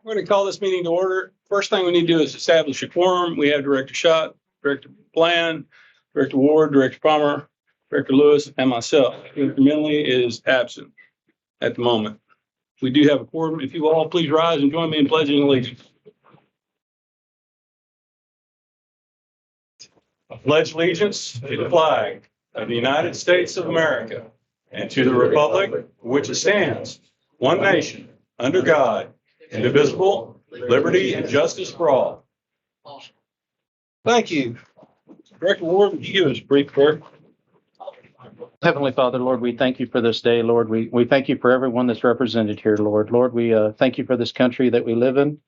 We're going to call this meeting to order. First thing we need to do is establish a quorum. We have Director Schott, Director Bland, Director Ward, Director Palmer, Director Lewis, and myself. Director Minley is absent at the moment. We do have a quorum. If you all please rise and join me in pledging allegiance. I pledge allegiance to the flag of the United States of America and to the republic for which it stands, one nation, under God, indivisible, liberty and justice for all. Thank you. Director Ward, would you give us a brief prayer? Heavenly Father, Lord, we thank you for this day, Lord. We thank you for everyone that's represented here, Lord. Lord, we thank you for this country that we live in,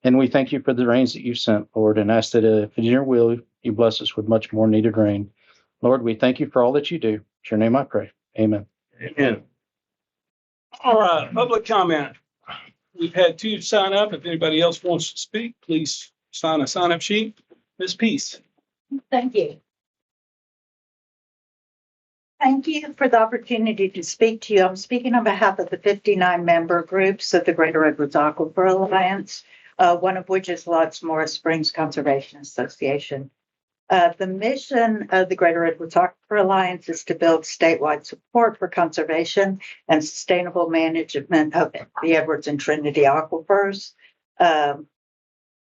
and we thank you for the rains that you've sent, Lord, and ask that if it's your will, you bless us with much more needed rain. Lord, we thank you for all that you do. In your name I pray. Amen. Amen. All right, public comment. We've had two sign up. If anybody else wants to speak, please sign a sign-up sheet. Ms. Peace. Thank you. Thank you for the opportunity to speak to you. I'm speaking on behalf of the 59 member groups of the Greater Edwards Aquifer Alliance, one of which is Moras Springs Conservation Association. The mission of the Greater Edwards Aquifer Alliance is to build statewide support for conservation and sustainable management of the Edwards and Trinity aquifers,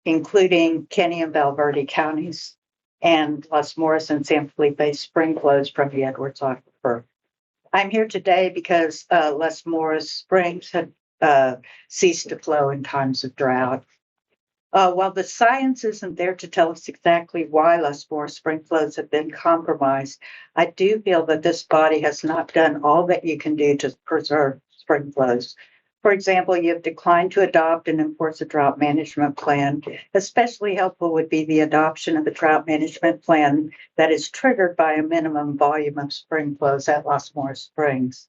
including Kinney and Valverde counties, and Las Moras and San Felipe spring flows from the Edwards Aquifer. I'm here today because Las Moras Springs had ceased to flow in times of drought. While the science isn't there to tell us exactly why Las Moras spring flows have been compromised, I do feel that this body has not done all that you can do to preserve spring flows. For example, you have declined to adopt and enforce a drought management plan. Especially helpful would be the adoption of a drought management plan that is triggered by a minimum volume of spring flows at Las Moras Springs.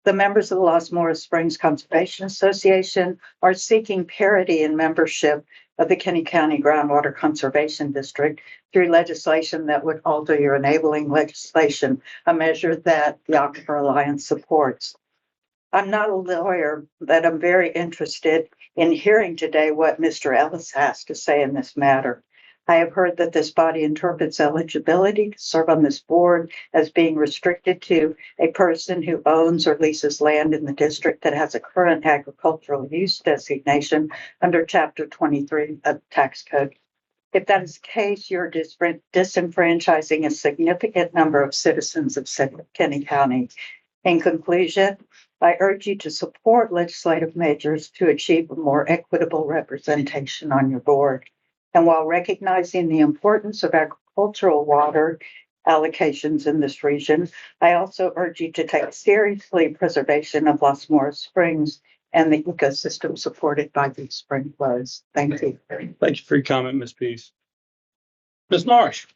The members of the Las Moras Springs Conservation Association are seeking parity in membership of the Kinney County Groundwater Conservation District through legislation that would alter your enabling legislation, a measure that the Aquifer Alliance supports. I'm not a lawyer, but I'm very interested in hearing today what Mr. Ellis has to say in this matter. I have heard that this body interprets eligibility to serve on this board as being restricted to a person who owns or leases land in the district that has a current agricultural use designation under Chapter 23 of the Tax Code. If that is the case, you're disenfranchising a significant number of citizens of Kinney County. In conclusion, I urge you to support legislative measures to achieve a more equitable representation on your board. And while recognizing the importance of agricultural water allocations in this region, I also urge you to take seriously preservation of Las Moras Springs and the ecosystem supported by these spring flows. Thank you. Thank you for your comment, Ms. Peace. Ms. Marsh.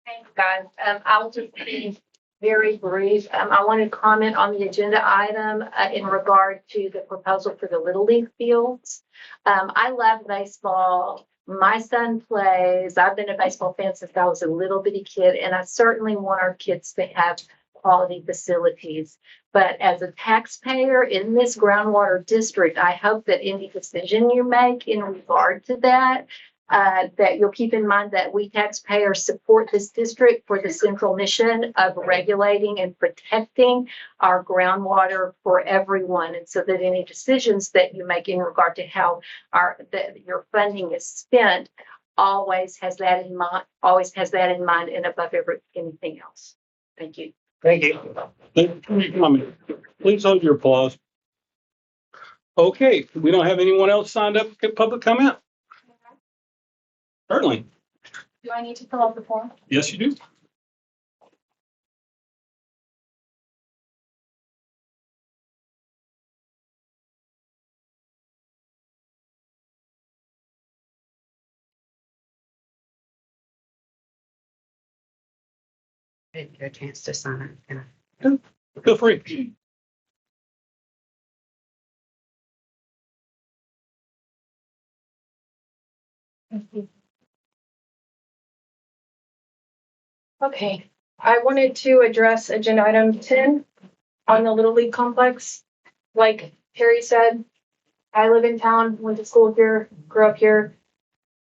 Thanks, guys. I'll just be very brief. I want to comment on the agenda item in regard to the proposal for the Little League fields. I love baseball. My son plays. I've been a baseball fan since I was a little bitty kid, and I certainly want our kids to have quality facilities. But as a taxpayer in this groundwater district, I hope that any decision you make in regard to that, that you'll keep in mind that we taxpayers support this district for the central mission of regulating and protecting our groundwater for everyone. And so that any decisions that you make in regard to how your funding is spent always has that in mind, and above anything else. Thank you. Thank you. Thank you for your comment. Please hold your applause. Okay, we don't have anyone else signed up for public comment? Certainly. Do I need to fill out the form? Yes, you do. I didn't get a chance to sign it. Feel free. Thank you. Okay, I wanted to address agenda item 10 on the Little League complex. Like Terry said, I live in town, went to school here, grew up here,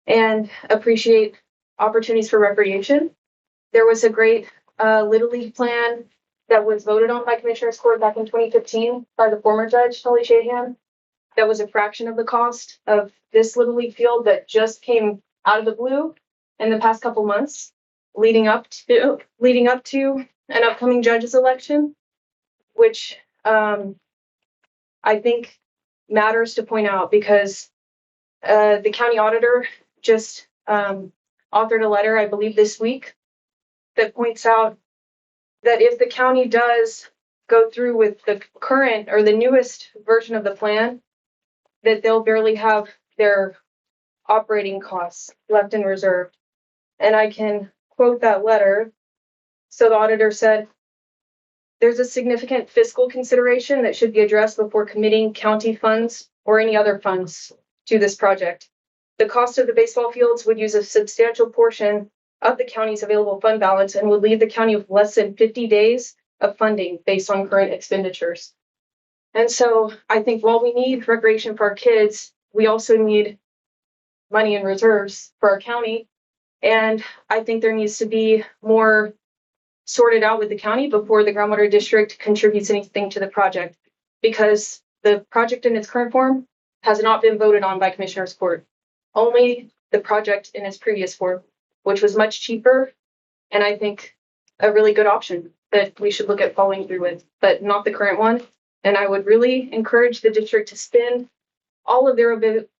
and appreciate opportunities for recreation. There was a great Little League plan that was voted on by Commissioners Court back in 2015 by the former judge, Tully Shahan. That was a fraction of the cost of this Little League field that just came out of the blue in the past couple months, leading up to an upcoming judge's election, which I think matters to point out because the county auditor just authored a letter, I believe this week, that points out that if the county does go through with the current or the newest version of the plan, that they'll barely have their operating costs left in reserve. And I can quote that letter. So the auditor said, there's a significant fiscal consideration that should be addressed before committing county funds or any other funds to this project. The cost of the baseball fields would use a substantial portion of the county's available fund balance and would leave the county with less than 50 days of funding based on current expenditures. And so I think while we need recreation for our kids, we also need money in reserves for our county. And I think there needs to be more sorted out with the county before the groundwater district contributes anything to the project, because the project in its current form has not been voted on by Commissioners Court. Only the project in its previous form, which was much cheaper, and I think a really good option that we should look at following through with, but not the current one. And I would really encourage the district to spend all of their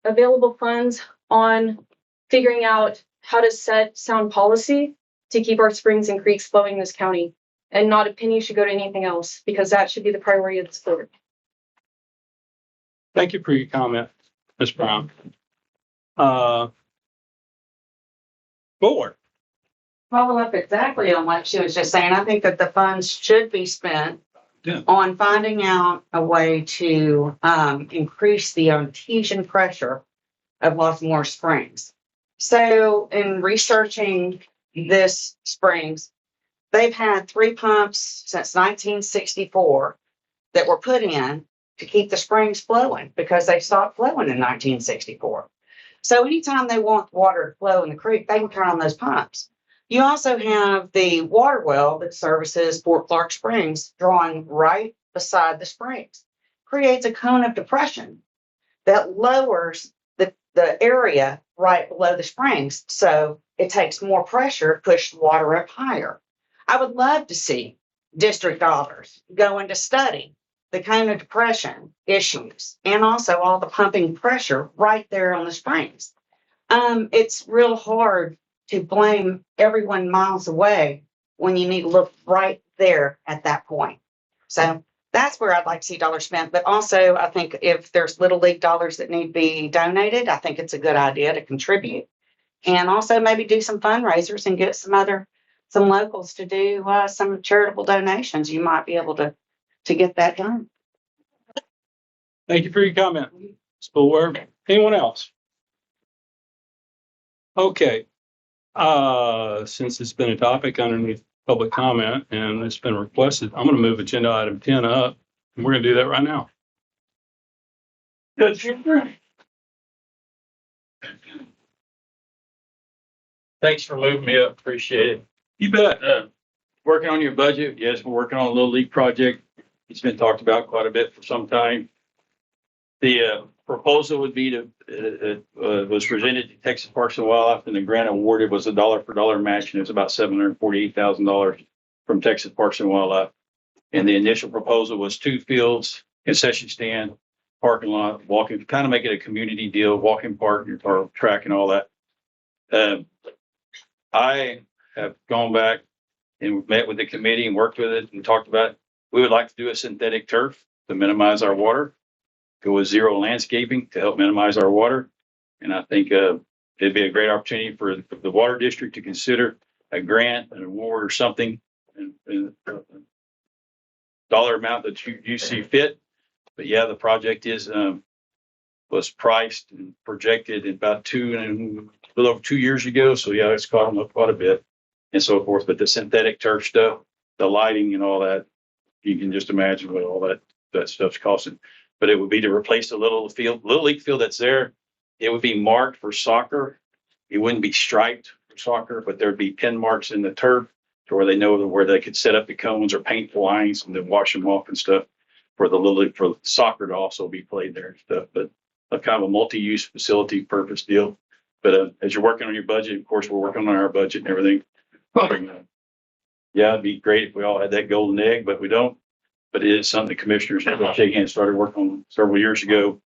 available funds on figuring out how to set sound policy to keep our springs and creeks flowing in this county, and not a penny should go to anything else, because that should be the priority of this board. Thank you for your comment, Ms. Brown. Board. follow up exactly on what she was just saying. I think that the funds should be spent on finding out a way to increase the artesian pressure of Moras Springs. So in researching this springs, they've had 3 pumps since 1964 that were put in to keep the springs flowing because they stopped flowing in 1964. So anytime they want water to flow in the creek, they can turn on those pumps. You also have the water well that services Fort Clark Springs drawing right beside the springs. Creates a cone of depression that lowers the area right below the springs. So it takes more pressure to push the water up higher. I would love to see district dollars go into study the cone of depression issues and also all the pumping pressure right there on the springs. It's real hard to blame everyone miles away when you need to look right there at that point. So that's where I'd like to see dollars spent. But also, I think if there's Little League dollars that need to be donated, I think it's a good idea to contribute. And also maybe do some fundraisers and get some locals to do some charitable donations. You might be able to get that done. Thank you for your comment, Spooler. Anyone else? Okay. Since it's been a topic underneath public comment and it's been requested, I'm going to move agenda item 10 up, and we're going to do that right now. Good. Thanks for moving me up. Appreciate it. You bet. Working on your budget. Yes, we're working on a Little League project. It's been talked about quite a bit for some time. The proposal would be was presented to Texas Parks and Wildlife, and the grant awarded was a dollar for dollar match, and it was about $748,000 from Texas Parks and Wildlife. And the initial proposal was 2 fields, concession stand, parking lot, walking, kind of make it a community deal, walking park or track and all that. I have gone back and met with the committee and worked with it and talked about, we would like to do a synthetic turf to minimize our water, go with zero landscaping to help minimize our water. And I think it'd be a great opportunity for the water district to consider a grant, an award or something, and dollar amount that you see fit. But yeah, the project was priced and projected about a little over 2 years ago. So yeah, it's caught up quite a bit and so forth. But the synthetic turf stuff, the lighting and all that, you can just imagine what all that stuff's costing. but it would be to replace the little league field that's there. It would be marked for soccer. It wouldn't be striped for soccer, but there'd be pin marks in the turf to where they know where they could set up the cones or paint the lines and then wash them off and stuff for the little league, for soccer to also be played there and stuff. But a kind of a multi-use facility purpose deal. But as you're working on your budget, of course, we're working on our budget and everything. Yeah, it'd be great if we all had that golden egg, but we don't. But it is something the commissioners have shaken hands, started working on several years ago.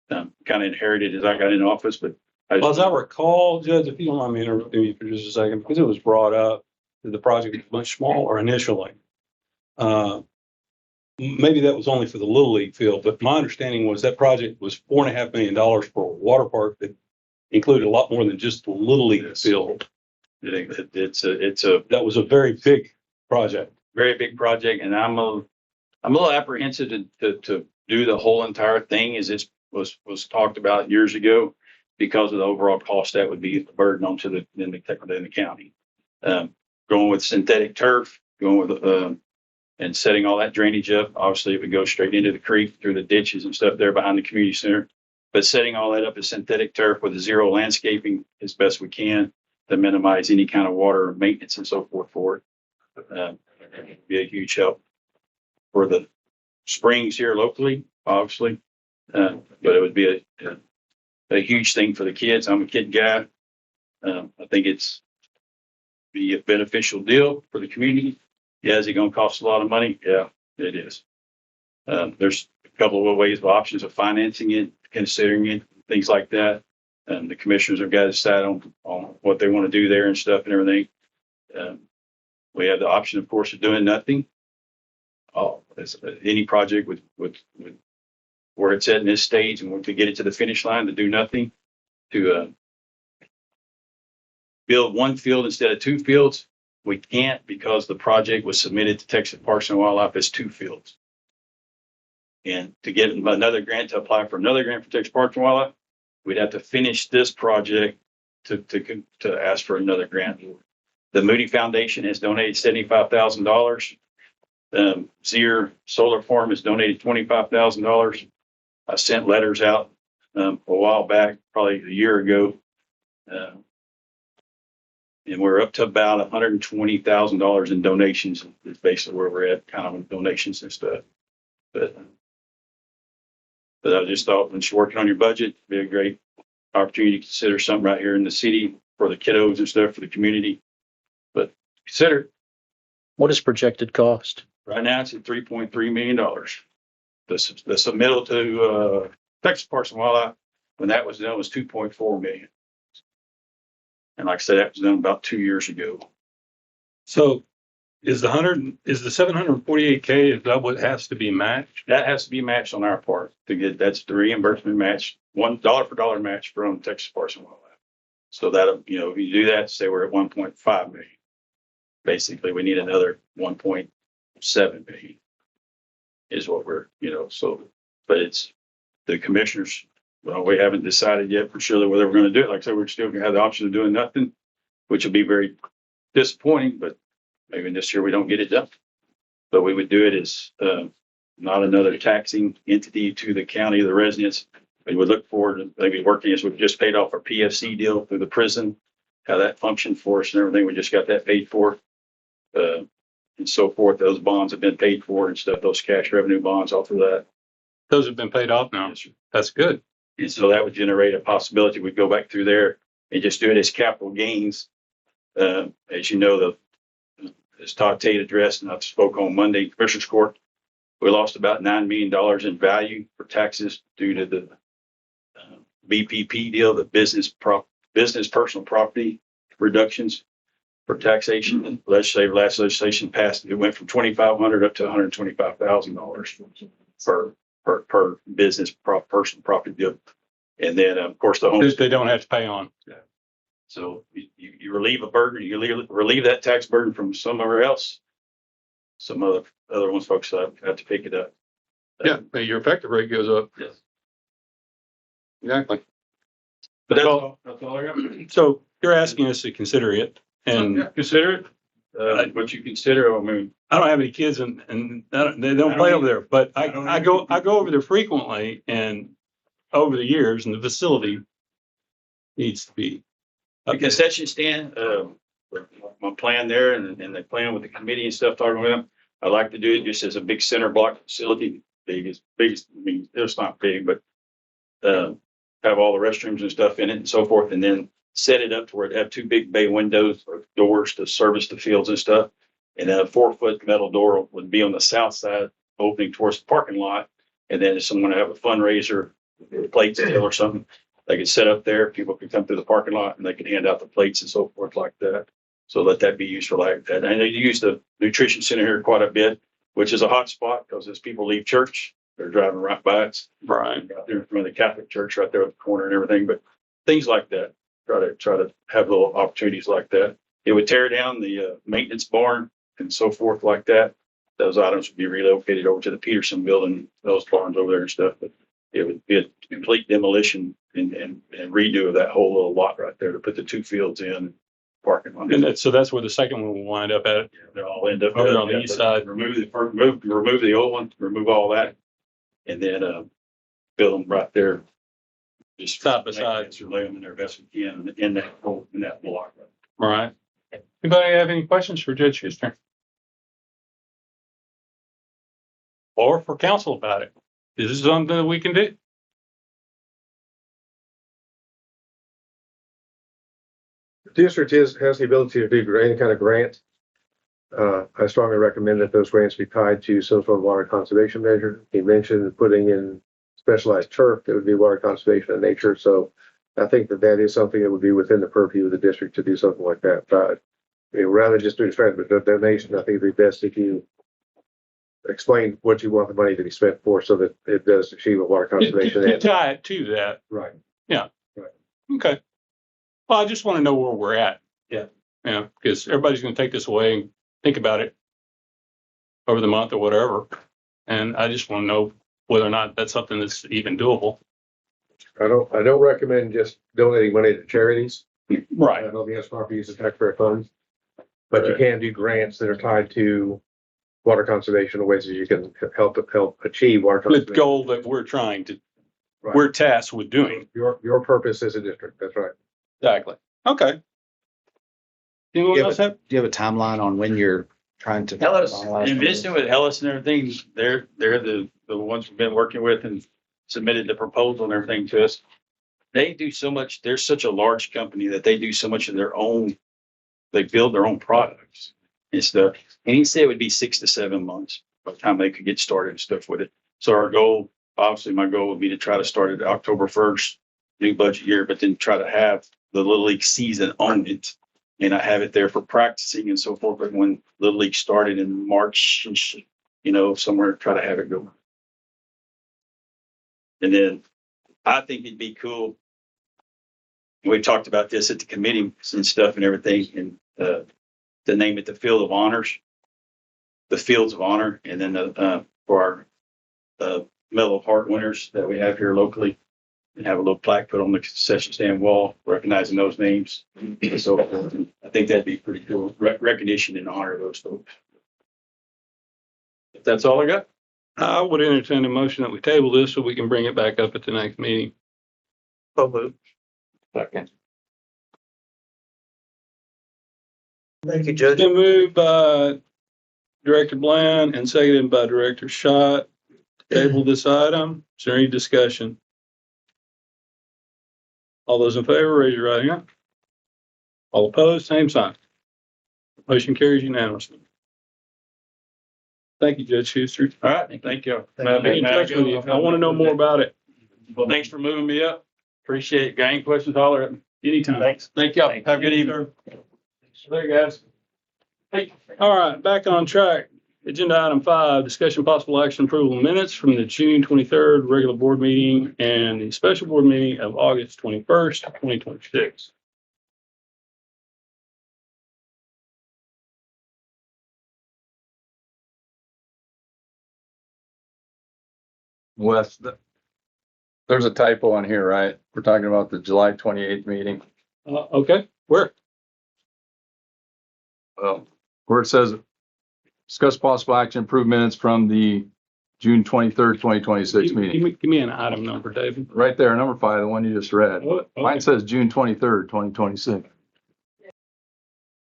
Kind of inherited as I got in office, but Well, as I recall, Judge, if you don't mind me interrupting you for just a second, because it was brought up that the project was much smaller initially. Maybe that was only for the Little League field, but my understanding was that project was $4.5 million for a water park that included a lot more than just the Little League field. That was a very big project. Very big project, and I'm a little apprehensive to do the whole entire thing as it was talked about years ago because of the overall cost that would be a burden onto the county. Going with synthetic turf, going with and setting all that drainage up. Obviously, it would go straight into the creek through the ditches and stuff there behind the community center. But setting all that up as synthetic turf with zero landscaping as best we can to minimize any kind of water maintenance and so forth for it. It'd be a huge help for the springs here locally, obviously. But it would be a huge thing for the kids. I'm a kid guy. I think it's be a beneficial deal for the community. Yeah, is it going to cost a lot of money? Yeah, it is. There's a couple of ways of options of financing it, considering it, things like that. The commissioners have got to decide on what they want to do there and stuff and everything. We have the option, of course, of doing nothing. Any project with where it's at in this stage and to get it to the finish line, to do nothing, to build one field instead of two fields. We can't because the project was submitted to Texas Parks and Wildlife as two fields. And to get another grant, to apply for another grant for Texas Parks and Wildlife, we'd have to finish this project to ask for another grant. The Moody Foundation has donated $75,000. Zier Solar Farm has donated $25,000. I sent letters out a while back, probably a year ago. And we're up to about $120,000 in donations. Is basically where we're at, kind of with donations and stuff. But I just thought when you're working on your budget, it'd be a great opportunity to consider something right here in the city for the kiddos and stuff for the community. But consider it. What is projected cost? Right now, it's at $3.3 million. The submittal to Texas Parks and Wildlife, when that was done, was $2.4 million. And like I said, that was done about 2 years ago. So is the 748K, is that what has to be matched? That has to be matched on our part to get, that's the reimbursement match, $1 for dollar match from Texas Parks and Wildlife. So that, if you do that, say we're at 1.5 million. Basically, we need another 1.7 million is what we're, but it's the commissioners. Well, we haven't decided yet for sure whether we're going to do it. Like I said, we're still going to have the option of doing nothing, which will be very disappointing, but maybe this year we don't get it done. But we would do it as not another taxing entity to the county, the residents. We would look forward to maybe working as we've just paid off our PFC deal through the prison, how that functioned for us and everything. We just got that paid for. And so forth. Those bonds have been paid for and stuff, those cash revenue bonds off of that. Those have been paid off now. Yes, sir. That's good. And so that would generate a possibility. We'd go back through there and just do it as capital gains. As you know, as Todd Tate addressed, and I spoke on Monday, Commissioners Court, we lost about $9 million in value for taxes due to the BPP deal, the business personal property reductions for taxation. And last legislation passed. It went from $2,500 up to $125,000 per business personal property deal. And then, of course, the homes They don't have to pay on. So you relieve a burden, you relieve that tax burden from somewhere else. Some other ones, folks have to pick it up. Yeah, your effective rate goes up. Yes. Exactly. But that's all I got. So you're asking us to consider it and Consider it. what you consider, I mean, I don't have any kids and they don't play over there, but I go over there frequently and over the years and the facility needs to be. a concession stand, my plan there and the plan with the committee and stuff, talking with them. I'd like to do it just as a big center block facility, biggest, I mean, it's not big, but, have all the restrooms and stuff in it and so forth, and then set it up to where it have two big bay windows or doors to service the fields and stuff. And then a 4-foot metal door would be on the south side, opening towards the parking lot. And then if someone have a fundraiser, plate sale or something, they could set up there. People could come through the parking lot and they could hand out the plates and so forth like that. So let that be used for like that. And they use the nutrition center here quite a bit, which is a hot spot because as people leave church, they're driving right by it. Right. Out there in front of the Catholic church right there at the corner and everything, but things like that. Try to have little opportunities like that. It would tear down the maintenance barn and so forth like that. Those items would be relocated over to the Peterson building, those barns over there and stuff, but it would be a complete demolition and redo of that whole little lot right there to put the two fields in parking lot. And so that's where the second one will wind up at. They'll all end up Over on the east side. Remove the old one, remove all that, and then build them right there. Just Side by side. or lay them in their best we can in that block. Right. Anybody have any questions for Judge Schuster? Or for council about it? Is this something that we can do? The district has the ability to do any kind of grant. I strongly recommend that those grants be tied to some sort of water conservation measure. He mentioned putting in specialized turf that would be water conservation in nature. So I think that is something that would be within the purview of the district to do something like that. But I mean, rather than just do a donation, I think it'd be best if you explain what you want the money to be spent for so that it does achieve a water conservation. To tie it to that. Right. Okay. Well, I just want to know where we're at. Yeah. Yeah, because everybody's going to take this away and think about it over the month or whatever. And I just want to know whether or not that's something that's even doable. I don't recommend just donating money to charities. I Right. know the SMRP uses taxpayer funds, but you can do grants that are tied to water conservation in ways that you can help achieve water The conservation. goal that we're trying to, Right. we're tasked with doing. Your purpose as a district. That's right. Exactly. Okay. Anyone Yeah, else have? Do you have a timeline on when you're trying to? Ellis, finalize and this? visiting with Ellis and everything, they're the ones we've been working with and submitted the proposal and everything to us. They do so much, they're such a large company that they do so much of their own, they build their own products and stuff. And he said it would be 6 to 7 months by the time they could get started and stuff with it. So our goal, obviously my goal would be to try to start it October 1st, new budget year, but then try to have the Little League season on it. And I have it there for practicing and so forth. But when Little League started in March, somewhere, try to have it go. And then I think it'd be cool. We talked about this at the committee and stuff and everything, and to name it the Field of Honors, the Fields of Honor, and then for our Medal of Heart winners that we have here locally, and have a little plaque put on the concession stand wall recognizing those names. So I think that'd be pretty cool recognition and honor of those folks. If that's all I got. I would entertain a motion that we table this so we can bring it back up at the next meeting. Second. Thank you, Judge. Been moved by Director Bland and seconded by Director Schott. Table this item. Is there any discussion? All those in favor, raise your right hand. All opposed, same sign. Motion carries unanimously. Thank you, Judge Schuster. All right. Thank you. I'll be in touch with you. I want to know more about it. Well, thanks for moving me up. Appreciate it. Got any questions, holler at me. Anytime. Thanks. Thank y'all. Have a good evening. There you guys. Hey, all right, back on track. Agenda item 5, discussion possible action approval of minutes from the June 23rd regular board meeting and the special board meeting of August 21st, 2026. Wes, there's a typo on here, right? We're talking about the July 28th meeting. Okay, where? Well, where it says discuss possible action, approve minutes from the June 23rd, 2026 meeting. Give me an item number, David. Right there, number 5, the one you just read. Oh, Mine okay. says June 23rd, 2026.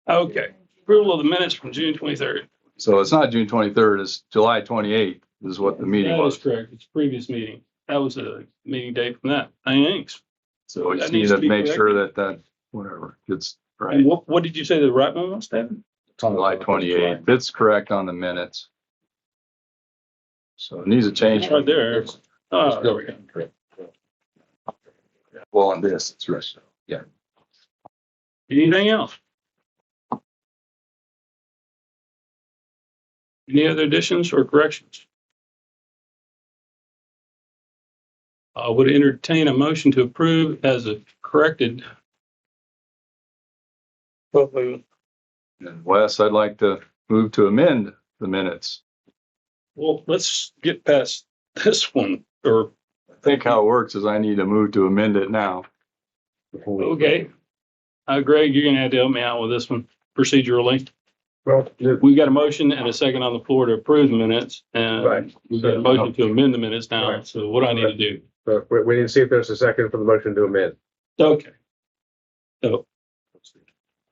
Okay. Approval of the minutes from June 23rd. So it's not June 23rd, it's July 28th is what the meeting That is was. correct. It's a previous meeting. That was a meeting date from that. Thanks. So we That just need needs to to be make sure corrected. that whatever, it's And right. what did you say the right one was, David? It's on July 28th. It's correct on the minutes. So it needs a change. It's right there. Oh, there we go. Well, on this, it's right. Yeah. Anything else? Any other additions or corrections? I would entertain a motion to approve as a corrected. And Wes, I'd like to move to amend the minutes. Well, let's get past this one, or, I think how it works is I need to move to amend it now. okay. Greg, you're gonna have to help me out with this one procedurally. Well, We got a motion and a second on the floor to approve the minutes, and Right. we got a motion to amend the minutes now, Right. so what do I need to do? but we need to see if there's a second for the motion to amend. Okay. So,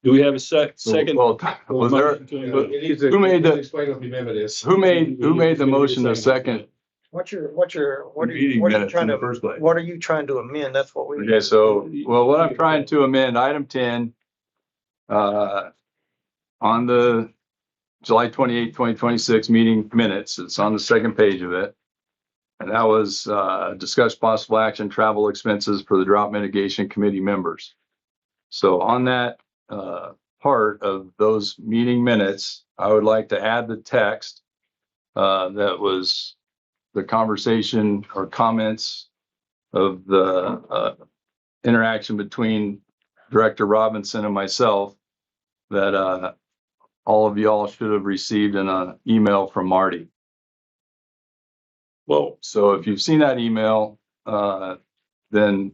do we have a second? Well, was there, Motion to amend? It needs to- Who made the- Explain what the amendment is. who made the motion to second? What are Meeting you minutes trying in the to, first place? what are you trying to amend? That's what we. Okay, so, well, what I'm trying to amend, item 10, on the July 28th, 2026 meeting minutes, it's on the second page of it. And that was, discuss possible action, travel expenses for the drought mitigation committee members. So on that, part of those meeting minutes, I would like to add the text, that was the conversation or comments of the, interaction between Director Robinson and myself that all of y'all should have received in an email from Marty. Well, So if you've seen that email, then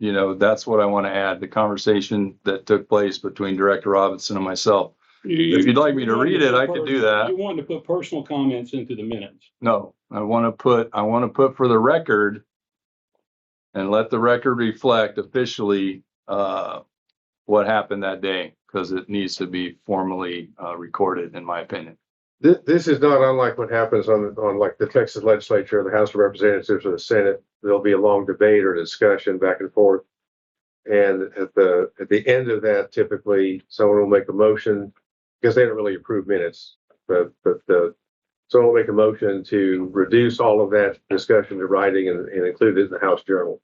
that's what I want to add, the conversation that took place between Director Robinson and myself. If you'd like me to read it, I could do that. You wanted to put personal comments into the minutes. No, I want to put for the record and let the record reflect officially what happened that day, because it needs to be formally recorded, in my opinion. This is not unlike what happens on like the Texas legislature, the House of Representatives, or the Senate. There'll be a long debate or discussion back and forth. And at the end of that, typically someone will make a motion, because they don't really approve minutes, but someone will make a motion to reduce all of that discussion to writing and include it in the House Journal.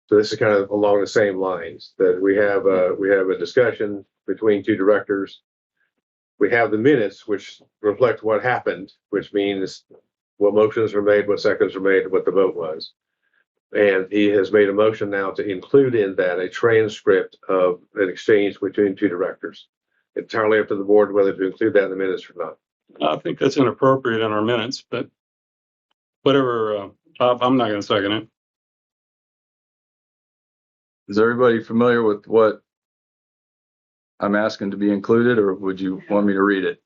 So this is kind of along the same lines, that we have a discussion between two directors. We have the minutes, which reflect what happened, which means what motions were made, what seconds were made, what the vote was. And he has made a motion now to include in that a transcript of an exchange between two directors. Entirely up to the board whether to include that in the minutes or not. I think that's inappropriate in our minutes, but whatever, I'm not gonna second it. Is everybody familiar with what I'm asking to be included, or would you want me to read it?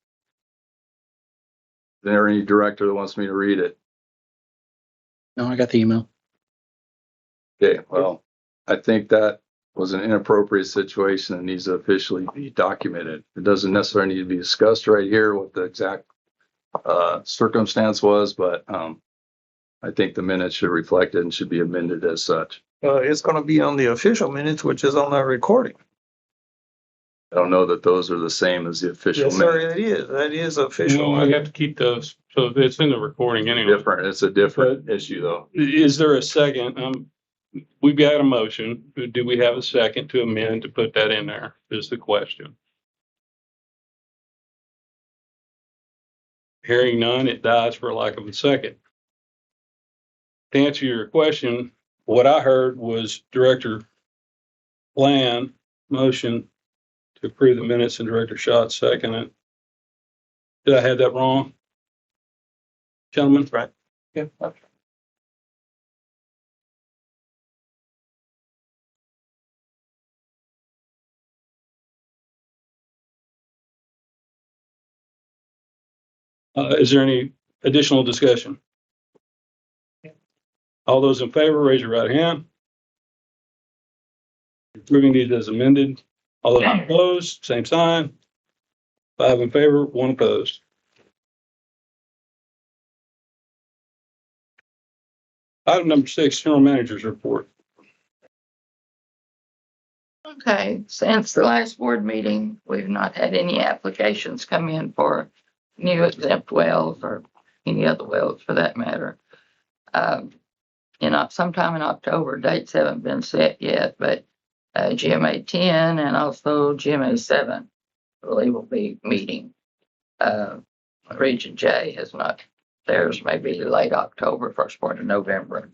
Is there any director that wants me to read it? No, I got the email. Okay, well, I think that was an inappropriate situation that needs to officially be documented. It doesn't necessarily need to be discussed right here what the exact circumstance was, but I think the minutes should reflect it and should be amended as such. It's gonna be on the official minutes, which is on our recording. I don't know that those are the same as the official Yes, sir, minutes. it is. That is official. Well, we have to keep those, so it's in the recording anyway. Different, it's a different issue though. Is there a second? We've got a motion. Do we have a second to amend to put that in there? Is the question. Hearing none, it dies for lack of a second. To answer your question, what I heard was Director Bland motion to approve the minutes and Director Schott second it. Did I have that wrong? Gentlemen? Right. Yeah. Is there any additional discussion? All those in favor, raise your right hand. Approving these as amended. All those opposed, same sign. 5 in favor, 1 opposed. Item number 6, General Manager's Report. Okay, since the last board meeting, we've not had any applications come in for new exempt wells or any other wells for that matter. Sometime in October, dates haven't been set yet, but GMA 10 and also GMA 7, I believe, will be meeting. Region J has not, theirs may be late October, first part of November.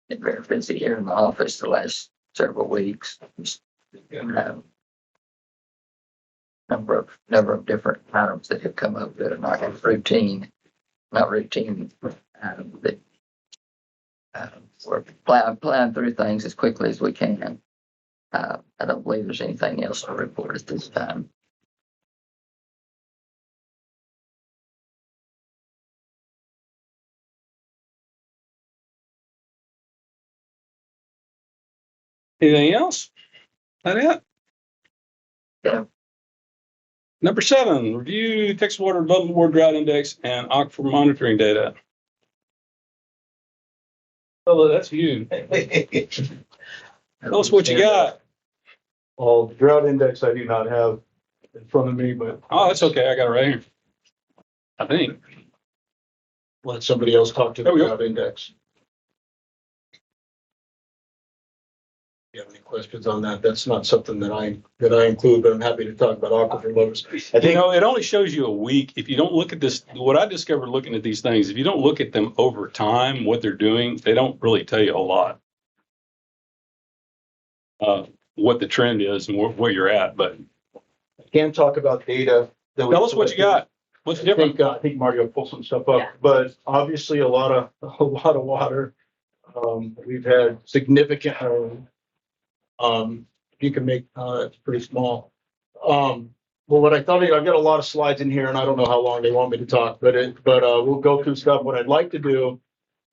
Been very busy here in the office the last several weeks. Number of different items that have come up that are not routine. We're plowing through things as quickly as we can. I don't believe there's anything else to report at this time. Anything else? That it? Yeah. Number 7, review Texas Water Development Board Drought Index and aquifer monitoring data. Oh, that's you. Tell us what you got. Well, the drought index I do not have in front of me, but Oh, that's okay. I got it right here. I think. let somebody else talk to the There we go. drought index. If you have any questions on that, that's not something that I include, but I'm happy to talk about aquifer levels. I You think, know, it only shows you a week. If you don't look at this, what I discovered looking at these things, if you don't look at them over time, what they're doing, they don't really tell you a lot. What the trend is and where you're at, but I can talk about data. tell us what you got. What's different? I think Mario will pull some stuff up, but obviously a lot of water. We've had significant, you can make, it's pretty small. Well, what I thought, I've got a lot of slides in here and I don't know how long they want me to talk, but we'll go through stuff. What I'd like to do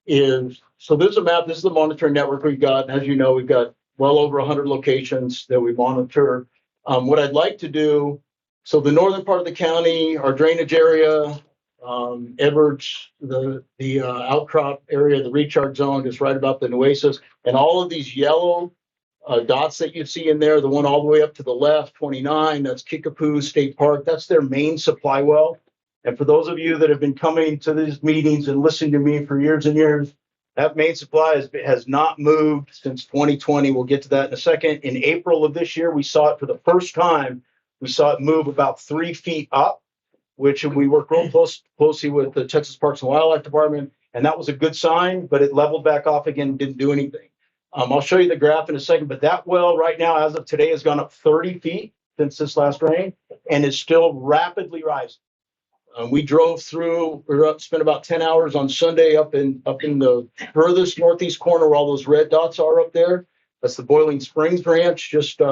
is, so this is a map, this is the monitoring network we've got. As you know, we've got well over 100 locations that we monitor. What I'd like to do, so the northern part of the county, our drainage area, Edwards, the outcrop area, the recharge zone, just right about the Nueces, and all of these yellow dots that you see in there, the one all the way up to the left, 29, that's Kickapoo State Park. That's their main supply well. And for those of you that have been coming to these meetings and listening to me for years and years, that main supply has not moved since 2020. We'll get to that in a second. In April of this year, we saw it for the first time. We saw it move about 3 feet up, which we work real closely with the Texas Parks and Wildlife Department. And that was a good sign, but it leveled back off again, didn't do anything. I'll show you the graph in a second, but that well right now, as of today, has gone up 30 feet since this last rain and is still rapidly rising. We drove through, spent about 10 hours on Sunday up in the furthest northeast corner where all those red dots are up there. That's the Boiling Springs Ranch, just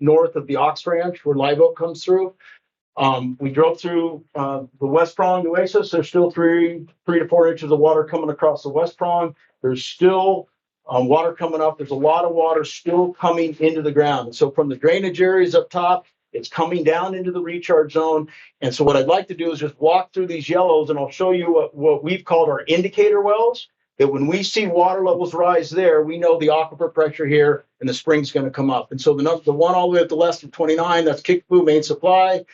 north of the Ox Ranch where Live Oak comes through. We drove through the West Prong Oasis. There's still 3 to 4 inches of water coming across the West Prong. There's still water coming up. There's a lot of water still coming into the ground. And so from the drainage areas up top, it's coming down into the recharge zone. And so what I'd like to do is just walk through these yellows and I'll show you what we've called our indicator wells, that when we see water levels rise there, we know the aquifer pressure here and the spring's going to come up. And so the one all the way at the left of 29, that's Kickapoo main supply.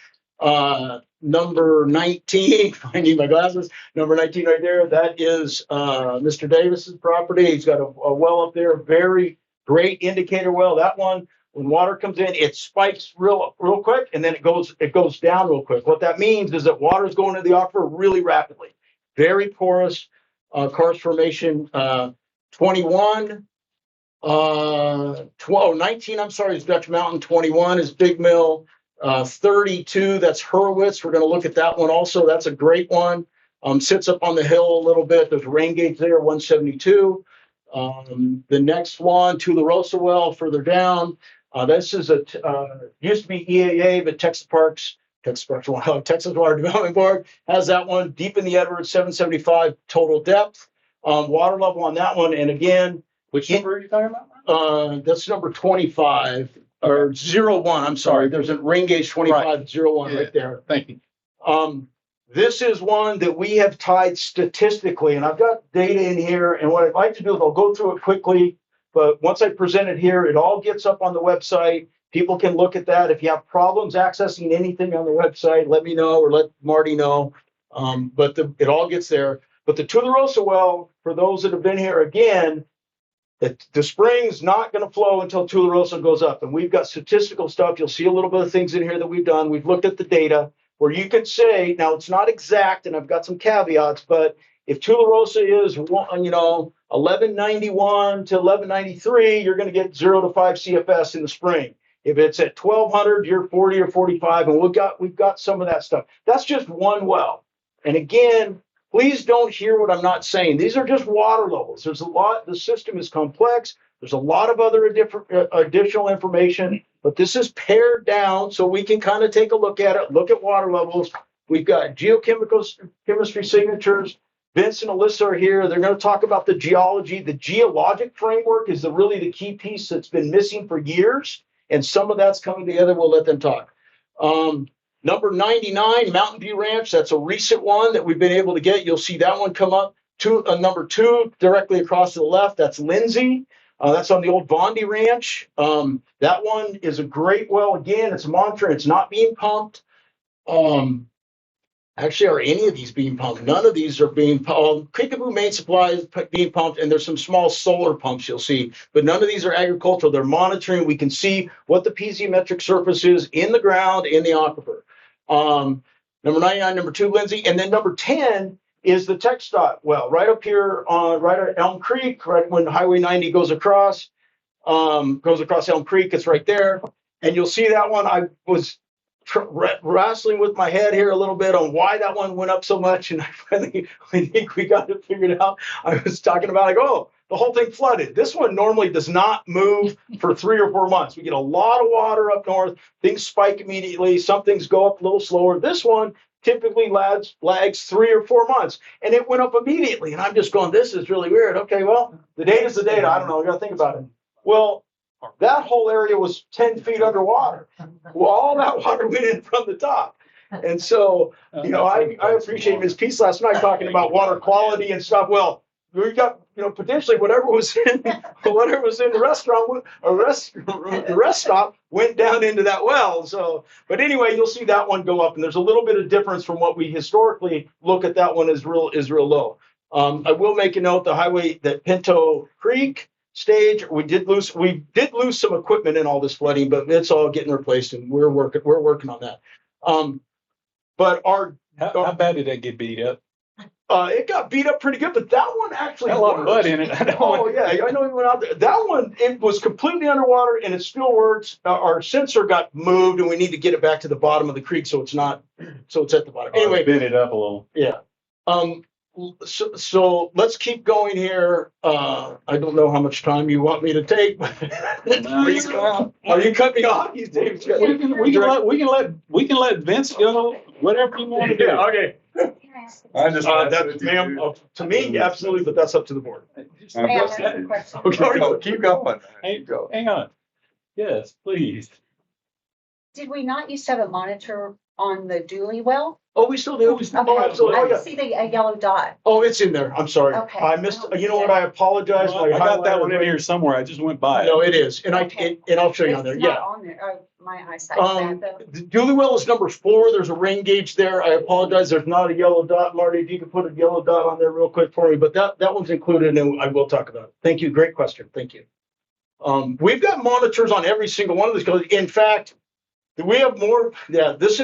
Number 19, I need my glasses, number 19 right there, that is Mr. Davis's property. He's got a well up there, very great indicator well. That one, when water comes in, it spikes real quick and then it goes down real quick. What that means is that water is going into the aquifer really rapidly. Very porous karst formation. 21, 19, I'm sorry, is Dutch Mountain. 21 is Big Mill. 32, that's Hurwitz. We're going to look at that one also. That's a great one. Sits up on the hill a little bit. There's a rain gauge there, 172. The next one, Tularosa well, further down. This is used to be EAA, but Texas Water Development Board has that one deep in the Edwards, 775 total depth. Water level on that one. And again, Which number are you talking about? that's number 25 or 01. I'm sorry. There's a rain gauge 2501 right there. Thank you. This is one that we have tied statistically, and I've got data in here. And what I'd like to do is I'll go through it quickly, but once I present it here, it all gets up on the website. People can look at that. If you have problems accessing anything on the website, let me know or let Marty know. But it all gets there. But the Tularosa well, for those that have been here again, the spring's not going to flow until Tularosa goes up. And we've got statistical stuff. You'll see a little bit of things in here that we've done. We've looked at the data where you can say, now it's not exact, and I've got some caveats, but if Tularosa is, 1191 to 1193, you're going to get 0 to 5 CFS in the spring. If it's at 1200, you're 40 or 45, and we've got some of that stuff. That's just one well. And again, please don't hear what I'm not saying. These are just water levels. There's a lot. The system is complex. There's a lot of other additional information, but this is pared down so we can kind of take a look at it, look at water levels. We've got chemistry signatures. Vince and Alyssa are here. They're going to talk about the geology. The geologic framework is really the key piece that's been missing for years, and some of that's coming together. We'll let them talk. Number 99, Mountain View Ranch. That's a recent one that we've been able to get. You'll see that one come up. Number 2, directly across to the left, that's Lindsay. That's on the old Bondi Ranch. That one is a great well. Again, it's monitoring. It's not being pumped. Actually, are any of these being pumped? None of these are being pumped. Kickapoo main supply is being pumped, and there's some small solar pumps you'll see, but none of these are agricultural. They're monitoring. We can see what the piezometric surface is in the ground, in the aquifer. Number 99, number 2, Lindsay. And then number 10 is the TxDOT well, right up here on right at Elm Creek, right when Highway 90 goes across Elm Creek. It's right there. And you'll see that one. I was wrestling with my head here a little bit on why that one went up so much. And I think we got it figured out. I was talking about the whole thing flooded. This one normally does not move for 3 or 4 months. We get a lot of water up north. Things spike immediately. Some things go up a little slower. This one typically lags 3 or 4 months, and it went up immediately. And I'm just going, this is really weird. Okay, well, the data's the data. I don't know. I got to think about it. Well, that whole area was 10 feet underwater. Well, all that water went in from the top. And so, I appreciate Ms. Peace last night talking about water quality and stuff. Well, we got, potentially whatever was in the restaurant, the rest stop went down into that well. So, but anyway, you'll see that one go up, and there's a little bit of difference from what we historically look at. That one is real low. I will make a note: that Pinto Creek stage, we did lose some equipment in all this flooding, but it's all getting replaced, and we're working on that. But how bad did that get beat up? It got beat up pretty good, but that one actually had a lot of mud in it. Oh yeah, I know you went out there. That one, it was completely underwater, and it still works. Our sensor got moved, and we need to get it back to the bottom of the creek, so it's at the bottom. Anyway, bend it up a little. Yeah. So let's keep going here. I don't know how much time you want me to take. Are you cutting me off? We can let Vince go. Whatever you want to do. Yeah, okay. I just, to me, absolutely, but that's up to the board. Okay, keep going. Hang on. Yes, please. Did we not used to have a monitor on the Dooley well? Oh, we still do. Okay. Oh, absolutely. I see a yellow dot. Oh, it's in there. I'm sorry. Okay. I missed. You know what? I apologize. I got that one in here somewhere. I just went by it. No, it is, and I'll show you on there. It's not on there. Oh, my eyesight. The Dooley well is number 4. There's a rain gauge there. I apologize. There's not a yellow dot. Marty, if you could put a yellow dot on there real quick for me, but that one's included, and I will talk about it. Thank you. Great question. Thank you. We've got monitors on every single one of these. In fact, we have more. Yeah, this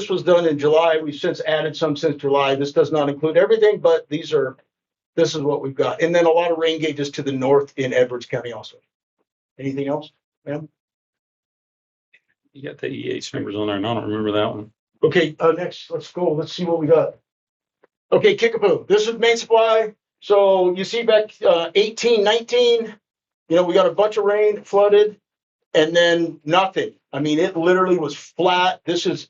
was done in July. We've since added some since July. This does not include everything, but this is what we've got. And then a lot of rain gauges to the north in Edwards County also. Anything else, ma'am? You got the EH numbers on there, and I don't remember that one. Okay, next, let's go. Let's see what we got. Okay, Kickapoo. This is main supply. So you see back 18, 19, we got a bunch of rain, flooded. and then nothing. I mean, it literally was flat. This is,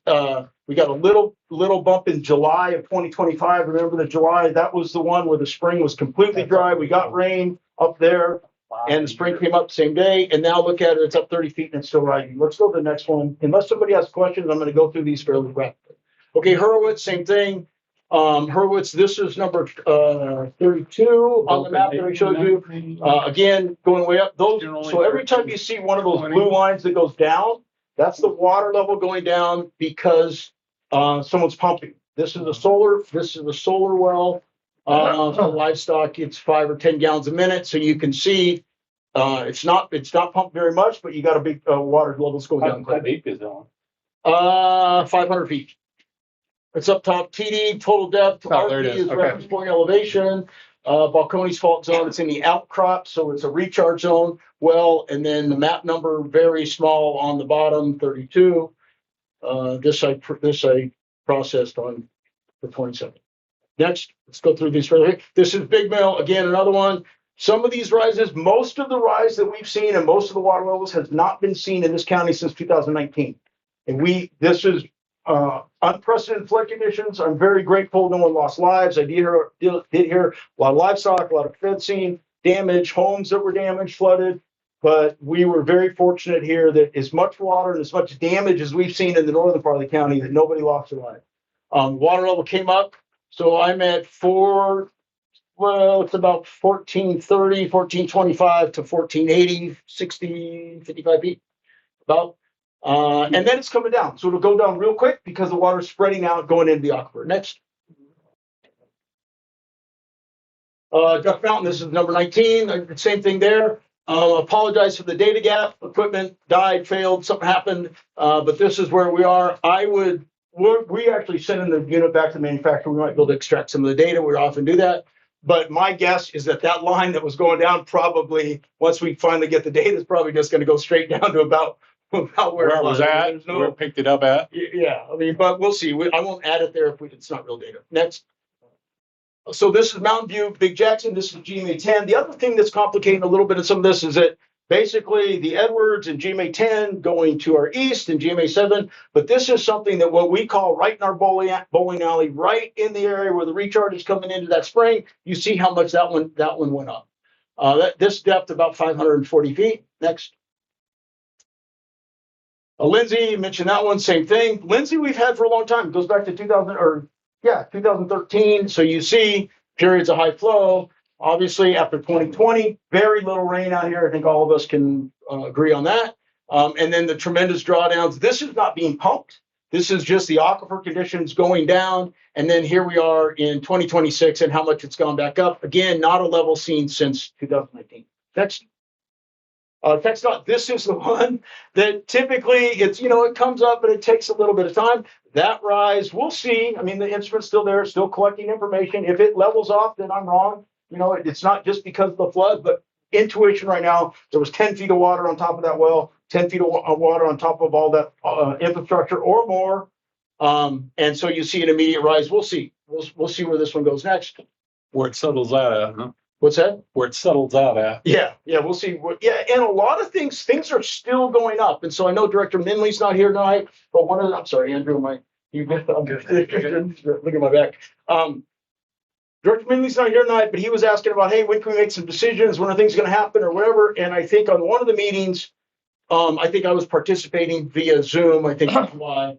we got a little bump in July of 2025. Remember the July? That was the one where the spring was completely dry. We got rain up there and the spring came up the same day. And now look at it, it's up 30 feet and it's still rising. Let's go to the next one. Unless somebody has questions, I'm going to go through these fairly rapidly. Okay, Hurwitz, same thing. Hurwitz, this is number 32 on the map that I showed you. Again, going way up. Those, so every time you see one of those blue lines that goes down, that's the water level going down because someone's pumping. This is a solar well. For livestock, it's 5 or 10 gallons a minute. So you can see it's not pumped very much, but you got a big water levels going down. How deep is that? 500 feet. It's up top. TD, total depth. Oh, there it RP is. Okay. reference point elevation. Balcones fault zone. It's in the outcrop, so it's a recharge zone. Well, and then the map number very small on the bottom, 32. This I processed on the 27th. Next, let's go through these further. This is Big Mill. Again, another one. Some of these rises, most of the rise that we've seen and most of the water levels has not been seen in this county since 2019. And this is unprecedented flood conditions. I'm very grateful no one lost lives. I did hear a lot of livestock, a lot of fencing, damage, homes that were damaged, flooded. But we were very fortunate here that as much water and as much damage as we've seen in the northern part of the county, that nobody lost their life. Water level came up. So I'm at it's about 1430, 1425 to 1480, 60, 55 feet, about. And then it's coming down. So it'll go down real quick because the water's spreading out, going into the aquifer. Next. Duck Mountain, this is number 19. Same thing there. Apologize for the data gap. Equipment died, failed, something happened. But this is where we are. We actually sent in the unit back to the manufacturer. We might be able to extract some of the data. We often do that. But my guess is that line that was going down probably, once we finally get the data, is probably just going to go straight down to about where it was at. Where it picked it up at. Yeah, I mean, but we'll see. I won't add it there if it's not real data. Next. So this is Mountain View, Big Jackson. This is GMA 10. The other thing that's complicating a little bit of some of this is that basically the Edwards and GMA 10 going to our east and GMA 7. But this is something that what we call right in our bowling alley, right in the area where the recharge is coming into that spring. You see how much that one went up. This depth about 540 feet. Next. Lindsay, you mentioned that one, same thing. Lindsay, we've had for a long time. It goes back to 2013. So you see periods of high flow. Obviously, after 2020, very little rain out here. I think all of us can agree on that. And then the tremendous drawdowns. This is not being pumped. This is just the aquifer conditions going down. And then here we are in 2026 and how much it's gone back up. Again, not a level seen since 2019. Next. TxDOT, this is the one that typically it comes up, but it takes a little bit of time. That rise, we'll see. I mean, the instrument's still there, still collecting information. If it levels off, then I'm wrong. It's not just because of the flood, but intuition right now, there was 10 feet of water on top of that well, 10 feet of water on top of all that infrastructure or more. And so you see an immediate rise. We'll see. We'll see where this one goes next. Where it settles out at, huh? What's that? Where it settles out at. Yeah, we'll see. And a lot of things are still going up. And so I know Director Minley's not here tonight, but I'm sorry, Andrew, look at my back. Director Minley's not here tonight, but he was asking about, hey, when can we make some decisions? When are things going to happen or whatever? And I think on one of the meetings, I think I was participating via Zoom. I think that's why.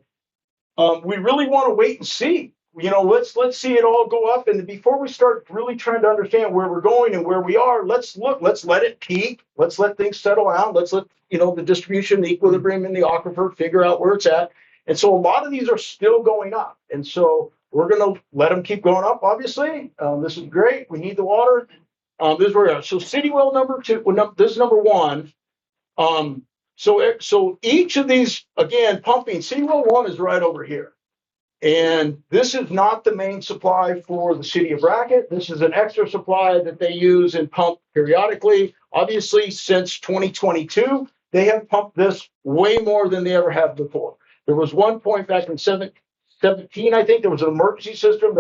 We really want to wait and see. Let's see it all go up. And before we start really trying to understand where we're going and where we are, let's let it peak. Let's let things settle out. Let's let, the distribution, the equilibrium in the aquifer, figure out where it's at. And so a lot of these are still going up. And so we're going to let them keep going up, obviously. This is great. We need the water. This is where we are. So city well number 2, this is number 1. So each of these, again, pumping, city well 1 is right over here. And this is not the main supply for the city of Brackett. This is an extra supply that they use and pump periodically. Obviously, since 2022, they have pumped this way more than they ever have before. There was one point back in 17, I think, there was an emergency system,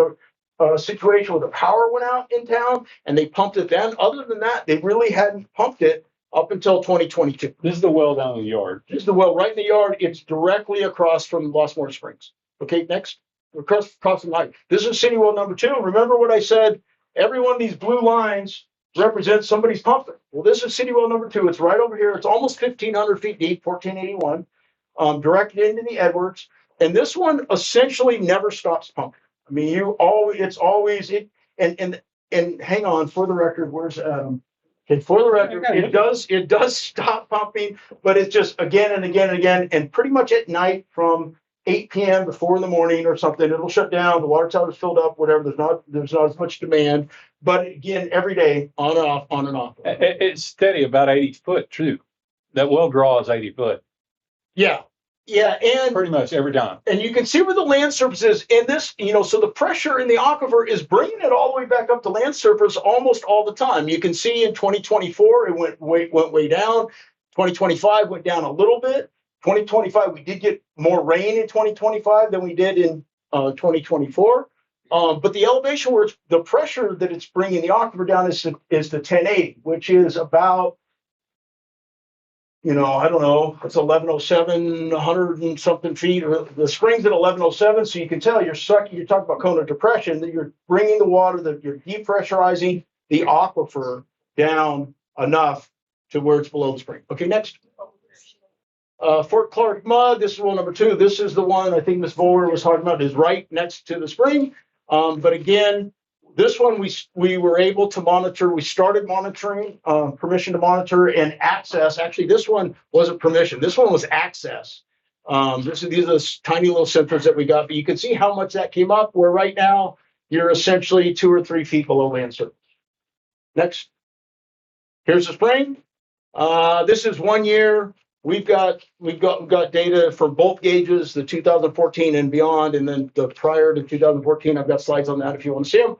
the situation where the power went out in town, and they pumped it then. Other than that, they really hadn't pumped it up until 2022. This is the well down in the yard. This is the well right in the yard. It's directly across from Los Moras Springs. Okay, next. Across the line. This is city well number 2. Remember what I said? Every one of these blue lines represents somebody's pumping. Well, this is city well number 2. It's right over here. It's almost 1,500 feet deep, 1481, directed into the Edwards. And this one essentially never stops pumping. I mean, and hang on, for the record, where's Adam? Okay, for the record, it does stop pumping, but it's just again and again and again, and pretty much at night from 8 p.m. to 4 in the morning or something, it'll shut down. The water tower's filled up, whatever. There's not as much demand, but again, every day, on and off, on and off. It's steady about 80 foot too. That well draws 80 foot Yeah, and pretty much every time. And you can see where the land surface is in this, so the pressure in the aquifer is bringing it all the way back up to land surface almost all the time. You can see in 2024, it went way down. 2025 went down a little bit. 2025, we did get more rain in 2025 than we did in 2024. But the elevation where the pressure that it's bringing the aquifer down is the 1080, which is about, I don't know, it's 1107, 100 and something feet. The spring's at 1107, so you can tell you're talking about cone of depression, that you're bringing the water, that you're depressurizing the aquifer down enough to where it's below the spring. Okay, next. Fort Clark mud, this is well number 2. This is the one I think Ms. Voller was talking about, is right next to the spring. But again, this one we were able to monitor. We started monitoring, permission to monitor and access. Actually, this one wasn't permission. This one was access. These are the tiny little sensors that we got, but you can see how much that came up, where right now you're essentially 2 or 3 feet below land surface. Next. Here's the spring. This is 1 year. We've got data for both gauges, the 2014 and beyond, and then the prior to 2014. I've got slides on that if you want to see them.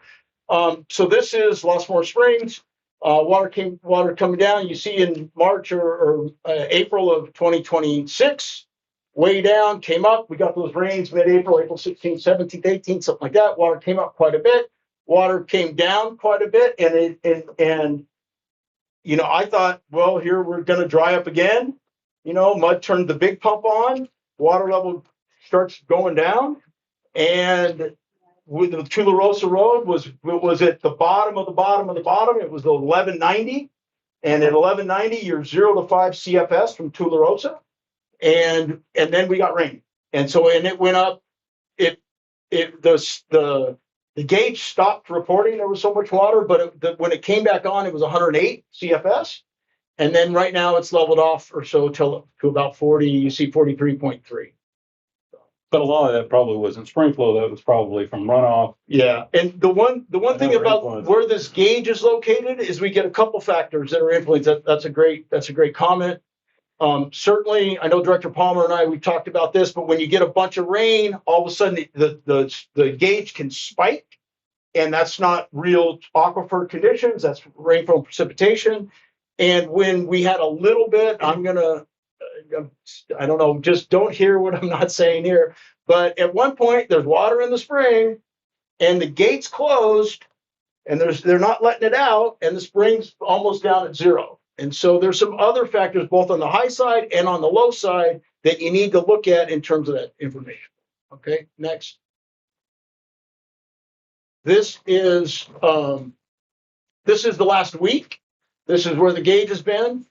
So this is Los Moras Springs. Water coming down. You see in March or April of 2026, way down, came up. We got those rains mid-April, April 16th, 17th, 18th, something like that. Water came up quite a bit. Water came down quite a bit, and I thought, well, here we're going to dry up again. Mud turned the big pump on. Water level starts going down, and with the Tularosa Road was at the bottom of the bottom of the bottom. It was the 1190, and at 1190 you're 0 to 5 CFS from Tularosa, and then we got rain, and it went up. The gauge stopped reporting there was so much water, but when it came back on, it was 108 CFS, and then right now it's leveled off or so to about 40. You see 43.3. But a lot of that probably wasn't spring flow. That was probably from runoff. Yeah, and the one thing about where this gauge is located is we get a couple factors that are influenced. That's a great comment. Certainly, I know Director Palmer and I, we talked about this, but when you get a bunch of rain, all of a sudden the gauge can spike, and that's not real aquifer conditions. That's rainfall precipitation. And when we had a little bit, I don't know, just don't hear what I'm not saying here. But at one point, there's water in the spring, and the gate's closed, and they're not letting it out, and the spring's almost down at 0. And so there's some other factors, both on the high side and on the low side, that you need to look at in terms of that information. Okay, next. This is the last week. This is where the gauge has been.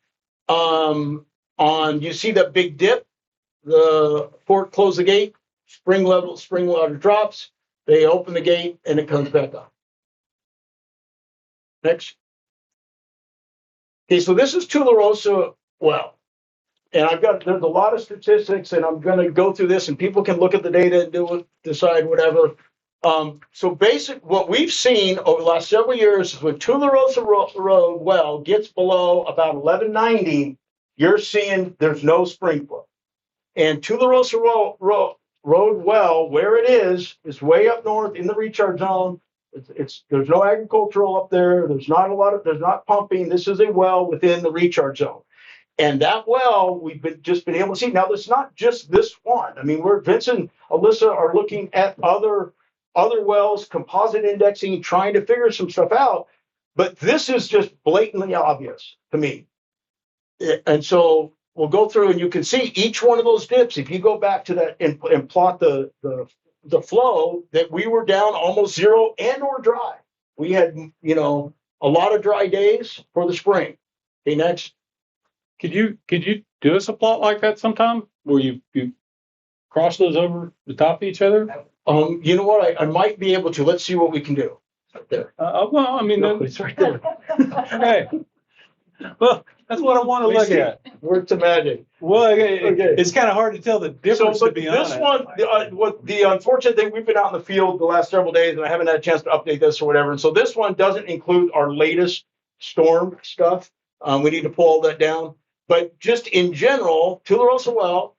You see that big dip, the port closed the gate, spring water drops, they open the gate, and it comes back up. Next. Okay, so this is Tularosa well. And there's a lot of statistics, and I'm going to go through this, and people can look at the data and decide whatever. So what we've seen over the last several years is when Tularosa Road well gets below about 1190, you're seeing there's no spring flow. And Tularosa Road well, where it is way up north in the recharge zone. There's no agricultural up there. There's not pumping. This is a well within the recharge zone. And that well, we've just been able to see. Now, it's not just this one. I mean, Vince and Alyssa are looking at other wells, composite indexing, trying to figure some stuff out. But this is just blatantly obvious to me. And so we'll go through and you can see each one of those dips. If you go back to that and plot the flow, that we were down almost zero and or dry. We had, a lot of dry days for the spring. Okay, next. Could you do us a plot like that sometime where you cross those over the top of each other? You know what? I might be able to. Let's see what we can do. Right there. Well, I mean, No, it's right there. hey, well, that's what I want to look at. We're to magic. Well, it's kind of hard to tell the difference, to be honest. This one, what the unfortunate thing, we've been out in the field the last several days, and I haven't had a chance to update this or whatever. And so this one doesn't include our latest storm stuff. We need to pull all that down. But just in general, Tularosa Well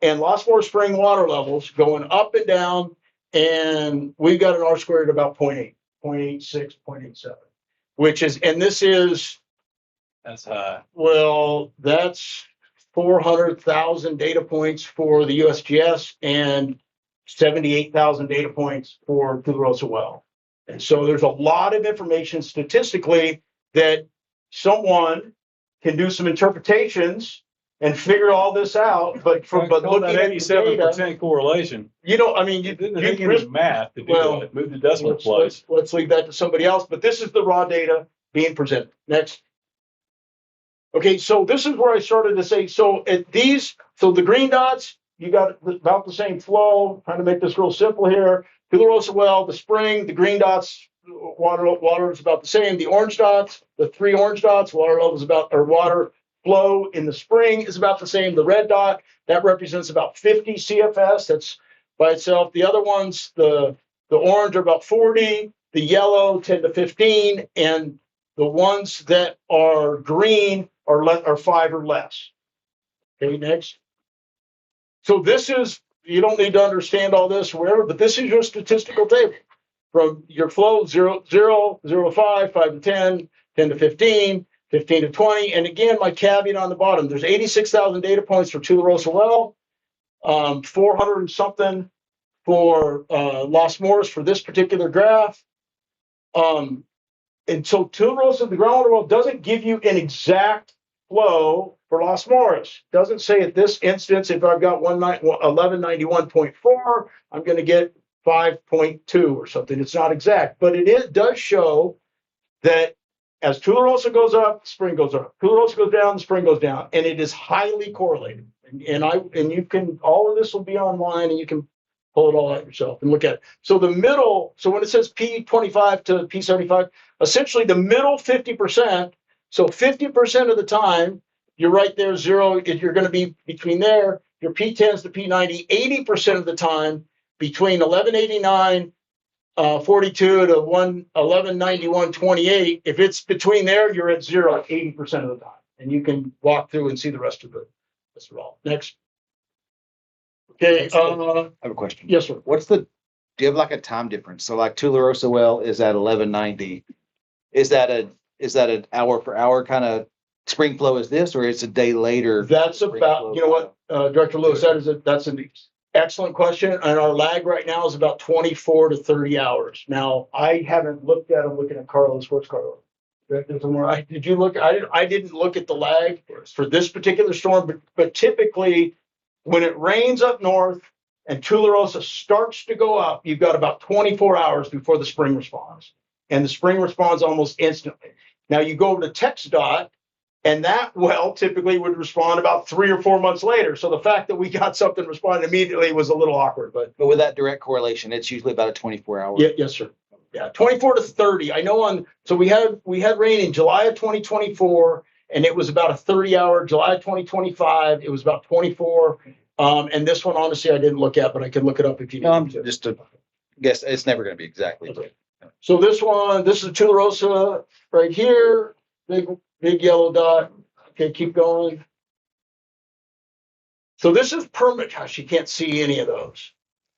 and Los Moras Spring water levels going up and down, and we've got an R squared at about 0.8, 0.86, 0.87, which is, and this is, That's high. well, that's 400,000 data points for the USGS and 78,000 data points for Tularosa Well. And so there's a lot of information statistically that someone can do some interpretations and figure all this out, but looking at the data, 87% correlation. I mean, You need math to do that. Move the decimal place. let's leave that to somebody else, but this is the raw data being presented. Next. Okay, so this is where I started to say, so the green dots, you got about the same flow, trying to make this real simple here. Tularosa Well, the spring, the green dots, water is about the same. The orange dots, the three orange dots, water flow in the spring is about the same. The red dot, that represents about 50 CFS. That's by itself. The other ones, the orange are about 40, the yellow 10 to 15, and the ones that are green are 5 or less. Okay, next. So this is, you don't need to understand all this or whatever, but this is your statistical table. From your flow 0, 0, 0 to 5, 5 to 10, 10 to 15, 15 to 20. And again, my caveat on the bottom, there's 86,000 data points for Tularosa Well, 400 and something for Los Moras for this particular graph. And so Tularosa, the groundwater well, doesn't give you an exact flow for Los Moras. Doesn't say at this instance, if I've got 1191.4, I'm going to get 5.2 or something. It's not exact, but it does show that as Tularosa goes up, spring goes up. Tularosa goes down, spring goes down, and it is highly correlated. And you can, all of this will be online, and you can pull it all out yourself and look at it. So the middle, so when it says P25 to P75, essentially the middle 50%. So 50% of the time, you're right there, zero. You're going to be between there. Your P10s to P90, 80% of the time between 1189, 42 to 1191, 28. If it's between there, you're at zero 80% of the time. And you can walk through and see the rest of it. That's all. Next. Okay. I have a question. Yes, sir. Do you have like a time difference? So like Tularosa Well is at 1190. Is that an hour per hour kind of spring flow is this, or it's a day later? That's about, Director Lewis, that's an excellent question. And our lag right now is about 24 to 30 hours. Now, I haven't looked at them looking at Carlos. Where's Carlos? Did you look? I didn't look at the lag for this particular storm, but typically when it rains up north and Tularosa starts to go up, you've got about 24 hours before the spring responds. And the spring responds almost instantly. Now you go over to TxDOT, and that well typically would respond about 3 or 4 months later. So the fact that we got something responding immediately was a little awkward. But with that direct correlation, it's usually about a 24-hour. Yeah, yes, sir. Yeah, 24 to 30. I know so we had rain in July of 2024, and it was about a 30-hour. July of 2025, it was about 24. And this one, honestly, I didn't look at, but I can look it up if you need to. Just to guess, it's never going to be exactly. Okay. So this is Tularosa right here, big yellow dot. Okay, keep going. So this is permit. Gosh, you can't see any of those.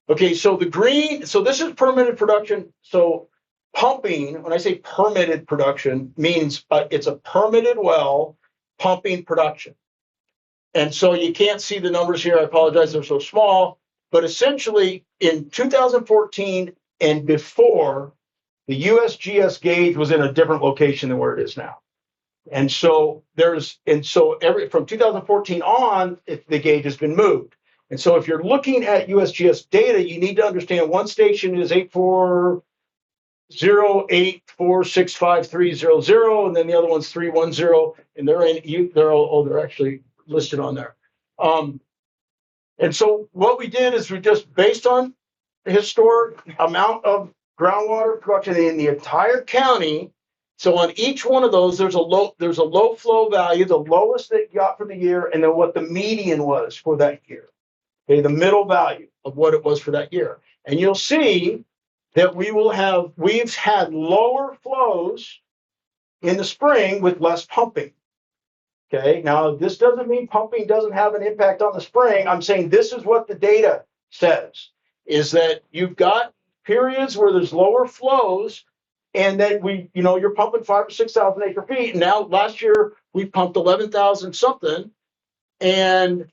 Okay, so the green, so this is permitted production. So pumping, when I say permitted production, means it's a permitted well pumping production. And so you can't see the numbers here. I apologize, they're so small. But essentially in 2014 and before, the USGS gauge was in a different location than where it is now. And so from 2014 on, the gauge has been moved. And so if you're looking at USGS data, you need to understand one station is 840846530, and then the other one's 310, and they're actually listed on there. And so what we did is we just, based on the historic amount of groundwater production in the entire county. So on each one of those, there's a low flow value, the lowest that you got for the year, and then what the median was for that year. Okay, the middle value of what it was for that year. And you'll see that we've had lower flows in the spring with less pumping. Okay, now this doesn't mean pumping doesn't have an impact on the spring. I'm saying this is what the data says, is that you've got periods where there's lower flows, and that you're pumping 5,000 or 6,000 acre feet. And now last year we pumped 11,000 something, and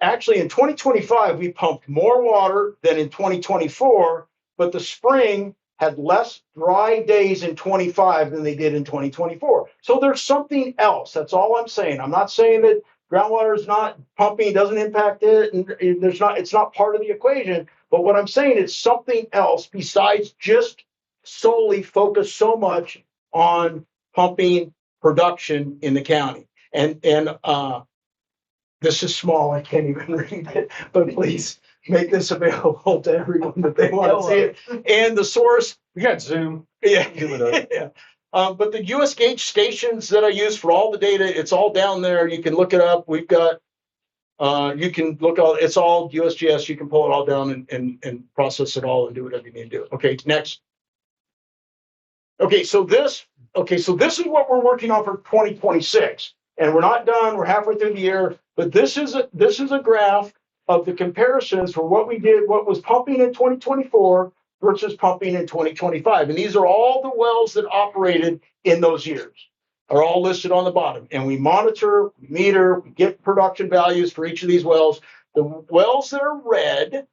actually in 2025 we pumped more water than in 2024, but the spring had less dry days in 25 than they did in 2024. So there's something else. That's all I'm saying. I'm not saying that groundwater is not pumping, doesn't impact it, and it's not part of the equation. But what I'm saying is something else besides just solely focus so much on pumping production in the county. And this is small, I can't even read it, but please make this available to everyone that they want to see it. And the source. We got Zoom. Yeah. Yeah. But the US gauge stations that I use for all the data, it's all down there. You can look it up. We've got, you can look all, it's all USGS. You can pull it all down and process it all and do whatever you need to do. Okay, next. Okay, so this is what we're working on for 2026. And we're not done. We're halfway through the year. But this is a graph of the comparisons for what we did, what was pumping in 2024 versus pumping in 2025. And these are all the wells that operated in those years, are all listed on the bottom. And we monitor, we meter, we get production values for each of these wells. The wells that are red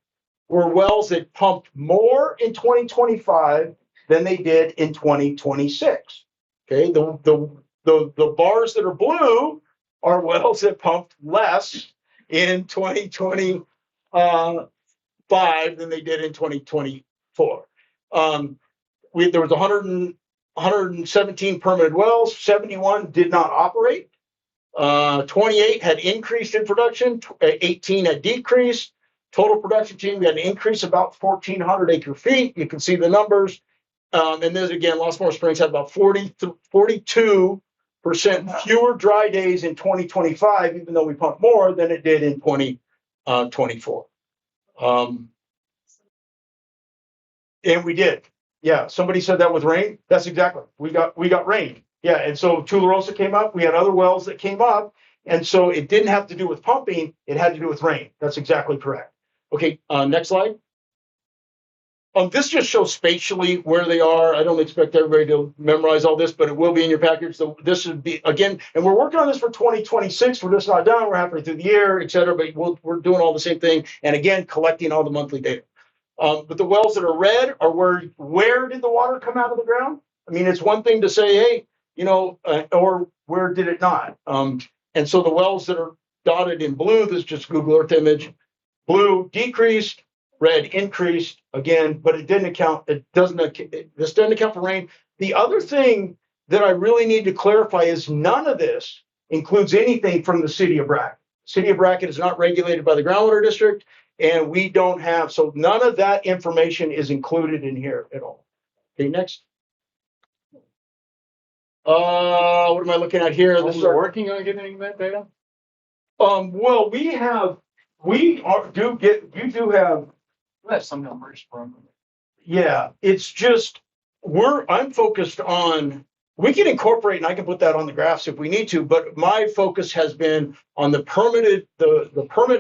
were wells that pumped more in 2025 than they did in 2026. Okay, the bars that are blue are wells that pumped less in 2025 than they did in 2024. There was 117 permitted wells, 71 did not operate. 28 had increased in production, 18 had decreased. Total production team, we had an increase about 1,400 acre feet. You can see the numbers. And then again, Lost Moras Springs had about 42% fewer dry days in 2025, even though we pumped more than it did in 2024. And we did. Yeah, somebody said that with rain. That's exactly. We got rain. Yeah, and so Tularosa came up. We had other wells that came up. And so it didn't have to do with pumping. It had to do with rain. That's exactly correct. Okay, next slide. This just shows spatially where they are. I don't expect everybody to memorize all this, but it will be in your package. So this would be, again, and we're working on this for 2026. We're just not done. We're halfway through the year, et cetera, but we're doing all the same thing. And again, collecting all the monthly data. But the wells that are red are where did the water come out of the ground? I mean, it's one thing to say, hey, or where did it not? And so the wells that are dotted in blue, this is just Google Earth image, blue decreased, red increased again, but this doesn't account for rain. The other thing that I really need to clarify is none of this includes anything from the city of Brackett. City of Brackett is not regulated by the Groundwater District, and we don't have, so none of that information is included in here at all. Okay, next. What am I looking at here? This is working on getting that data? Well, you do have some numbers from. Yeah, it's just I'm focused on, we can incorporate, and I can put that on the graphs if we need to, but my focus has been on the permit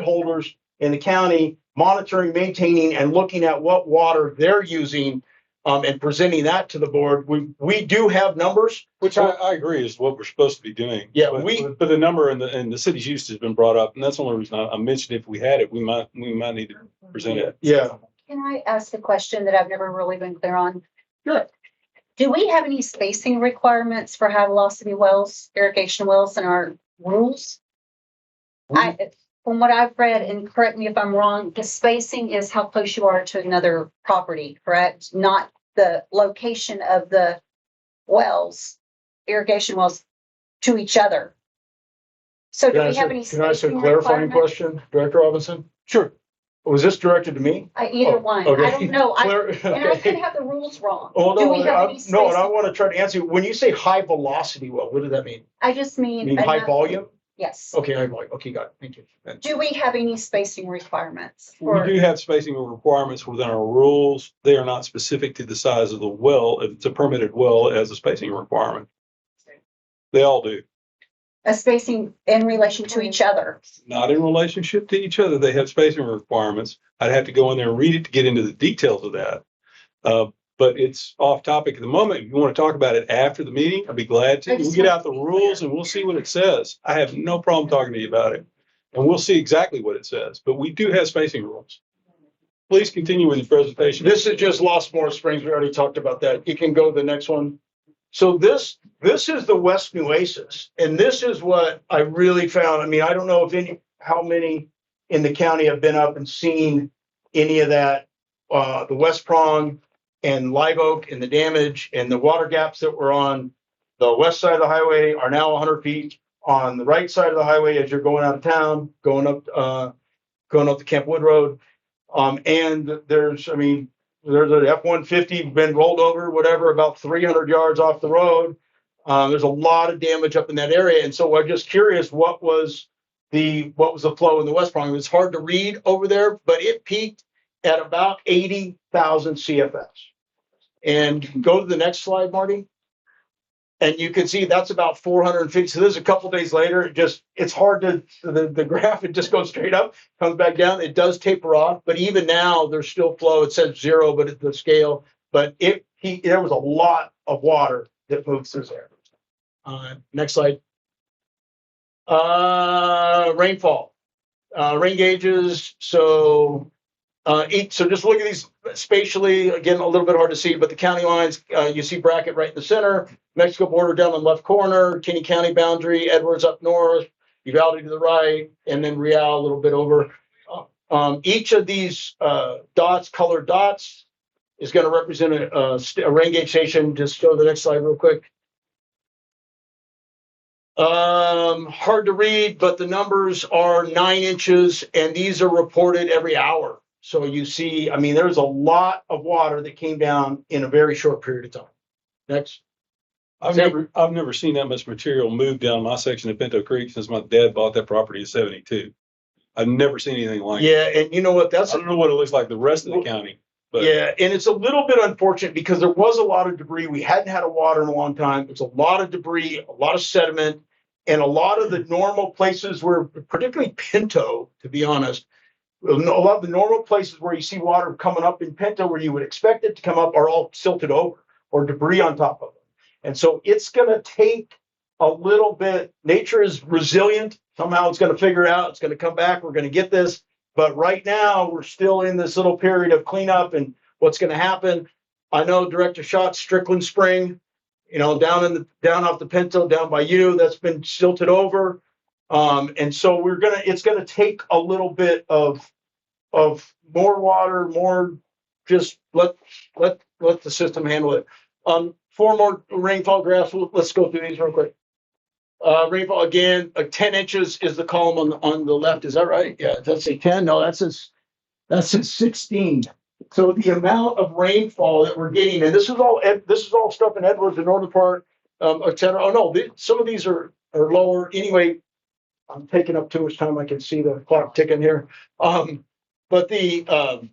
holders in the county, monitoring, maintaining, and looking at what water they're using, and presenting that to the board. We do have numbers, which I agree is what we're supposed to be doing. Yeah, but the number and the city's use has been brought up, and that's the only reason I mentioned if we had it, we might need to present it. Yeah. Can I ask a question that I've never really been clear on? Sure. Do we have any spacing requirements for high velocity wells, irrigation wells in our rules? From what I've read, and correct me if I'm wrong, the spacing is how close you are to another property, correct? Not the location of the wells, irrigation wells to each other. So do we have any Can I ask a spacing clarifying requirements? question, Director Robinson? Sure. Was this directed to me? Either one. Okay. I don't know. And I could Okay. have the rules wrong. Oh, Do no, we have any no, and I spacing? want to try to answer you. When you say high velocity well, what does that mean? I just mean. Mean high enough- volume? Yes. Okay, high volume. Okay, got it. Thank you. Do we have any spacing requirements? We for- do have spacing requirements within our rules. They are not specific to the size of the well. If it's a permitted well, it has a spacing requirement. They all do. A spacing in relation to each other? Not in relationship to each other. They have spacing requirements. I'd have to go in there and read it to get into the details of that. But it's off topic at the moment. If you want to talk about it after the meeting, I'd be glad to. We'll get out the rules and we'll see what it says. I have no problem talking to you about it. And we'll see exactly what it says. But we do have spacing rules. Please continue with your presentation. This is just Lost Morris Springs. We already talked about that. You can go to the next one. So this is the West Nueces, and this is what I really found. I mean, I don't know if how many in the county have been up and seen any of that, the West Prong and Live Oak and the damage and the water gaps that were on the west side of the highway are now 100 feet. On the right side of the highway as you're going out of town, going up the Camp Wood Road. And there's an F-150 been rolled over, whatever, about 300 yards off the road. There's a lot of damage up in that area. And so I'm just curious, what was the flow in the West Prong? It was hard to read over there, but it peaked at about 80,000 CFS. And go to the next slide, Marty. And you can see that's about 450. So this is a couple days later. It's hard to, the graph, it just goes straight up, comes back down. It does taper off, but even now there's still flow. It says 0, but at the scale, but there was a lot of water that moved through there. Next slide. Rainfall, rain gauges. So just look at these spatially, again, a little bit hard to see, but the county lines, you see Brackett right in the center, Mexico border down in the left corner, Kinney County boundary, Edwards up north, Uvalde to the right, and then Real a little bit over. Each of these colored dots, is going to represent a rain gauge station. Just go to the next slide real quick. Hard to read, but the numbers are 9 inches, and these are reported every hour. So you see, I mean, there's a lot of water that came down in a very short period of time. Next. I've never seen that much material move down my section of Pinto Creek since my dad bought that property in '72. I've never seen anything like it. Yeah, and you know what? I don't know what it looks like the rest of the county. But yeah, and it's a little bit unfortunate because there was a lot of debris. We hadn't had a water in a long time. It's a lot of debris, a lot of sediment, and a lot of the normal places where, particularly Pinto, to be honest, a lot of the normal places where you see water coming up in Pinto where you would expect it to come up are all silted over or debris on top of it. And so it's going to take a little bit. Nature is resilient. Somehow it's going to figure it out. It's going to come back. We're going to get this. But right now we're still in this little period of cleanup and what's going to happen. I know Director Schott's Strickland Spring, down off the Pinto, down by you, that's been silted over. And so it's going to take a little bit of more water, more just let the system handle it. 4 more rainfall graphs. Let's go through these real quick. Rainfall again, 10 inches is the column on the left. Is that right? Yeah. Does that say 10? No, that says 16. So the amount of rainfall that we're getting, and this is all stuff in Edwards, the northern part, et cetera. Oh no, some of these are lower. Anyway, I'm taking up too much time. I can see the clock ticking here. But we got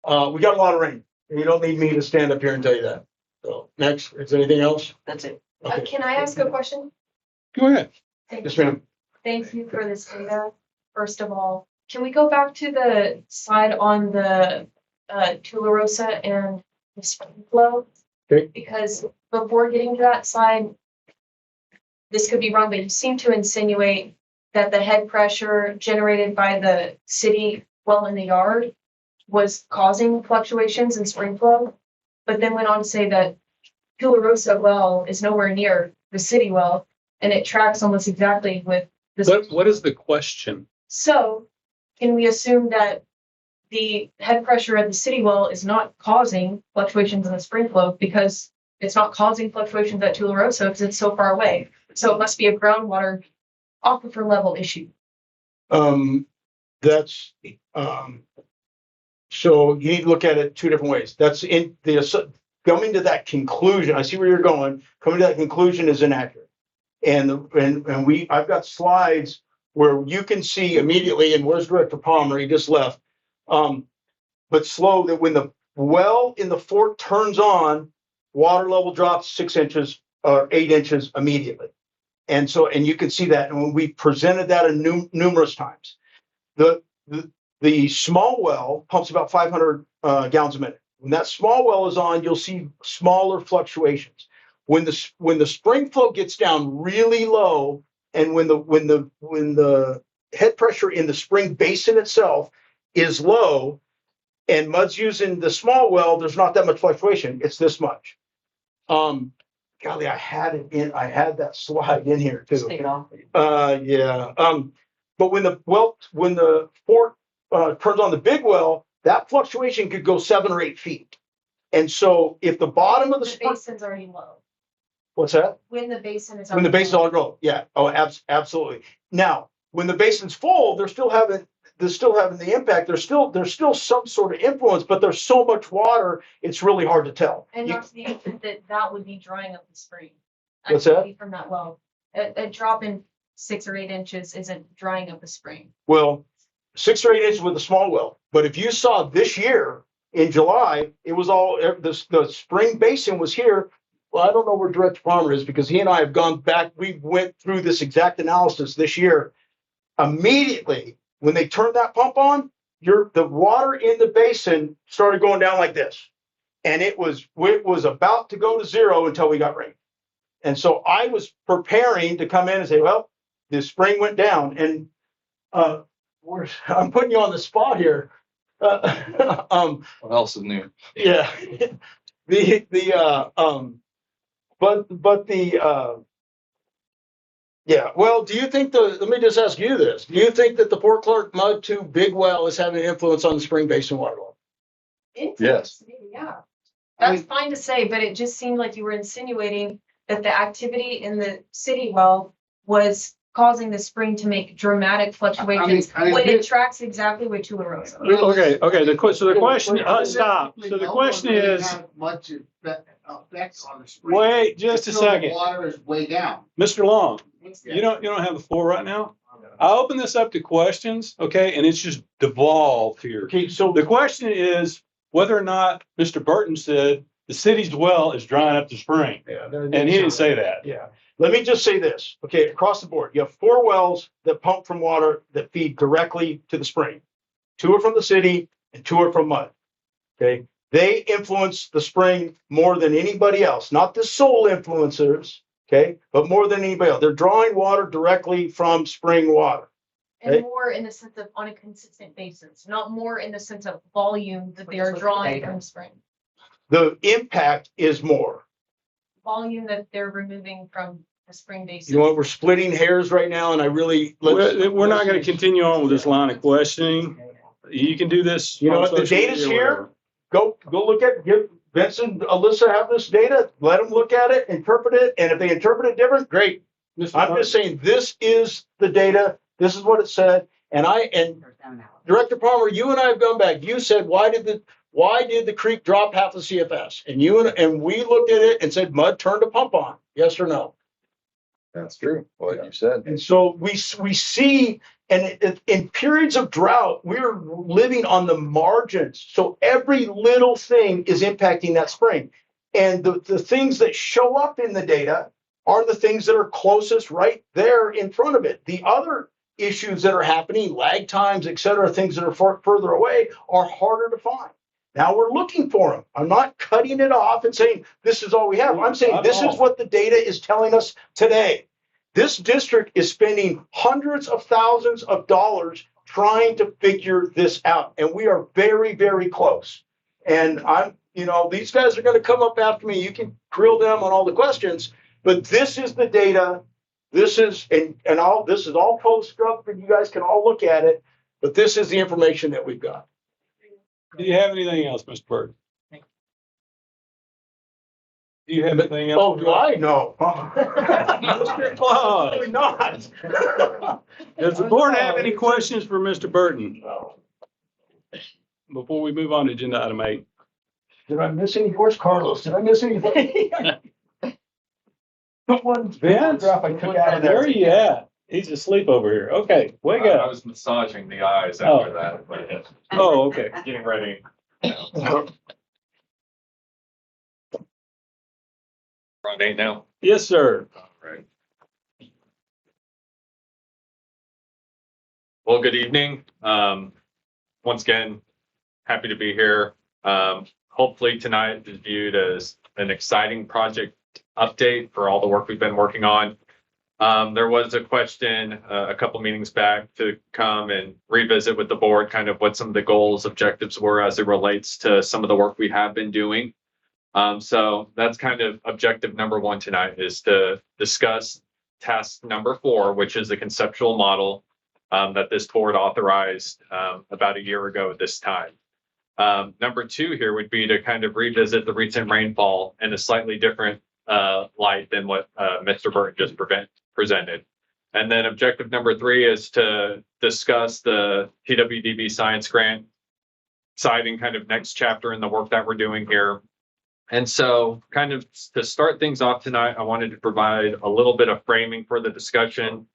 a lot of rain. You don't need me to stand up here and tell you that. So next, is there anything else? That's it. Okay. Can I ask a question? go ahead. Yes, ma'am. Thank you for this data. First of all, can we go back to the slide on the Tularosa and the spring flow? Okay. Because before getting to that slide, this could be wrong, but you seem to insinuate that the head pressure generated by the city well in the yard was causing fluctuations in spring flow, but then went on to say that Tularosa well is nowhere near the city well, and it tracks almost exactly with this. What is the question? So can we assume that the head pressure at the city well is not causing fluctuations in the spring flow because it's not causing fluctuations at Tularosa because it's so far away? So it must be a groundwater aquifer level issue. That's, so you need to look at it two different ways. That's in the, coming to that conclusion, I see where you're going, coming to that conclusion is inaccurate. And I've got slides where you can see immediately, and where's Director Palmer? He just left. But slow that when the well in the fort turns on, water level drops 6 inches or 8 inches immediately. And so, and you can see that, and we presented that numerous times. The small well pumps about 500 gallons a minute. When that small well is on, you'll see smaller fluctuations. When the spring flow gets down really low, and when the head pressure in the spring basin itself is low, and mud's using the small well, there's not that much fluctuation. It's this much. Golly, I had that slide in here too. Yeah. But when the fort turns on the big well, that fluctuation could go 7 or 8 feet. And so if the bottom of the basin's already low. What's that? When the basin is When the basin's already low. Yeah. Oh, absolutely. Now, when the basin's full, they're still having the impact. There's still some sort of influence, but there's so much water, it's really hard to tell. And not to the extent that would be drying up the spring. What's that? From that well, a drop in 6 or 8 inches isn't drying up the spring. Well, 6 or 8 inches with a small well. But if you saw this year in July, it was all the spring basin was here. Well, I don't know where Director Palmer is because he and I have gone back. We went through this exact analysis this year. Immediately when they turned that pump on, the water in the basin started going down like this, and it was about to go to zero until we got rain. And so I was preparing to come in and say, well, the spring went down, and I'm putting you on the spot here. What else is new? Yeah, yeah. Well, do you think let me just ask you this. Do you think that the Fort Clark Mud 2 big well is having an influence on the spring basin water level? Yes. Yeah. That's fine to say, but it just seemed like you were insinuating that the activity in the city well was causing the spring to make dramatic fluctuations when it tracks exactly with Tularosa. Okay. So the question, stop. So the question is, Much effect on the spring. wait just a second. The water is way down. Mr. Long, you don't have the floor right now. I open this up to questions, okay, and it's just devolved here. Okay, so The question is whether or not Mr. Burton said the city's well is drying up the spring, and he didn't say that. Yeah. Let me just say this. Okay, across the board, you have 4 wells that pump from water that feed directly to the spring. 2 are from the city and 2 are from mud. Okay, they influence the spring more than anybody else, not the sole influencers, okay, but more than anybody else. They're drawing water directly from spring water. And more in the sense of on a consistent basis, not more in the sense of volume that they are drawing from spring. The impact is more. Volume that they're removing from the spring basin. You know what? We're splitting hairs right now, and I really We're not going to continue on with this line of questioning. You can do this. You know what? on The social data's media or here. Go look at. Give Vincent, Alyssa have this data. Let them look at it, interpret it, and if they interpret it different, great. I'm just saying this is the data. This is what it said. And Director Palmer, you and I have gone back. You said why did the creek drop half the CFS? And we looked at it and said mud turned a pump on. Yes or no? That's true. What you said. And so we see, and in periods of drought, we're living on the margins. So every little thing is impacting that spring. And the things that show up in the data are the things that are closest right there in front of it. The other issues that are happening, lag times, et cetera, things that are further away are harder to find. Now we're looking for them. I'm not cutting it off and saying this is all we have. I'm saying this is what the data is telling us today. This district is spending hundreds of thousands of dollars trying to figure this out. And we are very, very close. And You know, these guys are gonna come up after me. You can grill them on all the questions, but this is the data. This is, and all, this is all post stuff, and you guys can all look at it, but this is the information that we've got. Do you have anything else, Mr. Burton? Do you have anything else? Oh, do I? No. Mr. Claus, Probably not. does the board have any questions for Mr. Burton before we move on to agenda item 8? Did I miss any? Where's Carlos? Did I miss anything? One Vince, graph I took out of there. where are you at? He's asleep over here. Okay, wake I up. was massaging the eyes Oh. after that, but Oh, okay. getting ready. We're on 8 now. Yes, sir. All right. Well, good evening. Once again, happy to be here. Hopefully tonight is viewed as an exciting project update for all the work we've been working on. There was a question a couple meetings back to come and revisit with the board kind of what some of the goals, objectives were as it relates to some of the work we have been doing. So that's kind of objective number 1 tonight, is to discuss task number 4, which is the conceptual model that this board authorized about a year ago at this time. Number 2 here would be to kind of revisit the recent rainfall in a slightly different light than what Mr. Burton just presented. And then objective number 3 is to discuss the TWDB science grant, citing kind of next chapter in the work that we're doing here. And so kind of to start things off tonight, I wanted to provide a little bit of framing for the discussion.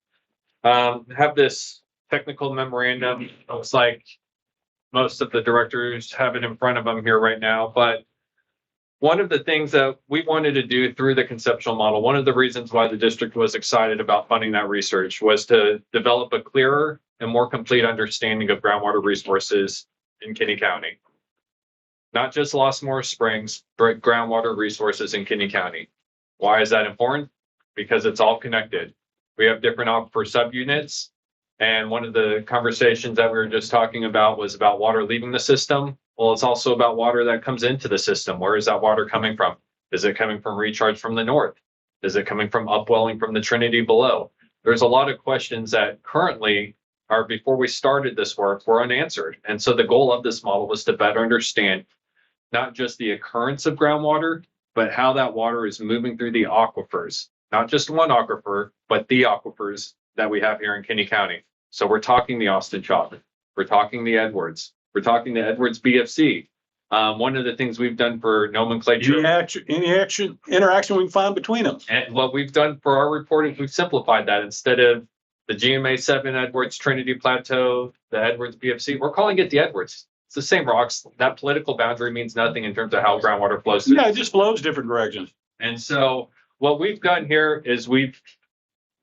Have this technical memorandum. Looks like most of the directors have it in front of them here right now, but one of the things that we wanted to do through the conceptual model, one of the reasons why the district was excited about funding that research, was to develop a clearer and more complete understanding of groundwater resources in Kinney County. Not just Los Moras Springs, but groundwater resources in Kinney County. Why is that important? Because it's all connected. We have different aquifer subunits. And one of the conversations that we were just talking about was about water leaving the system. Well, it's also about water that comes into the system. Where is that water coming from? Is it coming from recharge from the north? Is it coming from upwelling from the Trinity below? There's a lot of questions that currently are, before we started this work, were unanswered. And so the goal of this model was to better understand not just the occurrence of groundwater, but how that water is moving through the aquifers. Not just one aquifer, but the aquifers that we have here in Kinney County. So we're talking the Austin Chalk, we're talking the Edwards, we're talking the Edwards BFC. One of the things we've done for nomenclature. Any interaction we can find between them. And what we've done for our report is we've simplified that. Instead of the GMA 7 Edwards Trinity Plateau, the Edwards BFC, we're calling it the Edwards. It's the same rocks. That political boundary means nothing in terms of how groundwater flows. Yeah, it just flows different directions. And so what we've done here is we've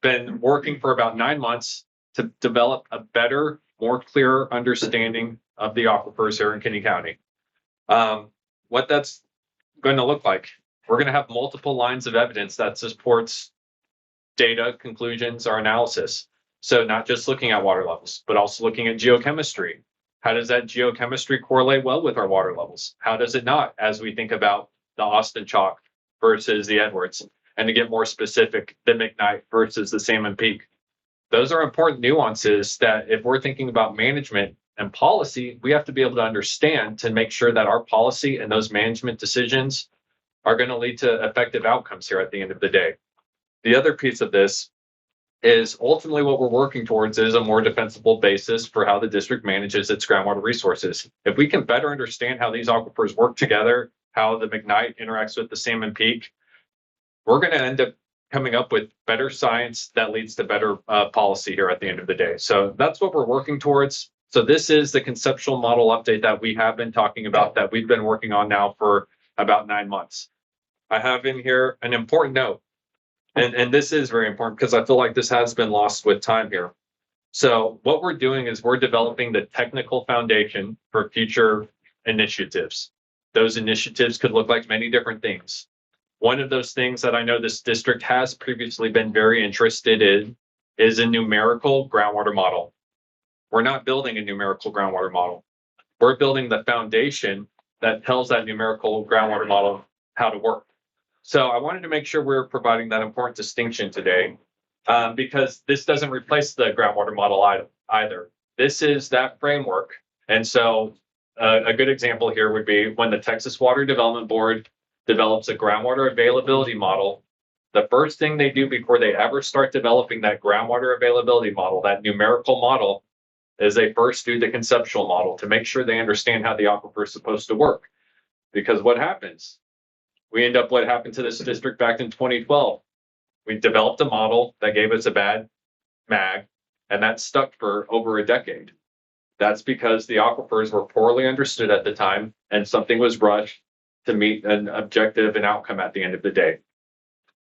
been working for about 9 months to develop a better, more clear understanding of the aquifers here in Kinney County. What that's going to look like. We're going to have multiple lines of evidence that supports data, conclusions, or analysis. So not just looking at water levels, but also looking at geochemistry. How does that geochemistry correlate well with our water levels? How does it not, as we think about the Austin Chalk versus the Edwards? And to get more specific, the McKnight versus the Salmon Peak. Those are important nuances that if we're thinking about management and policy, we have to be able to understand to make sure that our policy and those management decisions are going to lead to effective outcomes here at the end of the day. The other piece of this is ultimately what we're working towards is a more defensible basis for how the district manages its groundwater resources. If we can better understand how these aquifers work together, how the McKnight interacts with the Salmon Peak, we're going to end up coming up with better science that leads to better policy here at the end of the day. So that's what we're working towards. So this is the conceptual model update that we have been talking about, that we've been working on now for about 9 months. I have in here an important note, and this is very important because I feel like this has been lost with time here. So what we're doing is we're developing the technical foundation for future initiatives. Those initiatives could look like many different things. One of those things that I know this district has previously been very interested in is a numerical groundwater model. We're not building a numerical groundwater model. We're building the foundation that tells that numerical groundwater model how to work. So I wanted to make sure we're providing that important distinction today, because this doesn't replace the groundwater model either. This is that framework. And so a good example here would be when the Texas Water Development Board develops a groundwater availability model. The first thing they do before they ever start developing that groundwater availability model, that numerical model, is they first do the conceptual model to make sure they understand how the aquifer is supposed to work. Because what happens? We end up what happened to this district back in 2012. We developed a model that gave us a bad MAG, and that stuck for over a decade. That's because the aquifers were poorly understood at the time, and something was rushed to meet an objective and outcome at the end of the day.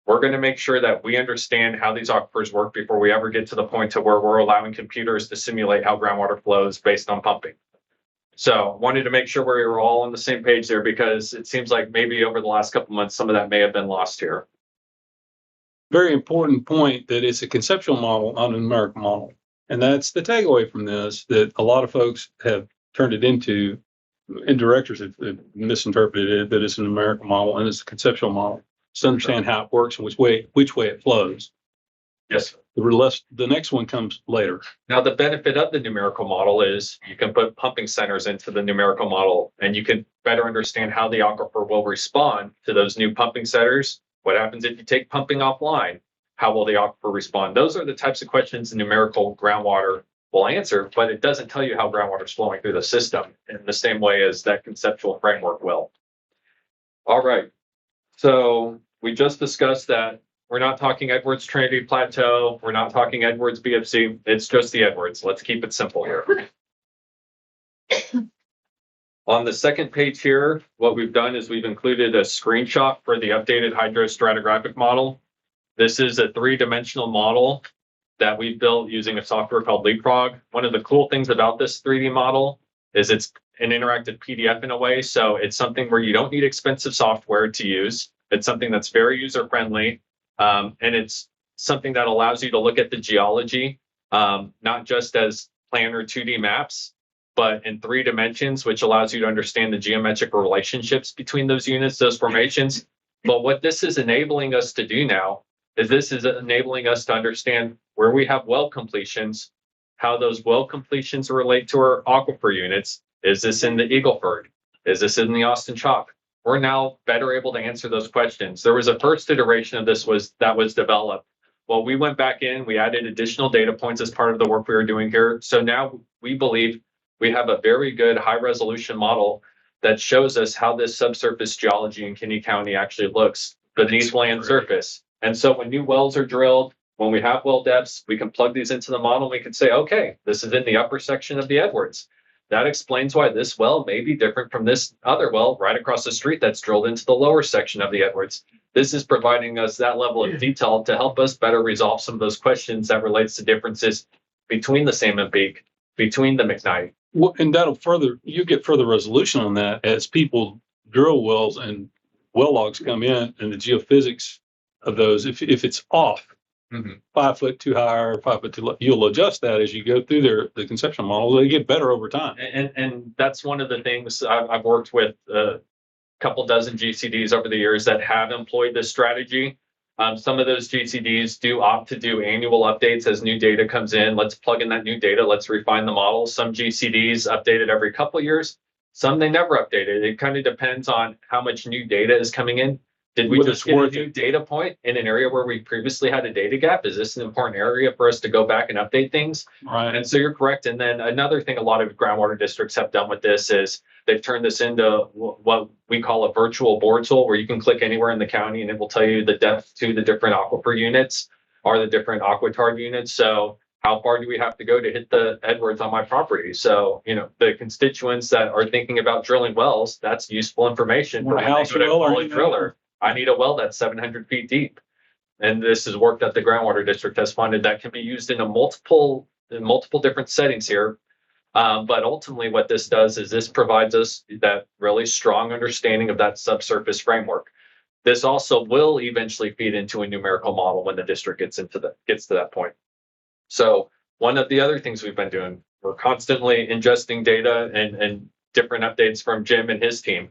We're going to make sure that we understand how these aquifers work before we ever get to the point to where we're allowing computers to simulate how groundwater flows based on pumping. So wanted to make sure we were all on the same page there, because it seems like maybe over the last couple months, some of that may have been lost here. Very important point that it's a conceptual model, not a numerical model. And that's the takeaway from this, that a lot of folks have turned it into, and directors have misinterpreted it, that it's a numerical model and it's a conceptual model. To understand how it works and which way it flows. Yes. The next one comes later. Now, the benefit of the numerical model is you can put pumping centers into the numerical model, and you can better understand how the aquifer will respond to those new pumping centers. What happens if you take pumping offline? How will the aquifer respond? Those are the types of questions the numerical groundwater will answer, but it doesn't tell you how groundwater is flowing through the system in the same way as that conceptual framework will. All right. So we just discussed that we're not talking Edwards Trinity Plateau. We're not talking Edwards BFC. It's just the Edwards. Let's keep it simple here. On the second page here, what we've done is we've included a screenshot for the updated hydrostratigraphic model. This is a three-dimensional model that we built using a software called Leapfrog. One of the cool things about this 3D model is it's an interactive PDF in a way. So it's something where you don't need expensive software to use. It's something that's very user-friendly. And it's something that allows you to look at the geology, not just as planar 2D maps, but in 3 dimensions, which allows you to understand the geometric relationships between those units, those formations. But what this is enabling us to do now is this is enabling us to understand where we have well completions, how those well completions relate to our aquifer units. Is this in the Eagleford? Is this in the Austin Chalk? We're now better able to answer those questions. There was a first iteration of this that was developed. Well, we went back in, we added additional data points as part of the work we were doing here. So now we believe we have a very good high resolution model that shows us how this subsurface geology in Kinney County actually looks beneath land surface. And so when new wells are drilled, when we have well depths, we can plug these into the model. And we can say, okay, this is in the upper section of the Edwards. That explains why this well may be different from this other well right across the street that's drilled into the lower section of the Edwards. This is providing us that level of detail to help us better resolve some of those questions that relates to differences between the Salmon Peak, between the McKnight. Well, and you get further resolution on that as people drill wells and well logs come in, and the geophysics of those, if it's off, 5 foot too high or 5 foot too low, you'll adjust that as you go through the conceptual model. They get better over time. And that's one of the things I've worked with a couple dozen GCDs over the years that have employed this strategy. Some of those GCDs do opt to do annual updates as new data comes in. Let's plug in that new data. Let's refine the model. Some GCDs update it every couple of years. Some they never update it. It kind of depends on how much new data is coming in. Did we just get a new data point in an area where we previously had a data gap? Is this an important area for us to go back and update things? Right. And so you're correct. And then another thing a lot of groundwater districts have done with this is they've turned this into what we call a virtual bore tool, where you can click anywhere in the county and it will tell you the depth to the different aquifer units or the different aquitard units. So how far do we have to go to hit the Edwards on my property? So, the constituents that are thinking about drilling wells, that's useful information for when they go to call a driller. I need a well that's 700 feet deep. And this is work that the groundwater district has funded that can be used in multiple different settings here. But ultimately what this does is this provides us that really strong understanding of that subsurface framework. This also will eventually feed into a numerical model when the district gets to that point. So one of the other things we've been doing, we're constantly ingesting data and different updates from Jim and his team.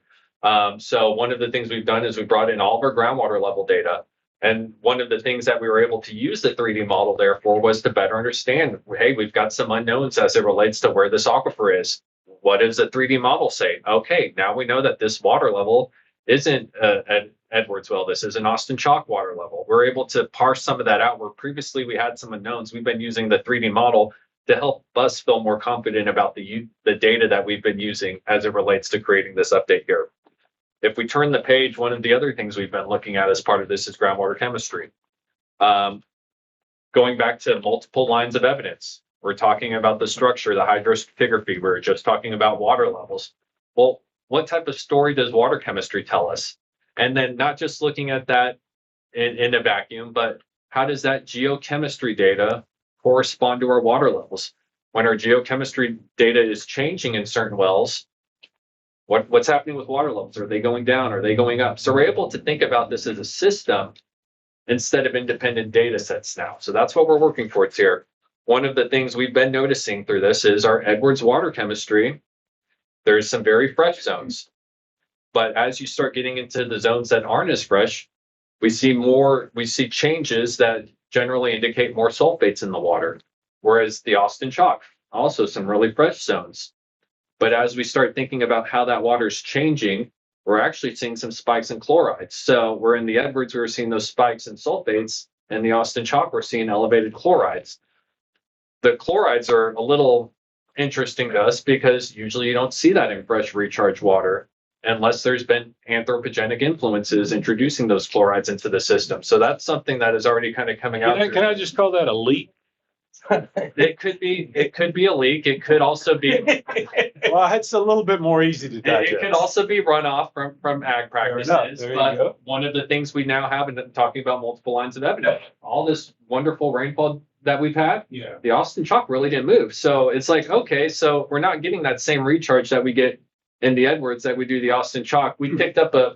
So one of the things we've done is we brought in all of our groundwater level data. And one of the things that we were able to use the 3D model there for was to better understand, hey, we've got some unknowns as it relates to where this aquifer is. What does the 3D model say? Okay, now we know that this water level isn't at Edwards Well. This is an Austin Chalk water level. We're able to parse some of that out where previously we had some unknowns. We've been using the 3D model to help us feel more confident about the data that we've been using as it relates to creating this update here. If we turn the page, one of the other things we've been looking at as part of this is groundwater chemistry. Going back to multiple lines of evidence, we're talking about the structure, the hydrostratigraphy. We're just talking about water levels. Well, what type of story does water chemistry tell us? And then not just looking at that in a vacuum, but how does that geochemistry data correspond to our water levels? When our geochemistry data is changing in certain wells, what's happening with water levels? Are they going down? Are they going up? So we're able to think about this as a system instead of independent data sets now. So that's what we're working towards here. One of the things we've been noticing through this is our Edwards water chemistry. There's some very fresh zones. But as you start getting into the zones that aren't as fresh, we see changes that generally indicate more sulfates in the water. Whereas the Austin Chalk, also some really fresh zones. But as we start thinking about how that water is changing, we're actually seeing some spikes in chlorides. So we're in the Edwards, we were seeing those spikes in sulfates, and the Austin Chalk, we're seeing elevated chlorides. The chlorides are a little interesting to us because usually you don't see that in fresh recharged water unless there's been anthropogenic influences introducing those chlorides into the system. So that's something that is already kind of coming out. Can I just call that a leak? It could be a leak. It could also be. Well, it's a little bit more easy to digest. It could also be runoff from ag practices. There you But go. one of the things we now have, and talking about multiple lines of evidence, all this wonderful rainfall that we've had, the Austin Chalk really didn't move. So it's like, okay, so we're not getting that same recharge that we get in the Edwards that we do the Austin Chalk. We picked up a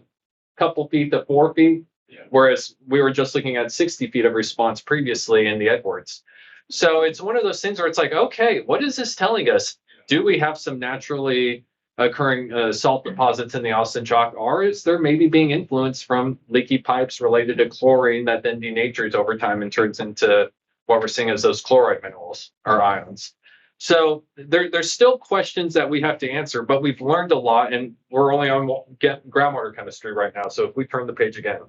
couple feet to 4 feet, whereas we were just looking at 60 feet of response previously in the Edwards. So it's one of those things where it's like, okay, what is this telling us? Do we have some naturally occurring salt deposits in the Austin Chalk, or is there maybe being influence from leaky pipes related to chlorine that then denatures over time and turns into what we're seeing as those chloride minerals or ions? So there's still questions that we have to answer, but we've learned a lot, and we're only on groundwater chemistry right now. So if we turn the page again.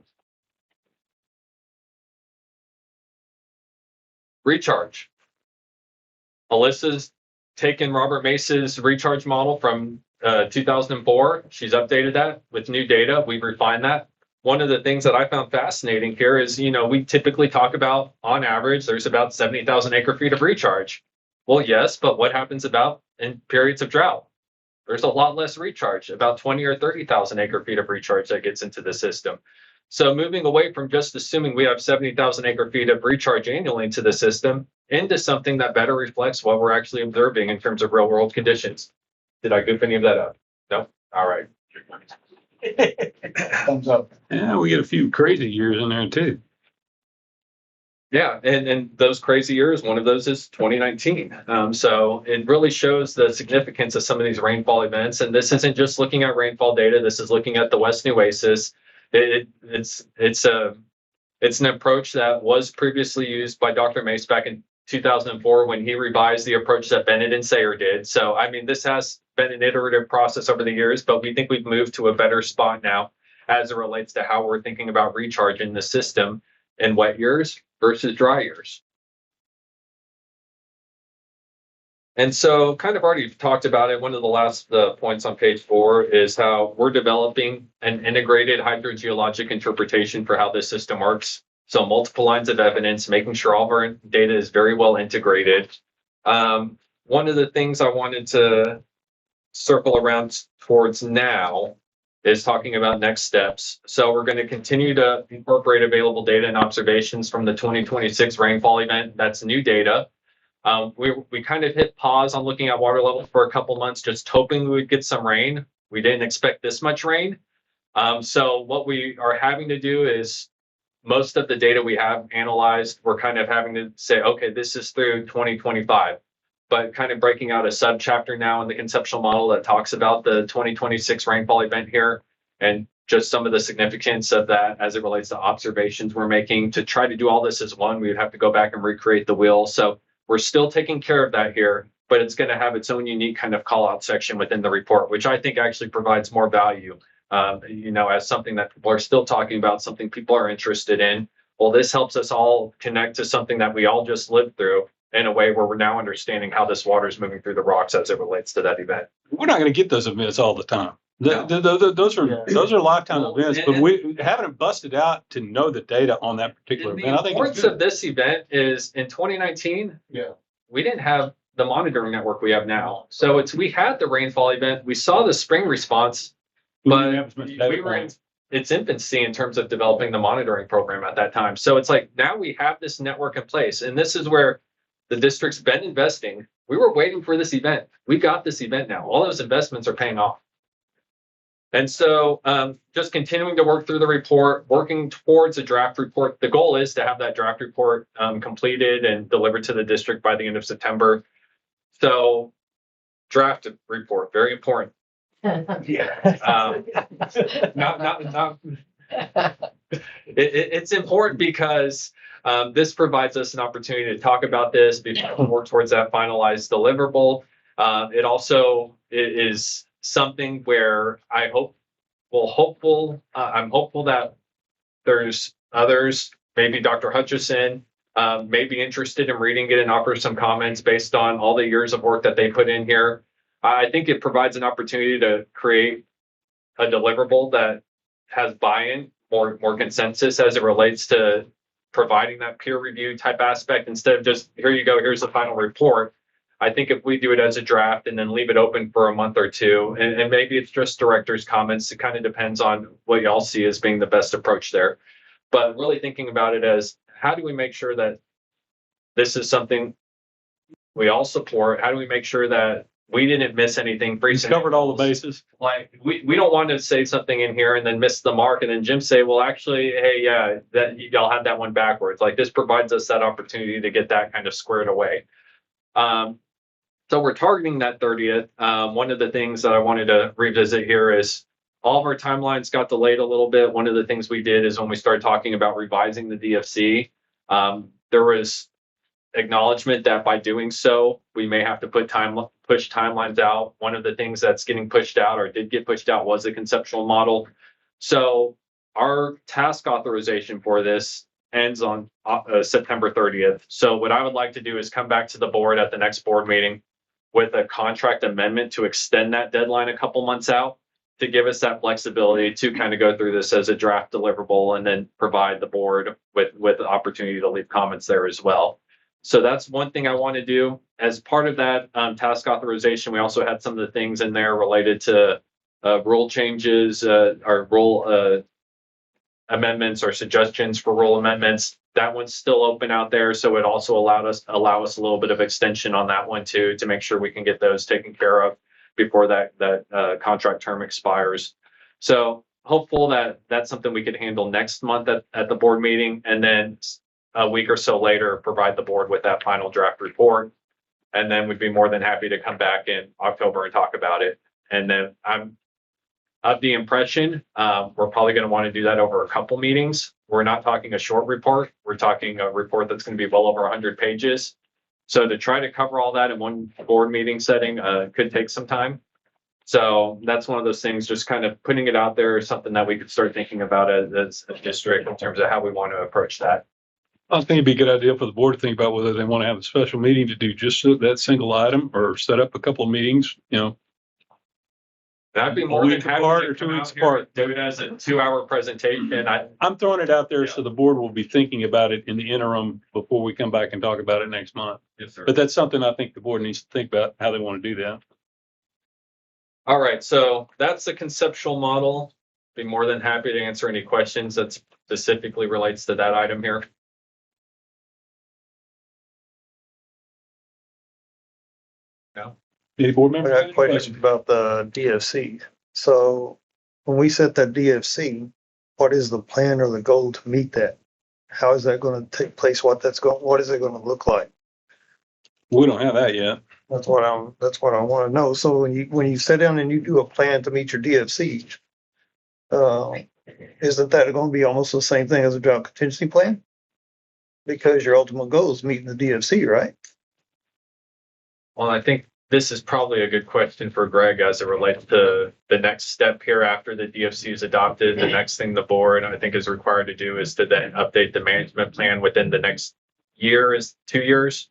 Recharge. Alyssa's taken Robert Mace's recharge model from 2004. She's updated that with new data. We've refined that. One of the things that I found fascinating here is, we typically talk about, on average, there's about 70,000 acre feet of recharge. Well, yes, but what happens about in periods of drought? There's a lot less recharge, about 20 or 30,000 acre feet of recharge that gets into the system. So moving away from just assuming we have 70,000 acre feet of recharge annually into the system into something that better reflects what we're actually observing in terms of real world conditions. Did I goof any of that up? No? All right. Thumbs up. Yeah, we get a few crazy years in there too. Yeah, and those crazy years, one of those is 2019. So it really shows the significance of some of these rainfall events. And this isn't just looking at rainfall data. This is looking at the West Nueces. It's an approach that was previously used by Dr. Mace back in 2004 when he revised the approach that Bennett and Sayer did. So, I mean, this has been an iterative process over the years, but we think we've moved to a better spot now as it relates to how we're thinking about recharging the system in wet years versus dry years. And so kind of already talked about it. One of the last points on page 4 is how we're developing an integrated hydrogeologic interpretation for how this system works. So multiple lines of evidence, making sure all of our data is very well integrated. One of the things I wanted to circle around towards now is talking about next steps. So we're going to continue to incorporate available data and observations from the 2026 rainfall event. That's new data. We kind of hit pause on looking at water levels for a couple months, just hoping we would get some rain. We didn't expect this much rain. So what we are having to do is most of the data we have analyzed, we're kind of having to say, okay, this is through 2025. but kind of breaking out a subchapter now in the conceptual model that talks about the 2026 rainfall event here and just some of the significance of that as it relates to observations we're making. To try to do all this as one, we would have to go back and recreate the wheel. So we're still taking care of that here, but it's going to have its own unique kind of call out section within the report, which I think actually provides more value, as something that people are still talking about, something people are interested in. Well, this helps us all connect to something that we all just lived through in a way where we're now understanding how this water is moving through the rocks as it relates to that event. We're not going to get those events all the time. Those are lifetime events, but we haven't busted out to know the data on that particular event. I think importance of this event is in 2019, we didn't have the monitoring network we have now. So we had the rainfall event, we saw the spring response, but we were in its infancy in terms of developing the monitoring program at that time. So it's like now we have this network in place, and this is where the district's been investing. We were waiting for this event. We got this event now. All those investments are paying off. And so just continuing to work through the report, working towards a draft report. The goal is to have that draft report completed and delivered to the district by the end of September. So draft report, very important. It's important because this provides us an opportunity to talk about this before we work towards that finalized deliverable. It also is something where I'm hopeful that there's others, maybe Dr. Hutchison, may be interested in reading it and offer some comments based on all the years of work that they put in here. I think it provides an opportunity to create a deliverable that has buy-in, more consensus as it relates to providing that peer review type aspect instead of just, here you go, here's the final report. I think if we do it as a draft and then leave it open for a month or two, and maybe it's just director's comments, it kind of depends on what y'all see as being the best approach there. But really thinking about it as, how do we make sure that this is something we all support? How do we make sure that we didn't miss anything? We've covered all the bases. Like we don't want to say something in here and then miss the mark and then Jim say, well, actually, hey, yeah, that y'all had that one backwards. Like this provides us that opportunity to get that kind of squared away. So we're targeting that 30th. One of the things that I wanted to revisit here is all of our timelines got delayed a little bit. One of the things we did is when we started talking about revising the DFC, there was acknowledgement that by doing so, we may have to push timelines out. One of the things that's getting pushed out or did get pushed out was the conceptual model. So our task authorization for this ends on September 30th. So what I would like to do is come back to the board at the next board meeting with a contract amendment to extend that deadline a couple months out to give us that flexibility to kind of go through this as a draft deliverable and then provide the board with the opportunity to leave comments there as well. So that's one thing I want to do. As part of that task authorization, we also had some of the things in there related to rule changes, or rule amendments or suggestions for rule amendments. That one's still open out there. So it also allow us a little bit of extension on that one too, to make sure we can get those taken care of before that contract term expires. So hopeful that that's something we could handle next month at the board meeting, and then a week or so later, provide the board with that final draft report. And then we'd be more than happy to come back in October and talk about it. And then I'm of the impression, we're probably going to want to do that over a couple meetings. We're not talking a short report. We're talking a report that's going to be well over 100 pages. So to try to cover all that in one board meeting setting could take some time. So that's one of those things, just kind of putting it out there, something that we could start thinking about as a district in terms of how we want to approach that. I think it'd be a good idea for the board to think about whether they want to have a special meeting to do just that single item or set up a couple of meetings, I'd be more than happy to come out here and do it as a 2-hour presentation. I'm throwing it out there so the board will be thinking about it in the interim before we come back and talk about it next month. Yes, sir. But that's something I think the board needs to think about how they want to do that. All right, so that's the conceptual model. Be more than happy to answer any questions that specifically relates to that item here. No. Any board I members? got a question about the DFC. So when we set that DFC, what is the plan or the goal to meet that? How is that going to take place? What is it going to look like? We don't have that yet. That's what I want to know. So when you sit down and you do a plan to meet your DFC, isn't that going to be almost the same thing as a drought contingency plan? Because your ultimate goal is meeting the DFC, right? Well, I think this is probably a good question for Greg as it relates to the next step here after the DFC is adopted. The next thing the board, I think, is required to do is to then update the management plan within the next year, is 2 years.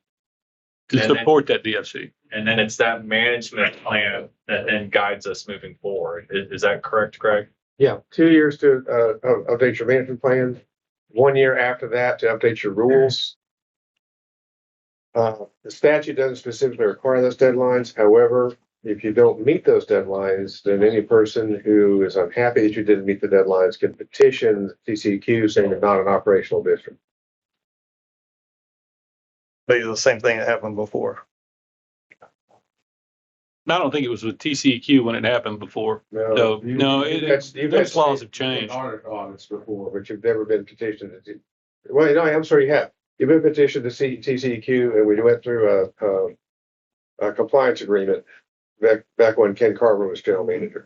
To And then- support that DFC. And then it's that management plan that then guides us moving forward. Is that correct, Greg? Yeah, 2 years to update your management plan, 1 year after that to update your rules. The statute doesn't specifically require those deadlines. However, if you don't meet those deadlines, then any person who is unhappy that you didn't meet the deadlines can petition TCEQ saying they're not an operational district. Basically the same thing that happened before. I don't think it was with TCEQ when it happened before. No, those laws have changed. Audits before, but you've never been petitioned to. Well, no, I'm sorry, you have. You've been petitioned to TCEQ, and we went through a compliance agreement back when Ken Carver was general manager.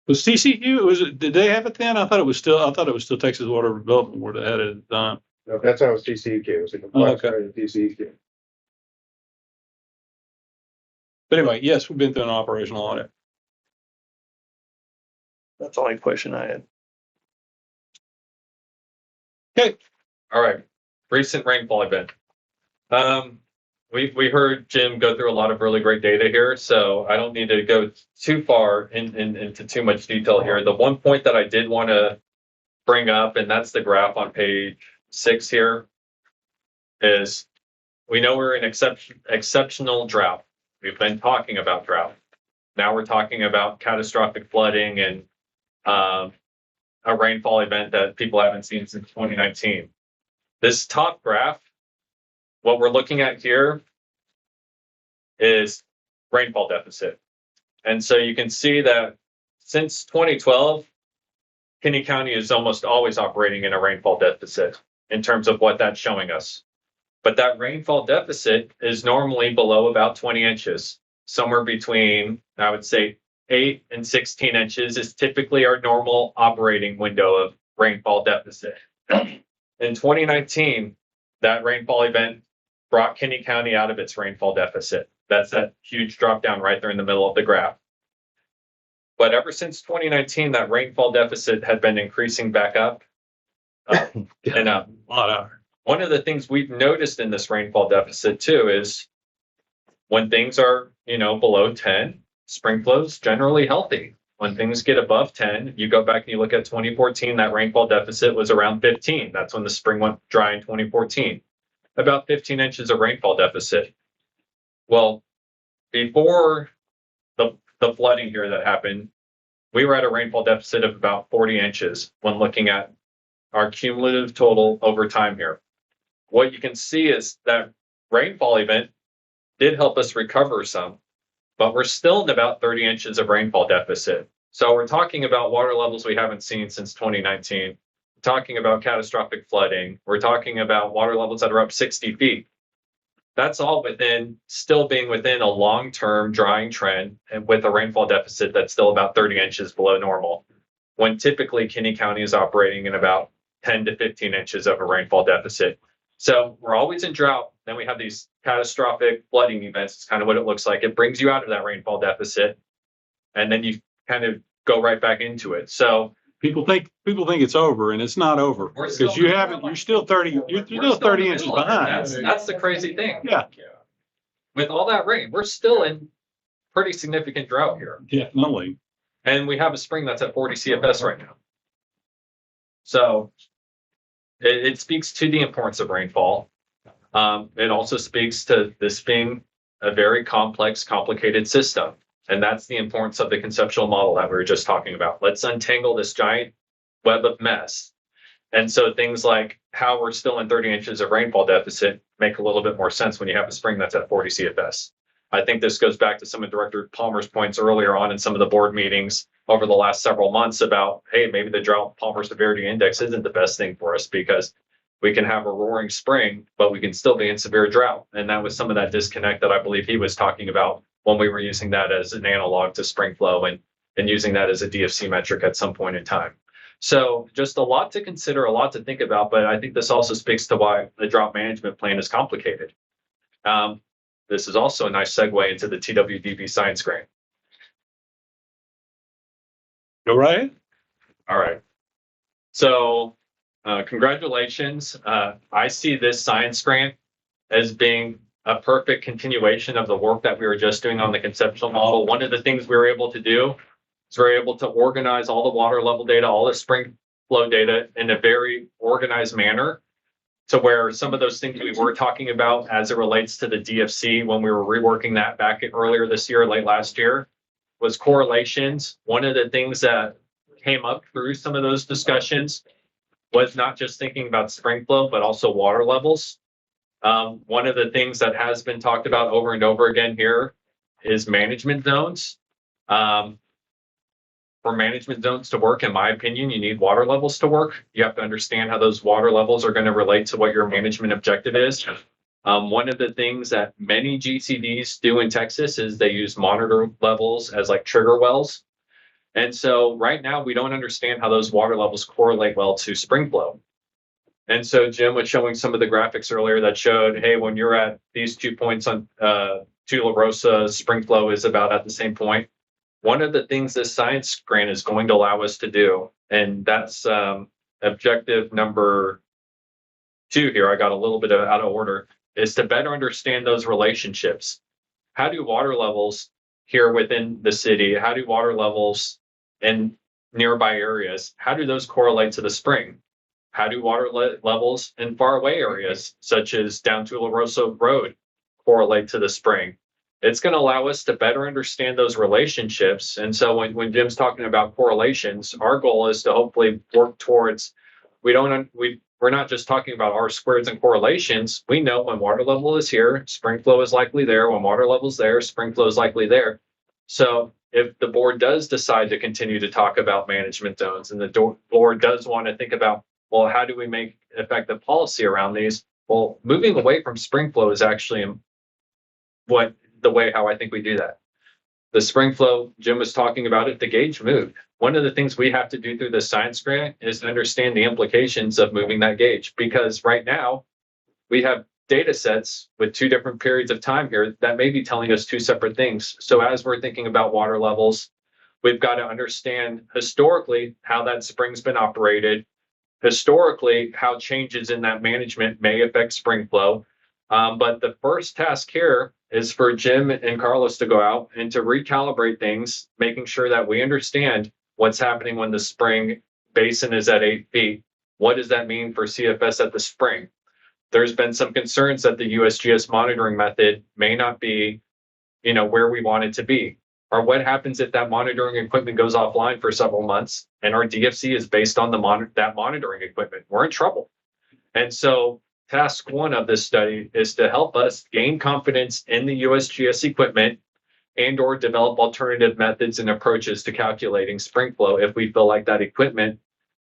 Was TCEQ? Did they have it then? I thought it was still Texas Water Development Board that had it at the time. No, that's how it was TCEQ. It was a compliance agreement with TCEQ. But anyway, yes, we've been through an operational audit. That's the only question I had. Okay. All right. Recent rainfall event. We heard Jim go through a lot of really great data here, so I don't need to go too far into too much detail here. The one point that I did want to bring up, and that's the graph on page 6 here, is we know we're in exceptional drought. We've been talking about drought. Now we're talking about catastrophic flooding and a rainfall event that people haven't seen since 2019. This top graph, what we're looking at here is rainfall deficit. And so you can see that since 2012, Kinney County is almost always operating in a rainfall deficit in terms of what that's showing us. But that rainfall deficit is normally below about 20 inches. Somewhere between, I would say, 8 and 16 inches is typically our normal operating window of rainfall deficit. In 2019, that rainfall event brought Kinney County out of its rainfall deficit. That's that huge drop down right there in the middle of the graph. But ever since 2019, that rainfall deficit had been increasing back up. And up. One of the things we've noticed in this rainfall deficit too is when things are, below 10, spring flow's generally healthy. When things get above 10, you go back and you look at 2014, that rainfall deficit was around 15. That's when the spring went dry in 2014. About 15 inches of rainfall deficit. Well, before the flooding here that happened, we were at a rainfall deficit of about 40 inches when looking at our cumulative total over time here. What you can see is that rainfall event did help us recover some, but we're still in about 30 inches of rainfall deficit. So we're talking about water levels we haven't seen since 2019. We're talking about catastrophic flooding. We're talking about water levels that are up 60 feet. That's all still being within a long-term drying trend and with a rainfall deficit that's still about 30 inches below normal, when typically Kinney County is operating in about 10 to 15 inches of a rainfall deficit. So we're always in drought. Then we have these catastrophic flooding events. It's kind of what it looks like. It brings you out of that rainfall deficit, and then you kind of go right back into it. So people think it's over, and it's not over because you're still 30 inches behind. That's the crazy thing. Yeah. With all that rain, we're still in pretty significant drought here. Definitely. And we have a spring that's at 40 CFS right now. So it speaks to the importance of rainfall. It also speaks to this being a very complex, complicated system. And that's the importance of the conceptual model that we were just talking about. Let's untangle this giant web of mess. And so things like how we're still in 30 inches of rainfall deficit make a little bit more sense when you have a spring that's at 40 CFS. I think this goes back to some of Director Palmer's points earlier on in some of the board meetings over the last several months about, hey, maybe the drought Palmer severity index isn't the best thing for us because we can have a roaring spring, but we can still be in severe drought. And that was some of that disconnect that I believe he was talking about when we were using that as an analog to spring flow and using that as a DFC metric at some point in time. So just a lot to consider, a lot to think about, but I think this also speaks to why the drought management plan is complicated. This is also a nice segue into the TWDB science grant. Go right. All right. So congratulations. I see this science grant as being a perfect continuation of the work that we were just doing on the conceptual model. One of the things we were able to do is we were able to organize all the water level data, all the spring flow data in a very organized manner, to where some of those things we were talking about as it relates to the DFC when we were reworking that back earlier this year, late last year, was correlations. One of the things that came up through some of those discussions was not just thinking about spring flow, but also water levels. One of the things that has been talked about over and over again here is management zones. For management zones to work, in my opinion, you need water levels to work. You have to understand how those water levels are going to relate to what your management objective is. One of the things that many GCDs do in Texas is they use monitor levels as like trigger wells. And so right now we don't understand how those water levels correlate well to spring flow. And so Jim was showing some of the graphics earlier that showed, hey, when you're at these 2 points on Tula Rosa, spring flow is about at the same point. One of the things this science grant is going to allow us to do, and that's objective number 2 here, I got a little bit out of order, is to better understand those relationships. How do water levels here within the city, how do water levels in nearby areas, how do those correlate to the spring? How do water levels in faraway areas, such as down Tula Rosa Road, correlate to the spring? It's going to allow us to better understand those relationships. And so when Jim's talking about correlations, our goal is to hopefully work towards, we're not just talking about R squareds and correlations. We know when water level is here, spring flow is likely there. When water level is there, spring flow is likely there. So if the board does decide to continue to talk about management zones and the board does want to think about, well, how do we make effective policy around these? Well, moving away from spring flow is actually the way how I think we do that. The spring flow, Jim was talking about it, the gauge moved. One of the things we have to do through the science grant is to understand the implications of moving that gauge, because right now we have data sets with 2 different periods of time here that may be telling us 2 separate things. So as we're thinking about water levels, we've got to understand historically how that spring's been operated, historically how changes in that management may affect spring flow. But the first task here is for Jim and Carlos to go out and to recalibrate things, making sure that we understand what's happening when the spring basin is at 8 feet. What does that mean for CFS at the spring? There's been some concerns that the USGS monitoring method may not be, where we want it to be. Or what happens if that monitoring equipment goes offline for several months and our DFC is based on that monitoring equipment? We're in trouble. And so task 1 of this study is to help us gain confidence in the USGS equipment and or develop alternative methods and approaches to calculating spring flow if we feel like that equipment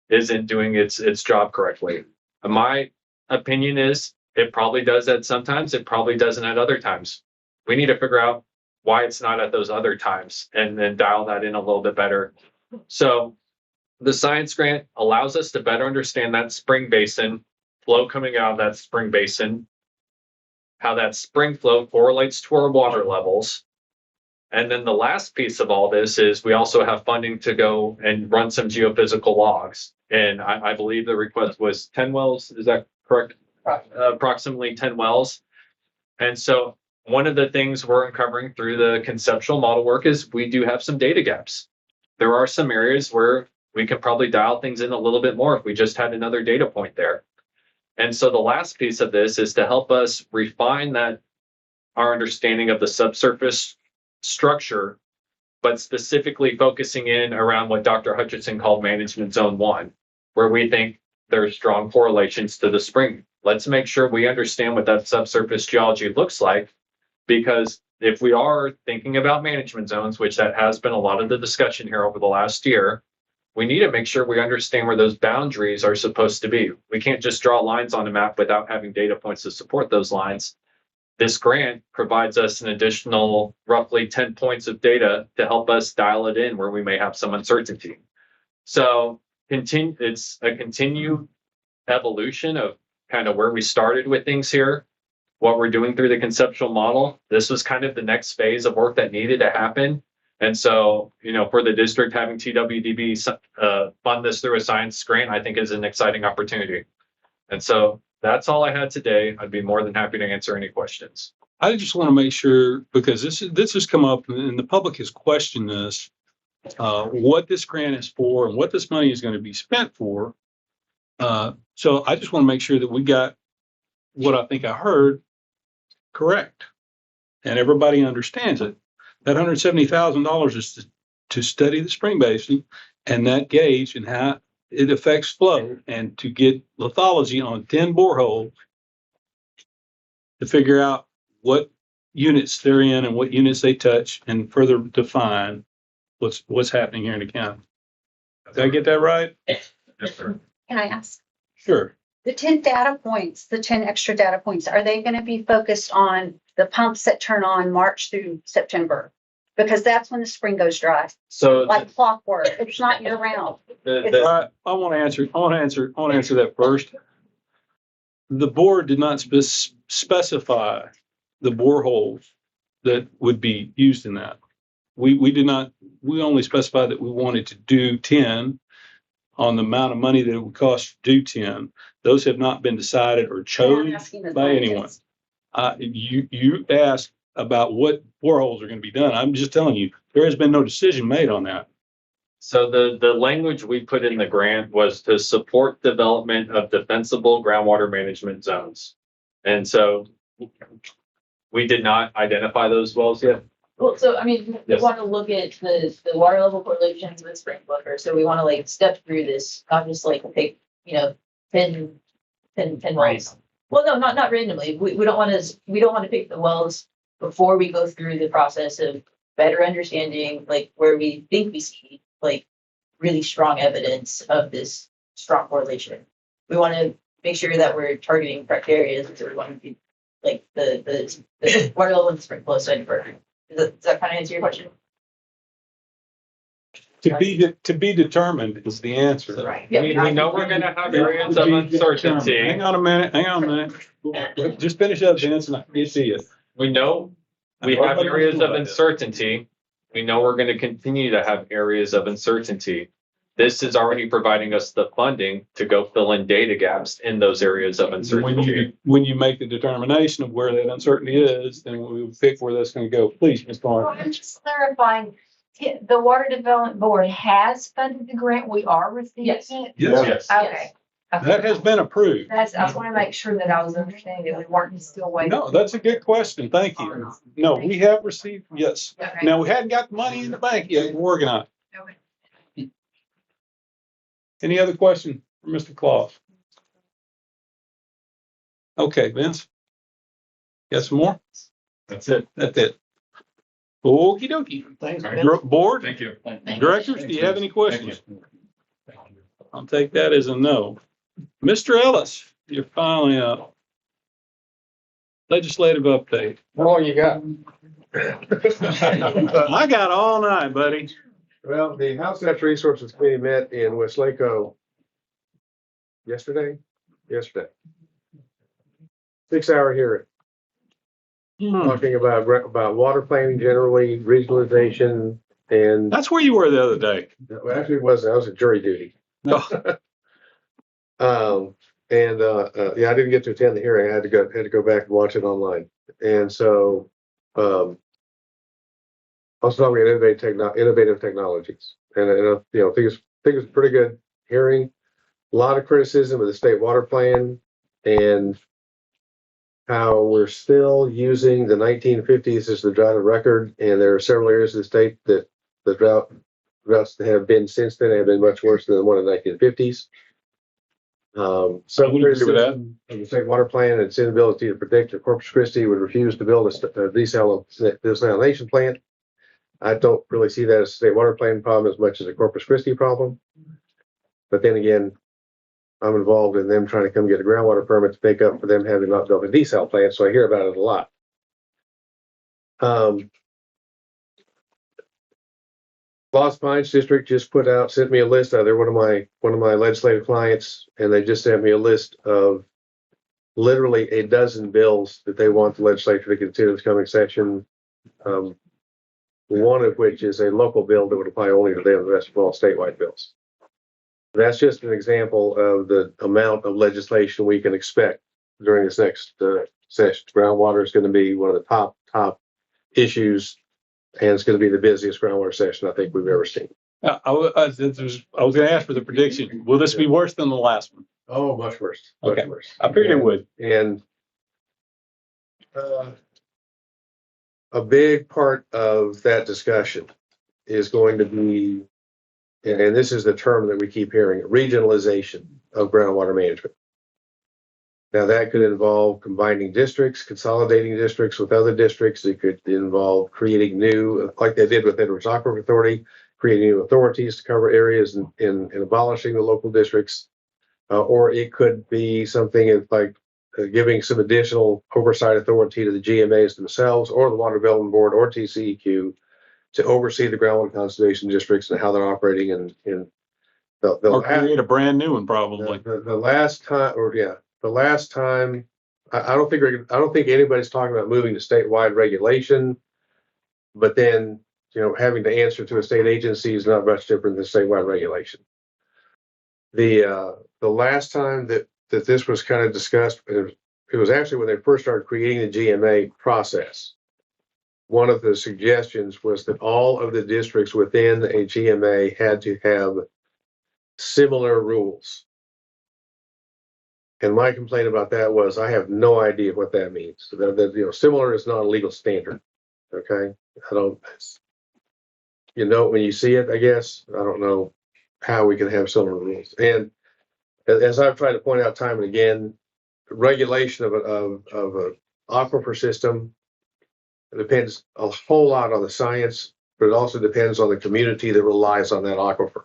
isn't doing its job correctly. My opinion is it probably does that sometimes, it probably doesn't at other times. We need to figure out why it's not at those other times and then dial that in a little bit better. So the science grant allows us to better understand that spring basin, flow coming out of that spring basin, how that spring flow correlates to our water levels. And then the last piece of all this is we also have funding to go and run some geophysical logs. And I believe the request was 10 wells. Is that correct? Approximately 10 wells. And so one of the things we're uncovering through the conceptual model work is we do have some data gaps. There are some areas where we can probably dial things in a little bit more if we just had another data point there. And so the last piece of this is to help us refine our understanding of the subsurface structure, but specifically focusing in around what Dr. Hutchinson called management zone 1, where we think there's strong correlations to the spring. Let's make sure we understand what that subsurface geology looks like, because if we are thinking about management zones, which that has been a lot of the discussion here over the last year, we need to make sure we understand where those boundaries are supposed to be. We can't just draw lines on a map without having data points to support those lines. This grant provides us an additional roughly 10 points of data to help us dial it in where we may have some uncertainty. So it's a continued evolution of kind of where we started with things here, what we're doing through the conceptual model. This was kind of the next phase of work that needed to happen. And so, for the district, having TWDB fund this through a science grant, I think is an exciting opportunity. And so that's all I had today. I'd be more than happy to answer any questions. I just want to make sure, because this has come up and the public has questioned this, what this grant is for and what this money is going to be spent for. So I just want to make sure that we got what I think I heard correct and everybody understands it. That $170,000 is to study the spring basin and that gauge and how it affects flow, and to get lithology on 10 boreholes to figure out what units they're in and what units they touch, and further define what's happening here in the county. Did I get that right? Yes, sir. Can I ask? Sure. The 10 data points, the 10 extra data points, are they going to be focused on the pumps that turn on March through September? Because that's when the spring goes dry, So like clockwork. It's not year round. I want to answer that first. The board did not specify the boreholes that would be used in that. We did not. We only specified that we wanted to do 10 on the amount of money that it would cost to do 10. Those have not been decided or chosen by anyone. You asked about what boreholes are going to be done. I'm just telling you, there has been no decision made on that. So the language we put in the grant was to support development of defensible groundwater management zones. And so we did not identify those wells yet. Well, so I mean, we Yes. want to look at the water level correlations with spring flooders. So we want to like step through this, not just like pick, 10 wells. Well, no, not randomly. We don't want to pick the wells before we go through the process of better understanding like where we think we see like really strong evidence of this strong correlation. We want to make sure that we're targeting correct areas. So we want to be like the water level and spring flow study program. Does that kind of answer your question? To be determined is the answer. Right. We know we're going to have areas of uncertainty. Hang on a minute. Just finish up, Vince, and I can see it. We know we have areas of uncertainty. We know we're going to continue to have areas of uncertainty. This is already providing us the funding to go fill in data gaps in those areas of uncertainty. When you make the determination of where that uncertainty is, then we will pick where that's going to go. Please, Ms. Well, Barnes. I'm just clarifying, the Water Development Board has funded the grant. We are receiving Yes. it? Yes. Okay. That has been approved. I want to make sure that I was understanding that we weren't still waiting. No, that's a good question. Thank you. No, we have received, yes. Okay. Now, we hadn't got the money in the bank yet. We're working on it. Okay. Any other question for Mr. Claus? Okay, Vince? Got some more? That's it. That's it. Okey dokey. Thanks. Board, Thank you. directors, do you have any questions? I'll take that as a no. Mr. Ellis, you're finally up. Legislative update. How long you got? I got all night, buddy. Well, the House Natural Resources Committee met in Westlake yesterday. 6-hour hearing, talking about water planning generally, regionalization, and That's where you were the other day. well, actually it wasn't. I was at jury duty. No. Yeah, I didn't get to attend the hearing. I had to go back and watch it online. And so, also talking about innovative technologies, and think it's a pretty good hearing. A lot of criticism of the state water plan and how we're still using the 1950s as the drought of record, and there are several areas of the state that the droughts that have been since then have been much worse than the one in the 1950s. Some would agree with criticism of the state water plan and its inability to predict that Corpus Christi would refuse to build a desalination plant. I don't really see that as a state water plan problem as much as a Corpus Christi problem. But then again, I'm involved in them trying to come get a groundwater permit to make up for them having not built a desal plant, so I hear about it a lot. Lost Pines District just sent me a list. They're one of my legislative clients, and they just sent me a list of literally a dozen bills that they want the legislature to consider this coming session. One of which is a local bill that would apply only to them. The rest are all statewide bills. That's just an example of the amount of legislation we can expect during this next session. Groundwater is going to be one of the top issues, and it's going to be the busiest groundwater session I think we've ever seen. I was going to ask for the prediction. Will this be worse than the last one? Oh, much worse. Much Okay. worse. I figured it would. And a big part of that discussion is going to be, and this is the term that we keep hearing, regionalization of groundwater management. Now that could involve combining districts, consolidating districts with other districts. It could involve creating new, like they did with Edwards Aquifer Authority, creating new authorities to cover areas and abolishing the local districts. Or it could be something like giving some additional oversight authority to the GMAs themselves, or the Water Development Board, or TCEQ, to oversee the groundwater conservation districts and how they're operating. And or create a brand new one, probably. The last time, I don't think anybody's talking about moving to statewide regulation, but then having to answer to a state agency is not much different than statewide regulation. The last time that this was kind of discussed, it was actually when they first started creating the GMA process. One of the suggestions was that all of the districts within a GMA had to have similar rules. And my complaint about that was I have no idea what that means. Similar is not a legal standard. Okay, I don't. When you see it, I guess I don't know how we can have similar rules. And as I've tried to point out time and again, regulation of an aquifer system depends a whole lot on the science, but it also depends on the community that relies on that aquifer.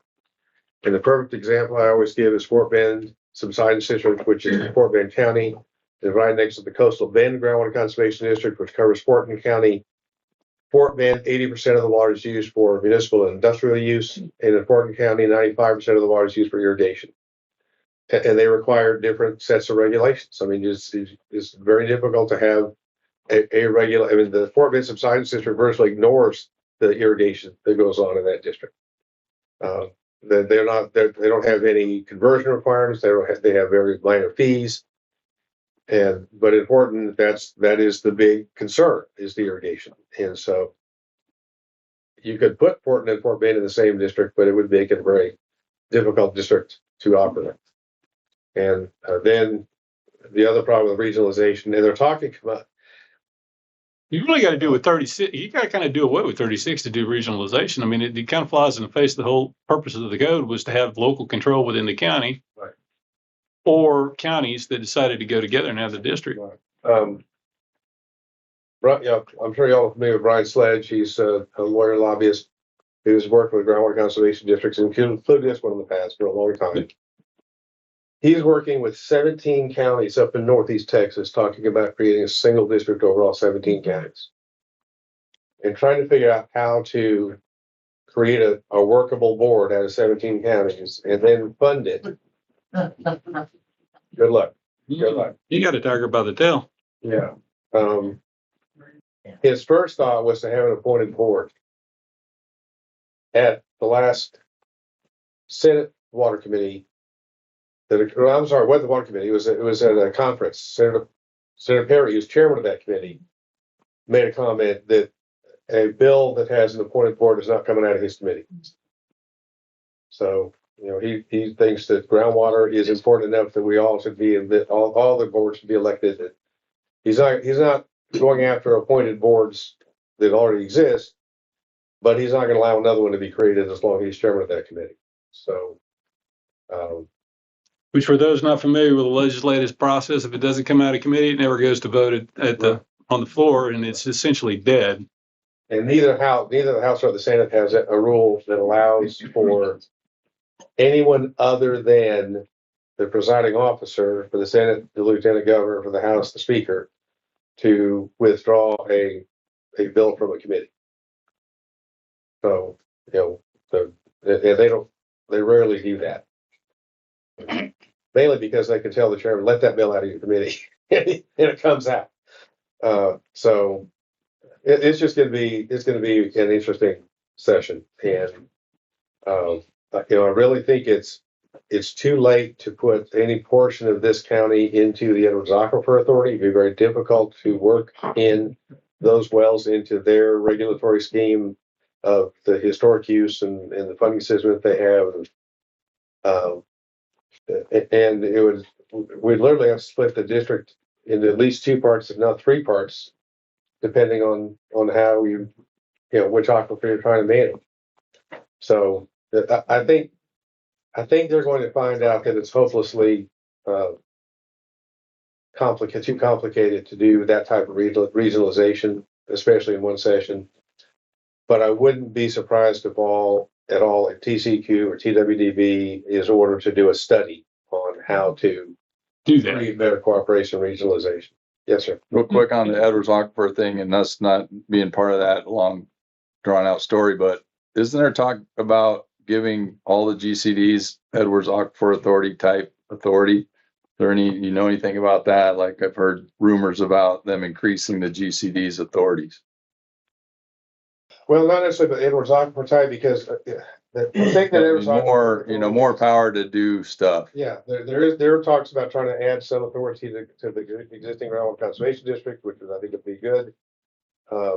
And the perfect example I always give is Fort Bend Subsidence District, which is in Fort Bend County, and right next to the Coastal Bend Groundwater Conservation District, which covers Fortin County. Fort Bend, 80% of the water is used for municipal and industrial use, and in Fortin County, 95% of the water is used for irrigation. And they require different sets of regulations. I mean, it's very difficult to have the Fort Bend Subsidence District virtually ignores the irrigation that goes on in that district. They don't have any conversion requirements. They have very minor fees. But important, that is the big concern, is the irrigation. And so you could put Fortin and Fort Bend in the same district, but it would make it a very difficult district to operate. And then the other problem with regionalization, and they're talking about. You really got to do with 36. You got to kind of do away with 36 to do regionalization. I mean, it kind of flies in the face of the whole purpose of the code was to have local control within the county, right, or counties that decided to go together and have the district. Right. I'm sure y'all are familiar with Brian Sledge. He's a lawyer lobbyist who's worked with groundwater conservation districts, including this one in the past for a long time. He's working with 17 counties up in Northeast Texas, talking about creating a single district over all 17 counties and trying to figure out how to create a workable board out of 17 counties and then fund it. Good luck. Good luck. You got a tiger by the tail. Yeah. His first thought was to have an appointed board. At the last Senate Water Committee, I'm sorry, what the Water Committee? It was at a conference. Senator Perry, who's chairman of that committee, made a comment that a bill that has an appointed board is not coming out of his committee. So, he thinks that groundwater is important enough that we all should be, all the boards should be elected. He's not going after appointed boards that already exist, but he's not going to allow another one to be created as long as he's chairman of that committee. So, which, for those not familiar with the legislative process, if it doesn't come out of committee, it never goes to vote on the floor, and it's essentially dead. And neither the House or the Senate has a rule that allows for anyone other than the presiding officer for the Senate, the Lieutenant Governor, for the House, the Speaker, to withdraw a bill from a committee. So, they rarely do that. Mainly because they can tell the chairman, let that bill out of your committee, and it comes out. So it's going to be an interesting session. And, I really think it's too late to put any portion of this county into the Edwards Aquifer Authority. It'd be very difficult to work in those wells into their regulatory scheme of the historic use and the funding system that they have. And we'd literally have to split the district into at least two parts, if not three parts, depending on how which aquifer you're trying to manage. So I think they're going to find out that it's hopelessly too complicated to do that type of regionalization, especially in one session. But I wouldn't be surprised if TCQ or TWDB is ordered to do a study on how to Do that. create better cooperation regionalization. Yes, sir. Real quick on the Edwards Aquifer thing, and us not being part of that long drawn out story, but isn't there talk about giving all the GCDs Edwards Aquifer Authority type authority? Is there anything about that? Like I've heard rumors about them increasing the GCD's authorities. Well, not necessarily the Edwards Aquifer type, because the thing that Edwards more power to do stuff. Yeah, there are talks about trying to add some authority to the existing groundwater conservation district, which I think would be good,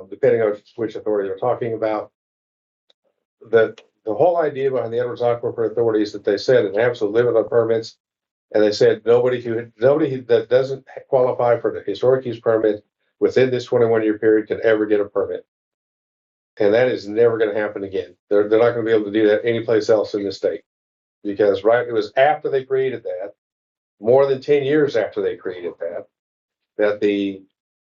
depending on which authority they're talking about. The whole idea behind the Edwards Aquifer Authority is that they set an absolute limit on permits, and they said nobody that doesn't qualify for the historic use permit within this 21-year period can ever get a permit. And that is never going to happen again. They're not going to be able to do that anyplace else in the state, because it was after they created that, more than 10 years after they created that the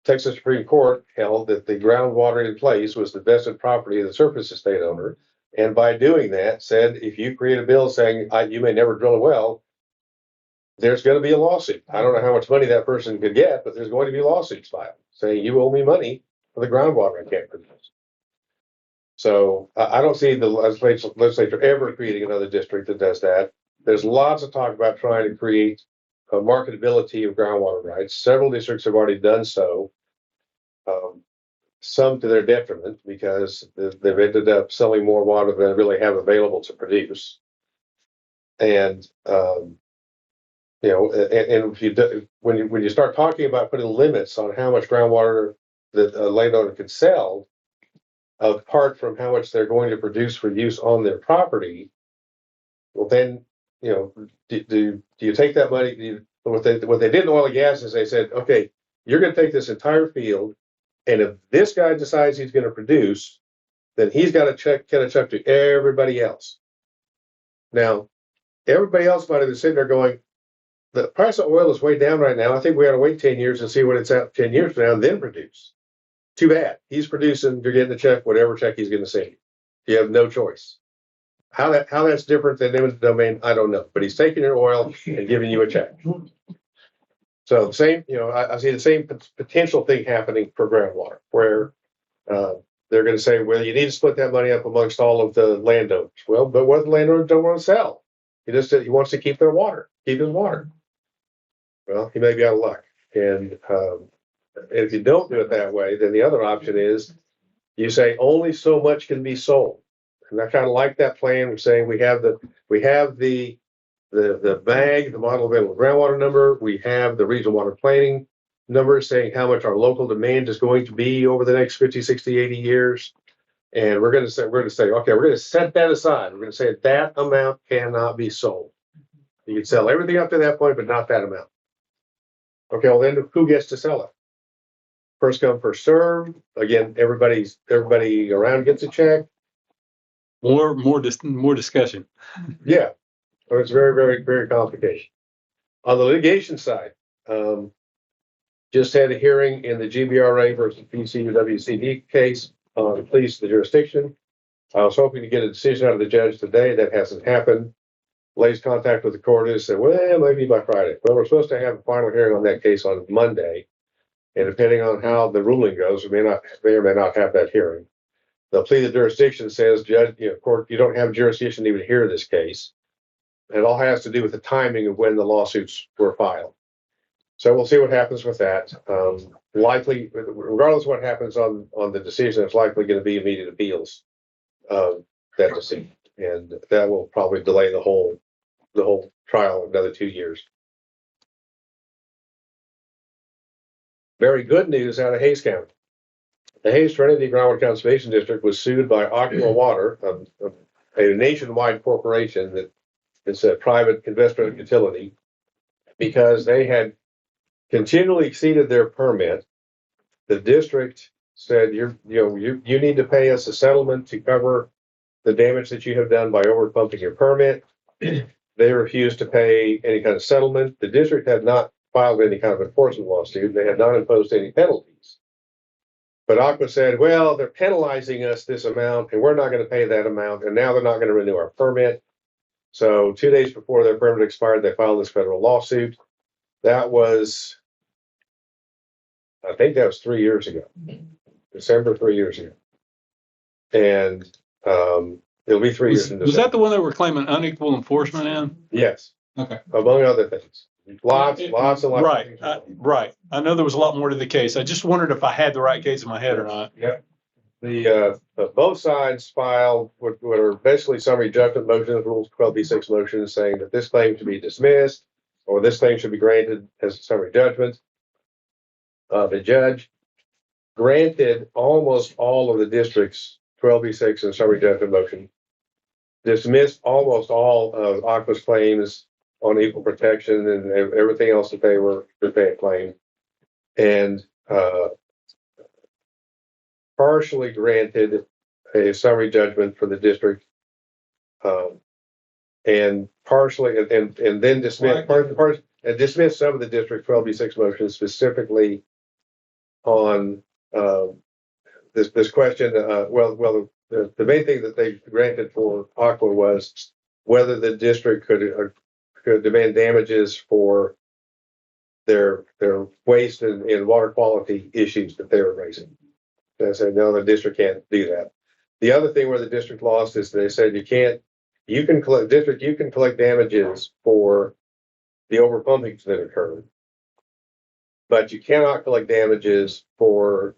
Texas Supreme Court held that the groundwater in place was the vested property of the surface estate owner. And by doing that, said if you create a bill saying you may never drill a well, there's going to be a lawsuit. I don't know how much money that person could get, but there's going to be lawsuits filed saying you owe me money for the groundwater I can't produce. So I don't see the legislature ever creating another district that does that. There's lots of talk about trying to create a marketability of groundwater rights. Several districts have already done so, some to their detriment, because they've ended up selling more water than they really have available to produce. And and if when you start talking about putting limits on how much groundwater that a landowner can sell, apart from how much they're going to produce for use on their property, well then, do you take that money? What they did in oil and gas is they said, okay, you're going to take this entire field, and if this guy decides he's going to produce, then he's got to catch up to everybody else. Now, everybody else might have been sitting there going, the price of oil is way down right now. I think we ought to wait 10 years and see what it's at 10 years from now and then produce. Too bad. He's producing, you're getting a check, whatever check he's going to send you. You have no choice. How that's different than eminent domain, I don't know. But he's taking your oil and giving you a check. So the same, I see the same potential thing happening for groundwater, where they're going to say, well, you need to split that money up amongst all of the landowners. Well, but what if the landowners don't want to sell? He wants to keep his water. Well, he may be out of luck. And if you don't do it that way, then the other option is you say only so much can be sold. And I kind of like that plan. We're saying we have the MAG, the model available groundwater number. We have the regional water planning number saying how much our local demand is going to be over the next 50, 60, 80 years. And we're going to say, okay, we're going to set that aside. We're going to say that amount cannot be sold. You can sell everything up to that point, but not that amount. Okay, well then who gets to sell it? First come, first served. Again, everybody around gets a check. More discussion. Yeah, so it's very, very, very complicated. On the litigation side, just had a hearing in the GBRA versus PCUWCD case. pleas to the jurisdiction. I was hoping to get a decision out of the judge today. That hasn't happened. Lay's contact with the court is said, well, maybe by Friday. Well, we're supposed to have a final hearing on that case on Monday. And depending on how the ruling goes, we may or may not have that hearing. The plea of jurisdiction says, judge, court, you don't have jurisdiction to even hear this case. It all has to do with the timing of when the lawsuits were filed. So we'll see what happens with that. Likely, regardless of what happens on the decision, it's likely going to be immediate appeals of that decision. And that will probably delay the whole trial another 2 years. Very good news out of Hays County. The Hays Trinity Groundwater Conservation District was sued by Aqua Water, a nationwide corporation that is a private investor utility, because they had continually exceeded their permit. The district said, you need to pay us a settlement to cover the damage that you have done by overpumping your permit. They refused to pay any kind of settlement. The district had not filed any kind of enforcement lawsuit. They had not imposed any penalties. But Aqua said, well, they're penalizing us this amount and we're not going to pay that amount. And now they're not going to renew our permit. So 2 days before their permit expired, they filed this federal lawsuit. That was, I think that was 3 years ago, December 3 years ago. And it'll be 3 years in December. Was that the one that we're claiming unequal enforcement in? Yes. Okay. Among other things. Lots and lots. Right. Right. I know there was a lot more to the case. I just wondered if I had the right case in my head or not. Yeah. The both sides filed what are basically summary judgment motions, Rules 12b6 motions, saying that this claim should be dismissed or this claim should be granted as a summary judgment. The judge granted almost all of the district's 12b6 and summary judgment motion, dismissed almost all of Aqua's claims on equal protection and everything else that they had claimed, and partially granted a summary judgment for the district, and partially and then dismissed dismissed some of the district 12b6 motions, specifically on this question. The main thing that they granted for Aqua was whether the district could demand damages for their waste and water quality issues that they were raising. They said, no, the district can't do that. The other thing where the district lost is they said you can collect damages for the overpumping that occurred, but you cannot collect damages for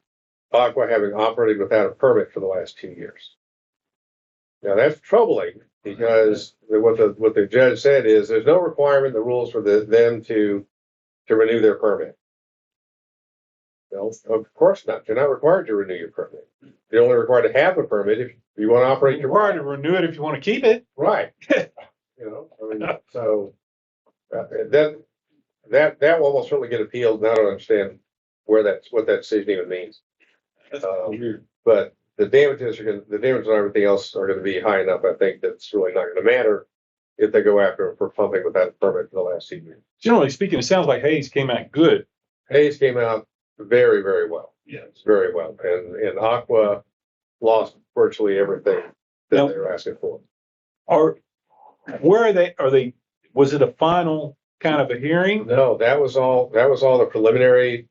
Aqua having operated without a permit for the last 2 years. Now that's troubling, because what the judge said is there's no requirement in the rules for them to renew their permit. No, of course not. You're not required to renew your permit. You're only required to have a permit if you want to operate. You're required to renew it if you want to keep it. Right. So that will almost certainly get appealed. And I don't understand what that decision even means. But the damages and everything else are going to be high enough. I think that's really not going to matter if they go after them for pumping without a permit for the last 2 years. Generally speaking, it sounds like Hays came out good. Hays came out very, very well. Yes, very well. And Aqua lost virtually everything that they were asking for. Where are they? Was it a final kind of a hearing? No, that was all the preliminary.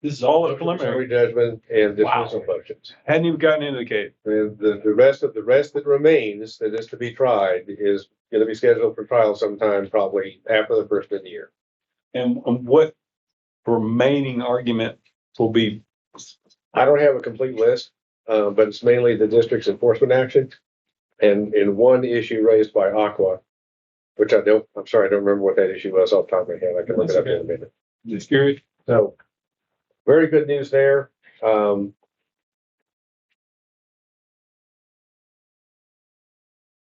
This is all the preliminary judgment and dismissal motions. Hadn't even gotten into the case. And the rest that remains that is to be tried is going to be scheduled for trial sometime probably after the first of the year. And what remaining argument will be? I don't have a complete list, but it's mainly the district's enforcement action and in one issue raised by Aqua, which I'm sorry, I don't remember what that issue was off the top of my head. I can look it up in a minute. Just curious. So very good news there.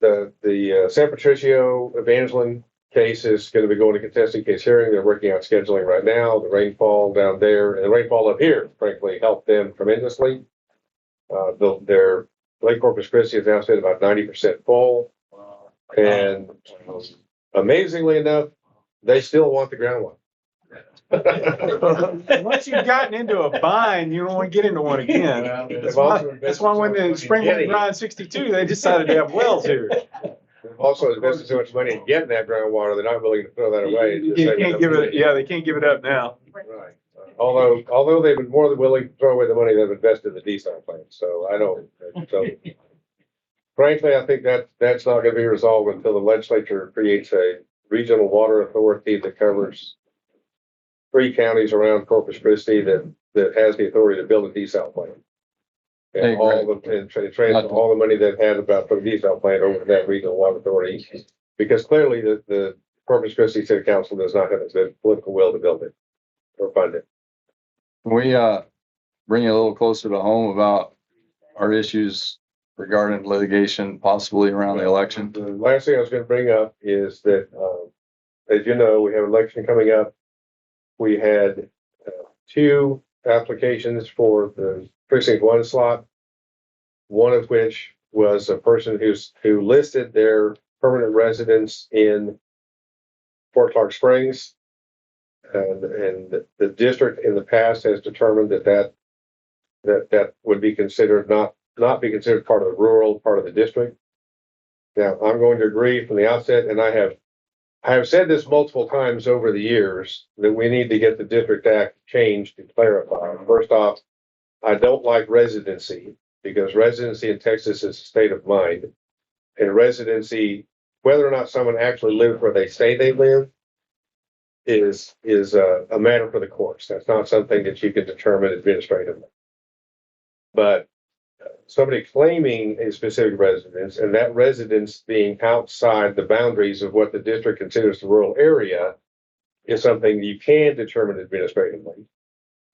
The San Patricio Evangeline case is going to be going to contested case hearing. They're working out scheduling right now. The rainfall down there and the rainfall up here, frankly, helped them tremendously. Their Lake Corpus Christi is now at about 90% full. And amazingly enough, they still want the groundwater. Once you've gotten into a bind, you don't want to get into one again. They've also That's why when the spring went grind 62, they decided to have wells here. They've also invested so much money in getting that groundwater, they're not willing to throw that away. You can't give it, yeah, they can't give it up now. Right. Although they've been more than willing to throw away the money they've invested in the desal plant, so I don't, so. Frankly, I think that's not gonna be resolved until the legislature creates a regional water authority that covers 3 counties around Corpus Christi that has the authority to build a desal plant. And Hey, transfer all the money they've had about for the desal plant over to that regional water authority. Because clearly the Corpus Christi City Council does not have the political will to build it or fund it. We, bring you a little closer to home about our issues regarding litigation, possibly around the election. The last thing I was gonna bring up is that, as you know, we have an election coming up. We had 2 applications for the precinct 1 slot. One of which was a person who listed their permanent residence in Fort Clark Springs. And the district in the past has determined that would be considered not be considered part of the rural part of the district. Now, I'm going to agree from the outset, and I have said this multiple times over the years, that we need to get the District Act changed to clarify. First off, I don't like residency, because residency in Texas is a state of mind. And residency, whether or not someone actually lives where they say they live, is a matter for the courts. That's not something that you can determine administratively. But somebody claiming a specific residence, and that residence being outside the boundaries of what the district considers the rural area, is something you can determine administratively.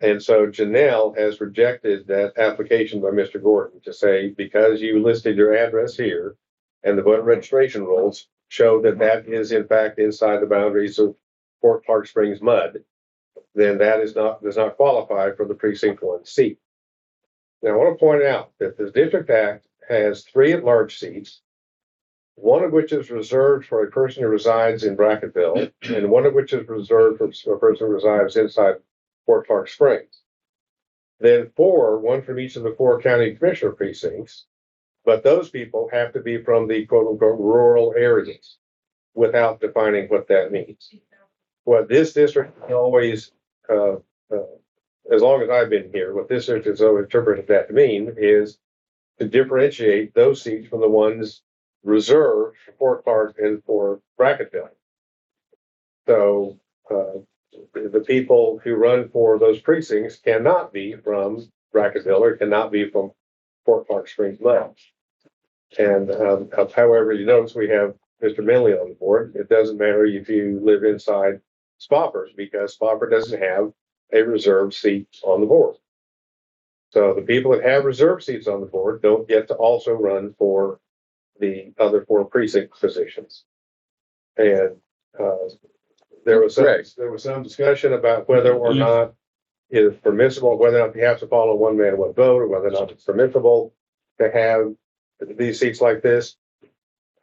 And so Janelle has rejected that application by Mr. Gordon to say, because you listed your address here and the voter registration rolls show that that is in fact inside the boundaries of Fort Clark Springs mud, then that does not qualify for the precinct 1 seat. Now, I want to point out that the District Act has 3 at-large seats, one of which is reserved for a person who resides in Brackettville, and one of which is reserved for a person who resides inside Fort Clark Springs. Then 4, one from each of the 4 county commissioner precincts, but those people have to be from the quote-unquote rural areas, without defining what that means. What this district always, as long as I've been here, what this district has always interpreted that to mean is to differentiate those seats from the ones reserved for Fort Clark and for Brackettville. So the people who run for those precincts cannot be from Brackettville or cannot be from Fort Clark Springs mud. And however, you notice we have Mr. Minley on the board. It doesn't matter if you live inside Spofford, because Spofford doesn't have a reserved seat on the board. So the people that have reserved seats on the board don't get to also run for the other 4 precinct positions. And there was some discussion about whether or not it is permissible, whether or not you have to follow one man, one vote, or whether or not it's permissible to have these seats like this.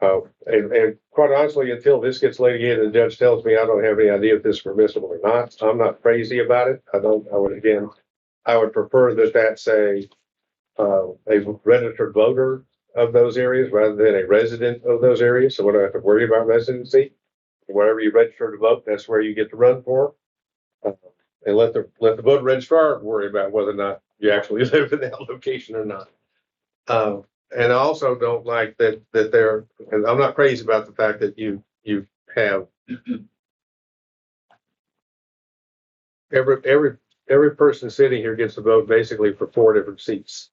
And quite honestly, until this gets litigated and the judge tells me, I don't have any idea if this is permissible or not. I'm not crazy about it. I would prefer that that's a registered voter of those areas rather than a resident of those areas. So we don't have to worry about residency. Wherever you register to vote, that's where you get to run for. And let the voter registrar worry about whether or not you actually live in that location or not. And I also don't like that they're, and I'm not crazy about the fact that you have every person sitting here gets to vote basically for 4 different seats.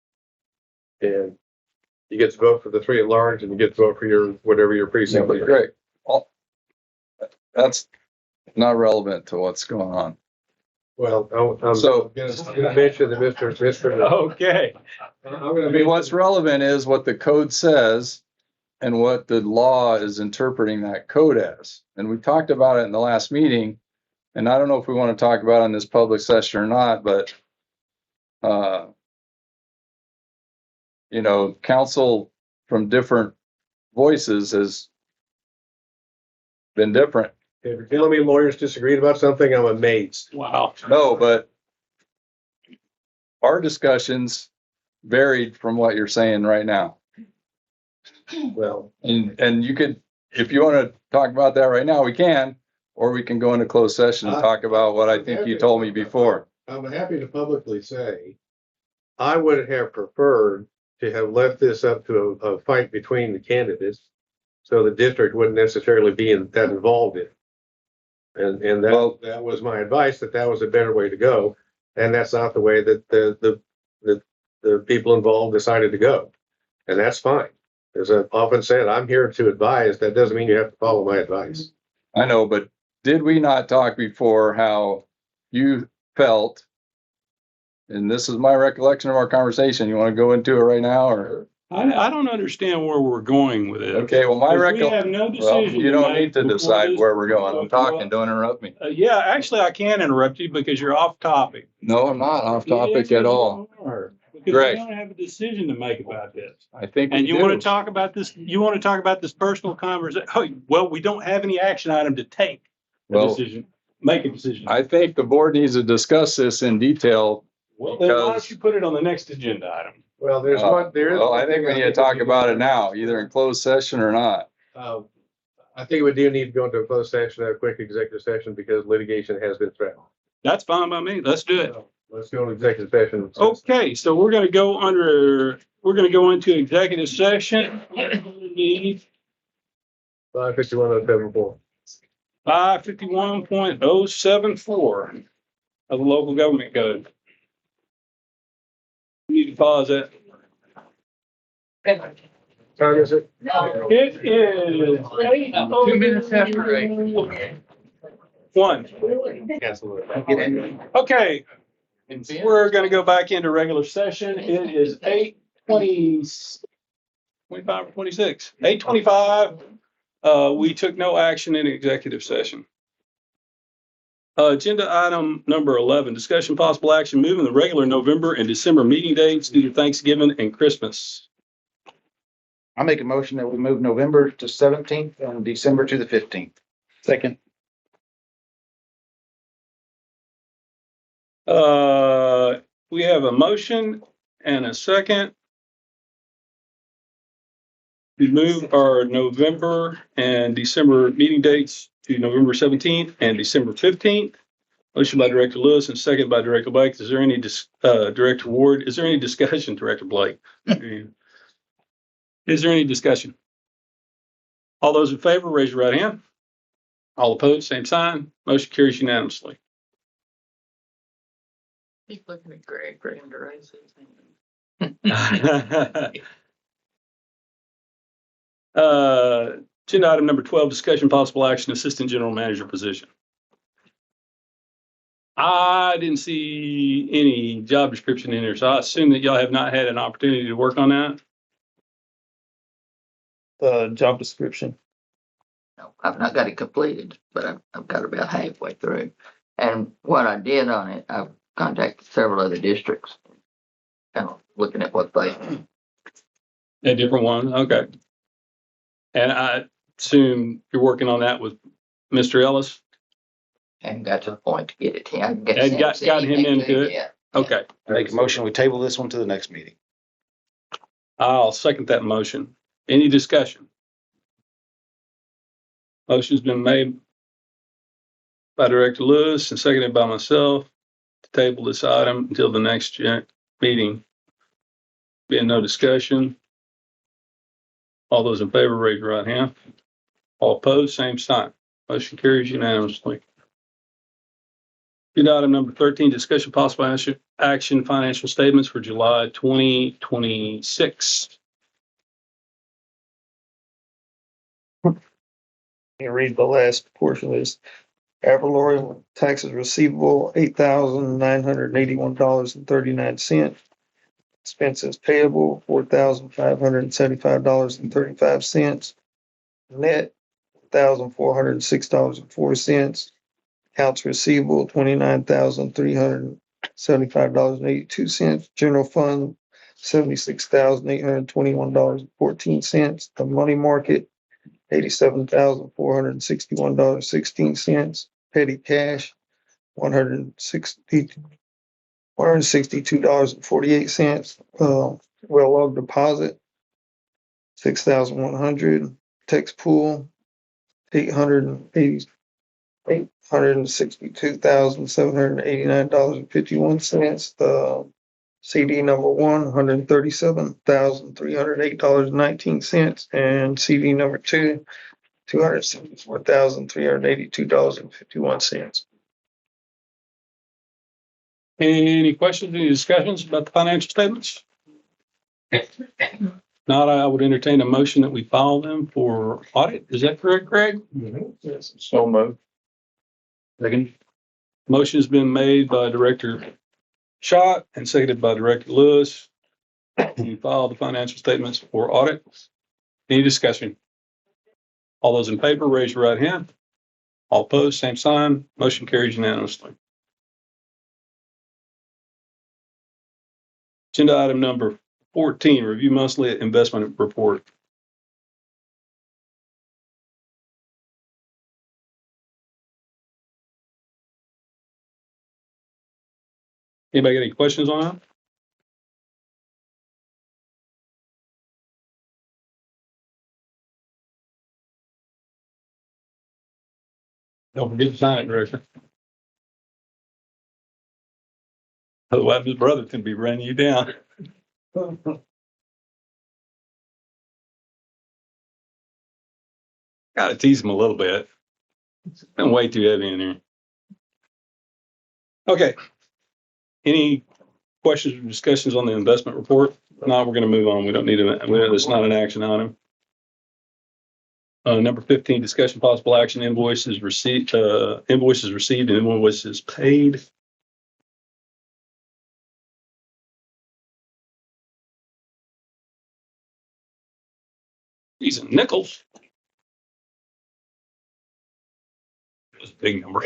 And you get to vote for the 3 at large, and you get to vote for your whatever your precinct is. Great. That's not relevant to what's going on. Well, I'm going to mention that Mr. Okay. I mean, what's relevant is what the code says and what the law is interpreting that code as. And we talked about it in the last meeting, and I don't know if we want to talk about it in this public session or not, but counsel from different voices has been different If you're telling me lawyers disagreed about something, I'm amazed. Wow. No, but our discussions varied from what you're saying right now. Well, And you could, if you want to talk about that right now, we can, or we can go into closed session and talk about what I think you told me before. I'm happy to publicly say, I would have preferred to have left this up to a fight between the candidates, so the district wouldn't necessarily be that involved in it. And that was my advice, that was a better way to go. And that's not the way that the people involved decided to go. And that's fine. As I've often said, I'm here to advise. That doesn't mean you have to follow my advice. I know, but did we not talk before how you felt? And this is my recollection of our conversation. You want to go into it right now, or? I don't understand where we're going with it. Okay, well, my Because we have no decision you to don't make need to before decide this- where we're going. I'm talking, don't interrupt me. Yeah, actually, I can interrupt you because you're off topic. No, I'm not off topic Yes, at all. you are. Because Greg. we don't have a decision to make about this. I think And we you want do. to talk about this, personal conversation? Oh, well, we don't have any action item to take a Well, decision, make a decision. I think the board needs to discuss this in detail. Well, then why because- don't you put it on the next agenda item? Well, there is. Well, I think we need to talk about it now, either in closed session or not. I think we do need to go into a closed session, a quick executive session, because litigation has been threatened. That's fine by me. Let's do it. Let's go into executive session. Okay, so we're gonna go into executive session. 551.074. 551.074 of the local government code. You need to pause that. Time is it? It is 2 minutes after 8. 1. Cancel it. Okay, we're gonna go back into regular session. It is 8:25 or 26. 8:25. We took no action in executive session. Agenda item number 11, discussion possible action moving the regular November and December meeting dates due to Thanksgiving and Christmas. I make a motion that we move November to 17th and December to the 15th. Second. We have a motion and a second to move our November and December meeting dates to November 17th and December 15th. Motion by Director Lewis and second by Director Blake. Is there any, Director Ward, is there any discussion, Director Blake? Is there any discussion? All those in favor, raise your right hand. All opposed, same sign. Motion carries unanimously. Keep looking at Greg, Greg to raise his hand. Agenda item number 12, discussion possible action, Assistant General Manager position. I didn't see any job description in here, so I assume that y'all have not had an opportunity to work on that. The job description. No, I've not got it completed, but I've got about halfway through. And what I did on it, I've contacted several other districts, kind of looking at what they. A different one, okay. And I assume you're working on that with Mr. Ellis? Haven't got to the point to get it. I haven't got And got him into it? yet. Okay. I make a motion, we table this one to the next meeting. I'll second that motion. Any discussion? Motion's been made by Director Lewis and seconded by myself to table this item until the next meeting. Being no discussion. All those in favor, raise your right hand. All opposed, same sign. Motion carries unanimously. Agenda item number 13, discussion possible action financial statements for July 2026. You read the last portion of this. Avalor taxes receivable, $8,981.39. Expenses payable, $4,575.35. Net, $1,406.04. Accounts receivable, $29,375.82. General fund, $76,821.14. The money market, $87,461.16. Petty cash, $162.48. Well log deposit, 6,100. Text pool, 862,789.51. CD number one, $137,308.19, and CD number two, $274,382.51. Any questions, any discussions about the financial statements? Not, I would entertain a motion that we file them for audit. Is that correct, Greg? Yes. So moved. Second. Motion has been made by Director Schott and seconded by Director Lewis. We file the financial statements for audit. Any discussion? All those in favor, raise your right hand. All opposed, same sign. Motion carries unanimously. Agenda item number 14, review monthly investment report. Anybody got any questions on that? Don't forget to sign it, Director. Otherwise, his brother can be running you down. Gotta tease him a little bit. It's been way too heavy in here. Okay. Any questions or discussions on the investment report? No, we're going to move on. We don't need it's not an action item. Number 15, discussion possible action invoices received and invoices paid. These are nickels. It's a big number.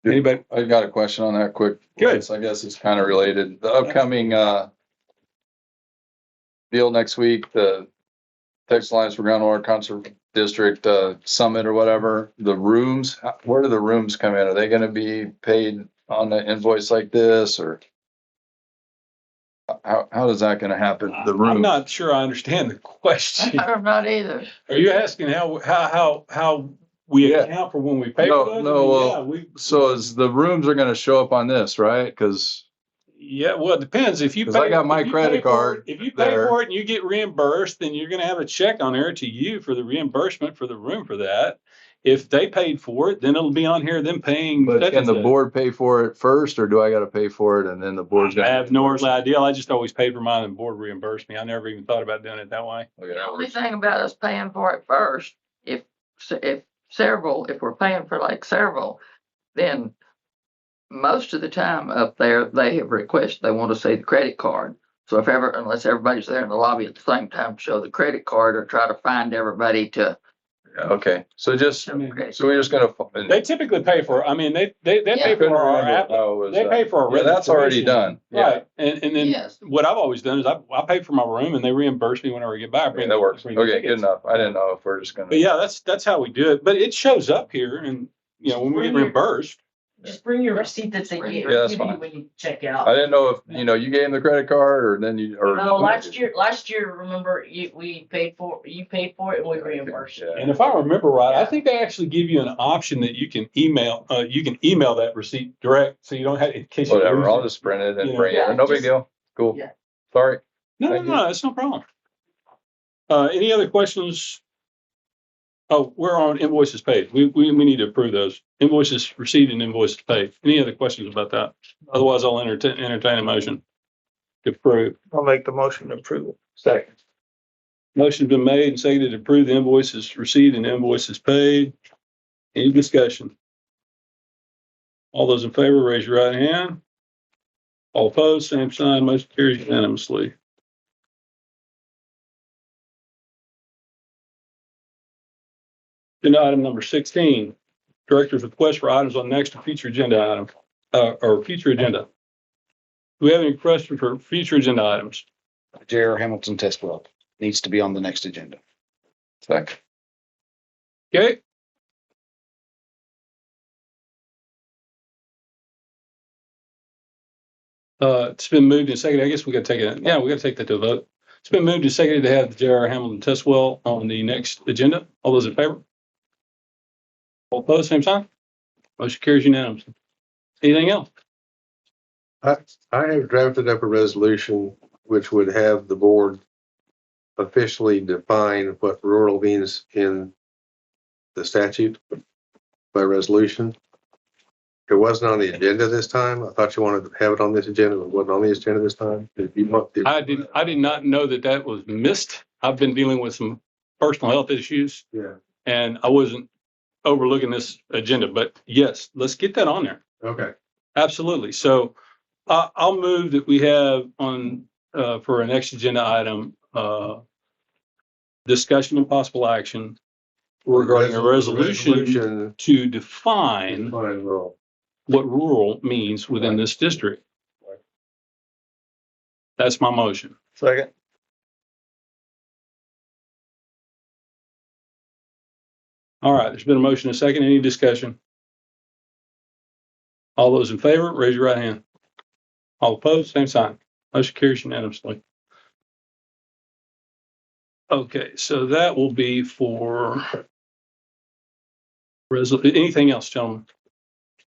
Anybody? I got a question on that quick. Good. I guess it's kind of related. The upcoming deal next week, the Texas Alliance for Groundwater Conservation District Summit or whatever, the rooms, where do the rooms come in? Are they going to be paid on an invoice like this, or how is that going to happen? The room. I'm not sure I understand the question. I'm not either. Are you asking how we account for when we pay for those? So is the rooms are going to show up on this, right? Because well, it depends. If you pay, I got my credit card. If you pay for it and you get reimbursed, then you're going to have a check on there to you for the reimbursement for the room for that. If they paid for it, then it'll be on here, them paying. But can the board pay for it first, or do I got to pay for it and then the board's going to? I have no idea. I just always paid for mine and the board reimbursed me. I never even thought about doing it that way. Okay, The only thing about us paying for it first, if we're paying for like several, then most of the time up there, they have requested, they want to see the credit card. So unless everybody's there in the lobby at the same time to show the credit card or try to find everybody to. Okay, so we're just gonna. They typically pay for. I mean, they pay for our app. They pay for our. Yeah, that's already done. Right, and then what I've always done is I pay for my room and they reimburse me whenever I get back. That works. Okay, good enough. I didn't know if we're just gonna. But yeah, that's how we do it. But it shows up here, and when we get reimbursed. Just bring your receipt that they gave that's fine. when you check out. I didn't know if you gave them the credit card or then you. No, last year, remember you paid for it and we reimbursed you. And if I remember right, I think they actually give you an option that you can email. You can email that receipt direct, so you don't have in case. Whatever, I'll just print it and bring it. No big deal. Cool. Yeah. Sorry. No, that's no problem. Any other questions? Oh, we're on invoices paid. We need to approve those. Invoices received and invoices paid. Any other questions about that? Otherwise, I'll entertain a motion to approve. I'll make the motion to approve. Second. Motion's been made and seconded to approve the invoices received and invoices paid. Any discussion? All those in favor, raise your right hand. All opposed, same sign. Motion carries unanimously. Agenda item number 16, director's request for items on next or future agenda item, or future agenda. Do we have any requests for future agenda items? J.R. Hamilton test well needs to be on the next agenda. Second. Okay. It's been moved and seconded. I guess we gotta take it. Yeah, we gotta take that to a vote. It's been moved and seconded to have the J.R. Hamilton test well on the next agenda. All those in favor? All opposed, same sign. Motion carries unanimously. Anything else? I have drafted up a resolution which would have the board officially define what rural means in the statute by resolution. It wasn't on the agenda this time. I thought you wanted to have it on this agenda, but it wasn't on the agenda this time. If you want, I did not know that was missed. I've been dealing with some personal health issues yeah. and I wasn't overlooking this agenda, but yes, let's get that on there. Okay. Absolutely. So I'll move that we have on for our next agenda item, discussion and possible action regarding a resolution to define rural. what rural means within this district. That's my motion. Second. All right, there's been a motion and a second. Any discussion? All those in favor, raise your right hand. All opposed, same sign. Motion carries unanimously. Okay, so that will be for anything else, gentlemen?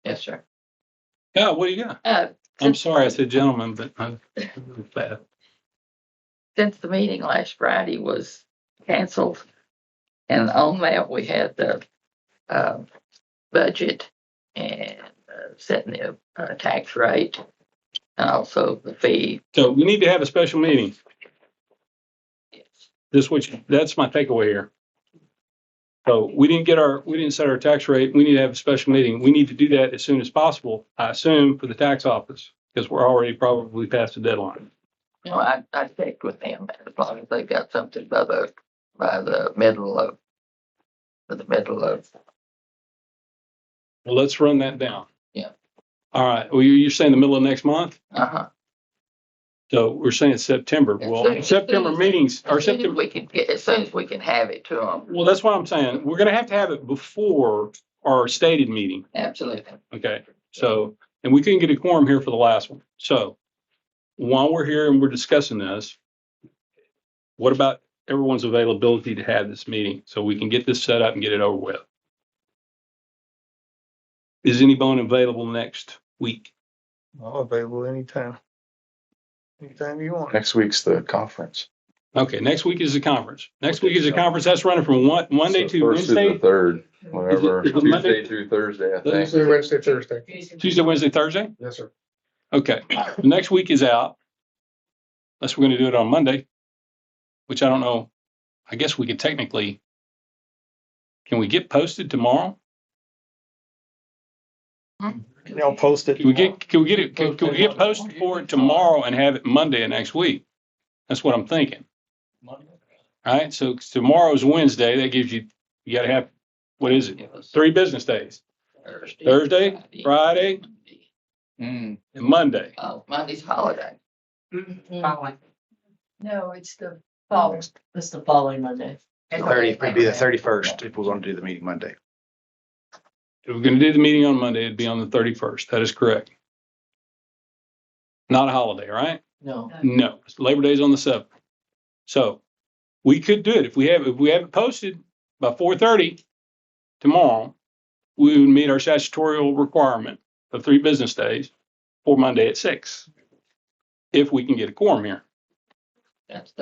Yes, sir. Yeah, what do you got? I'm sorry I said gentlemen, but I'm bad. Since the meeting last Friday was canceled, and on that we had the budget and setting the tax rate and also the fee. So we need to have a special meeting. Yes. That's my takeaway here. So we didn't set our tax rate. We need to have a special meeting. We need to do that as soon as possible, I assume, for the tax office, because we're already probably past the deadline. You know, I checked with them as long as they got something by the middle of. Well, let's run that down. Yeah. All right. Well, you're saying the middle of next month? Uh-huh. So we're saying September. Well, September meetings are September. As soon as we can have it to them. Well, that's what I'm saying. We're going to have it before our stated meeting. Absolutely. Okay. So, and we couldn't get a quorum here for the last one. So while we're here and we're discussing this, what about everyone's availability to have this meeting so we can get this set up and get it over with? Is anyone available next week? I'm available anytime. Anytime you want. Next week's the conference. Okay, next week is the conference. Next week is the conference. That's running from Monday to First through Wednesday? the third, whatever, Is it Monday? Tuesday through Thursday, I think. Tuesday, Wednesday, Thursday. Tuesday, Wednesday, Thursday? Yes, sir. Okay, the next week is out. Unless we're going to do it on Monday, which I don't know. I guess we could technically, can we get posted tomorrow? I'll post it. Can we get posted for it tomorrow and have it Monday of next week? That's what I'm thinking. All right, so tomorrow's Wednesday. That gives you got to have, what is it? 3 business days. Thursday, Friday, and Monday. Oh, Monday's holiday. Following. No, it's the following Monday. 30 would be the 31st if we want to do the meeting Monday. If we're going to do the meeting on Monday, it'd be on the 31st. That is correct. Not a holiday, right? No. No, Labor Day is on the 7th. So we could do it. If we have it posted by 4:30 tomorrow, we would meet our statutory requirement of 3 business days for Monday at 6. If we can get a quorum here. That's.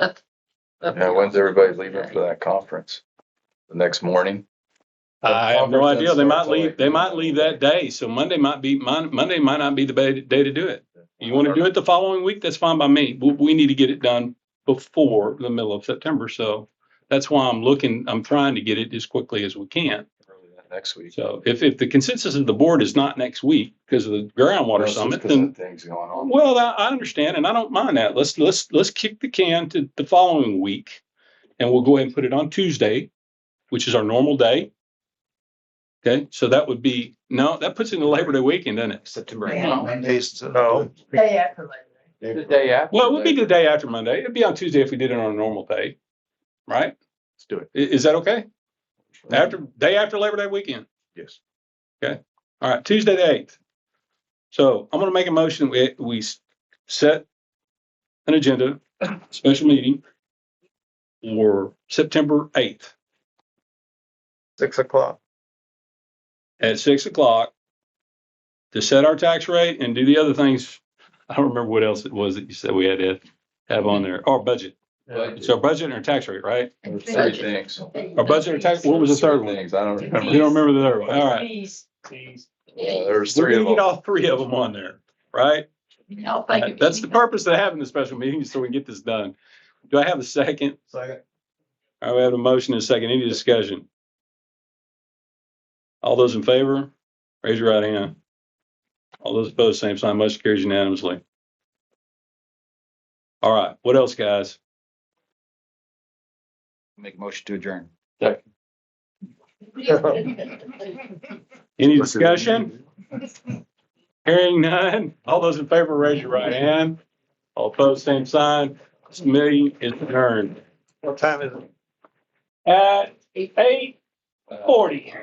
Yeah, when's everybody leaving for that conference? The next morning? I have no idea. They might leave that day. So Monday might not be the day to do it. You want to do it the following week? That's fine by me. We need to get it done before the middle of September. So that's why I'm trying to get it as quickly as we can. Next week. So if the consensus of the board is not next week because of the groundwater summit, then things going on. well, I understand and I don't mind that. Let's kick the can to the following week, and we'll go ahead and put it on Tuesday, which is our normal day. Okay, so that would be that puts it in the Labor Day weekend, doesn't it? September Yeah. 8th. No. Day after Labor The day after. Well, it would be the day after Monday. It'd be on Tuesday if we did it on a normal day, right? Let's do it. Is that okay? Day after Labor Day weekend? Yes. Okay. All right, Tuesday the 8th. So I'm gonna make a motion. We set an agenda, special meeting for September 8th 6 o'clock. at 6 o'clock to set our tax rate and do the other things. I don't remember what else it was that you said we had to have on there. Our budget. So budget and our tax rate, right? There's three things. Our budget or tax, what was the third one? Things, I don't remember. You don't remember the third one? All right. Please. There's We're three gonna of get them. all three of them on there, right? No, thank you. That's the purpose of having the special meeting, so we can get this done. Do I have a second? Second. All right, we have a motion and a second. Any discussion? All those in favor, raise your right hand. All those opposed, same sign. Motion carries unanimously. All right, what else, guys? Make a motion to adjourn. Any discussion? Hearing none. All those in favor, raise your right hand. All opposed, same sign. This meeting is adjourned What time is it? at 8:40.